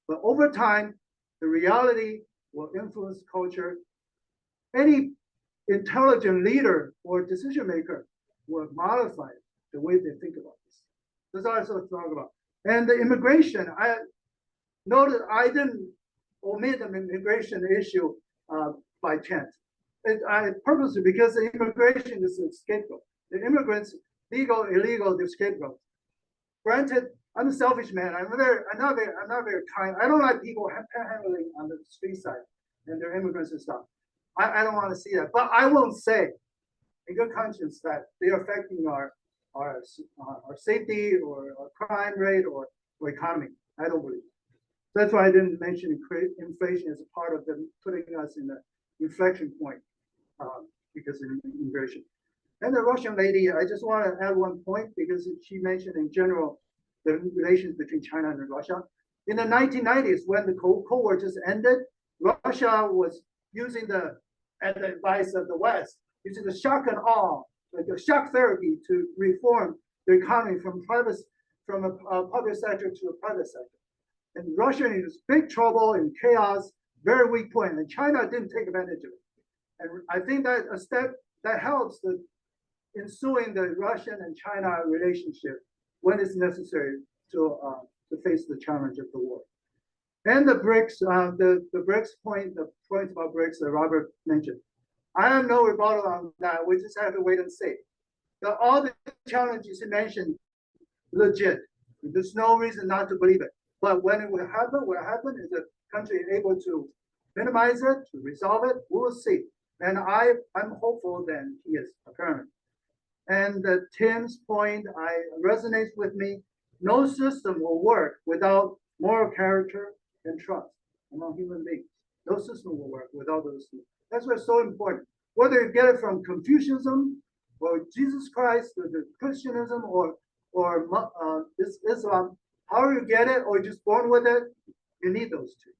but over time, the reality will influence culture. Any intelligent leader or decision maker will modify the way they think about this. That's all I sort of talk about. And the immigration, I noted I didn't omit an immigration issue by chance. I purposely, because the immigration is a scapegoat. The immigrants, legal, illegal, they're scapegoats. Granted, I'm a selfish man. I'm not very kind. I don't like people handling on the street side and they're immigrants and stuff. I don't want to see that. But I won't say in good conscience that they're affecting our safety or our crime rate or economy. I don't believe. That's why I didn't mention inflation as a part of them putting us in the inflection point because of immigration. And the Russian lady, I just want to add one point because she mentioned in general the relations between China and Russia. In the 1990s, when the Cold War just ended, Russia was using at the advice of the West, using the shock and awe, like the shock therapy to reform the economy from a public sector to a private sector. And Russia is big trouble and chaos, very weak point, and China didn't take advantage of it. And I think that a step that helps the ensuing the Russian and China relationship when it's necessary to face the challenge of the war. And the BRICS, the BRICS point, the point about BRICS that Robert mentioned. I have no rebuttal on that. We just have to wait and see. All the challenges he mentioned, legit. There's no reason not to believe it. But when it will happen, what happened is the country is able to minimize it, to resolve it. We will see. And I'm hopeful that he is, apparently. And Tim's point, resonates with me. No system will work without moral character and trust among human beings. No system will work without those two. That's what's so important. Whether you get it from Confucianism or Jesus Christ or the Christianism or Islam, How you get it or just born with it, you need those two.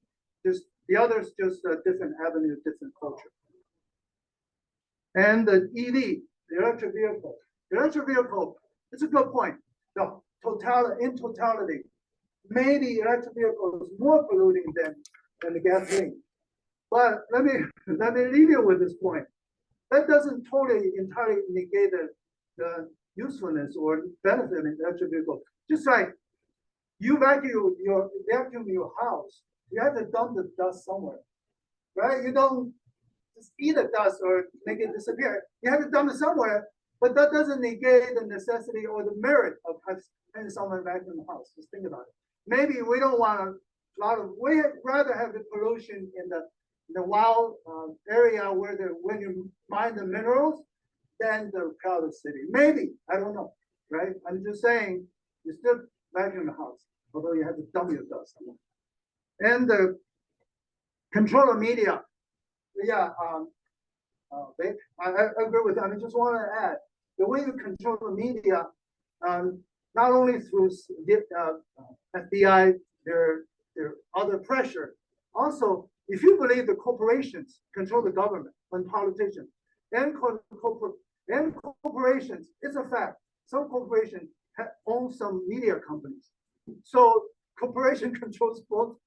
Just the others, just a different avenue, different culture. And the EV, the electric vehicle. The electric vehicle, it's a good point. The totality, maybe electric vehicle is more polluting than the gasoline. But let me leave you with this point. That doesn't totally entirely negate the usefulness or benefit of electric vehicle. Just like you vacuum your house, you have to dump the dust somewhere, right? You don't just eat the dust or make it disappear. You have to dump it somewhere, but that doesn't negate the necessity or the merit of having someone vacuum the house. Just think about it. Maybe we don't want we'd rather have the pollution in the wild area where when you mine the minerals than the crowded city. Maybe, I don't know, right? I'm just saying, you still vacuum the house, although you have to dump your dust somewhere. And the control of media. Yeah, I agree with that. I just want to add, the way you control the media, not only through the FBI, their other pressure, also, if you believe the corporations control the government and politicians, and corporations, it's a fact. Some corporations own some media companies. So corporation controls both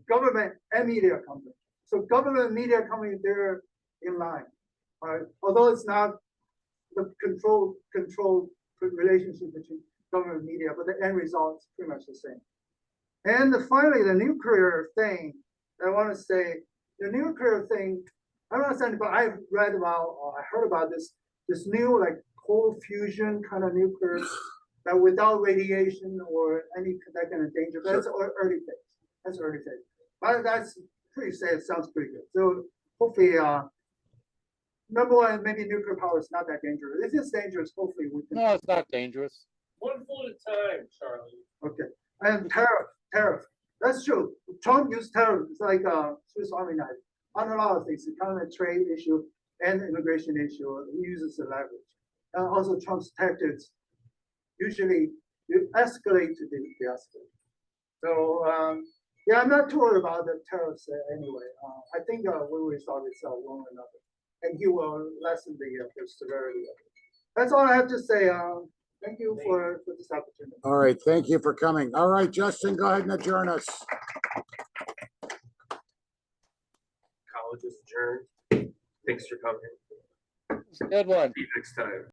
government and media companies. So government and media companies, they're in line. All right? Although it's not the control relationship between government and media, but the end result is pretty much the same. And finally, the nuclear thing, I want to say, the nuclear thing, I'm not saying, but I've read about, or I heard about this new like cold fusion kind of nuclear that without radiation or any that kind of danger. But that's early phase. That's early phase. But that's pretty safe. It sounds pretty good. So hopefully, number one, maybe nuclear power is not that dangerous. If it's dangerous, hopefully we can. No, it's not dangerous. One foot at a time, Charlie. Okay. And tariff. That's true. Trump used tariff. It's like a Swiss Army knife on a lot of things, economic trade issue and immigration issue. He uses the leverage. And also Trump's tactics usually escalate to de-escalate. So yeah, I'm not too worried about the tariffs anyway. I think we will resolve itself one or another, and he will lessen the severity of it. That's all I have to say. Thank you for this opportunity. All right, thank you for coming. All right, Justin, go ahead and adjourn us. College is adjourned. Thanks for coming. Good one. See you next time.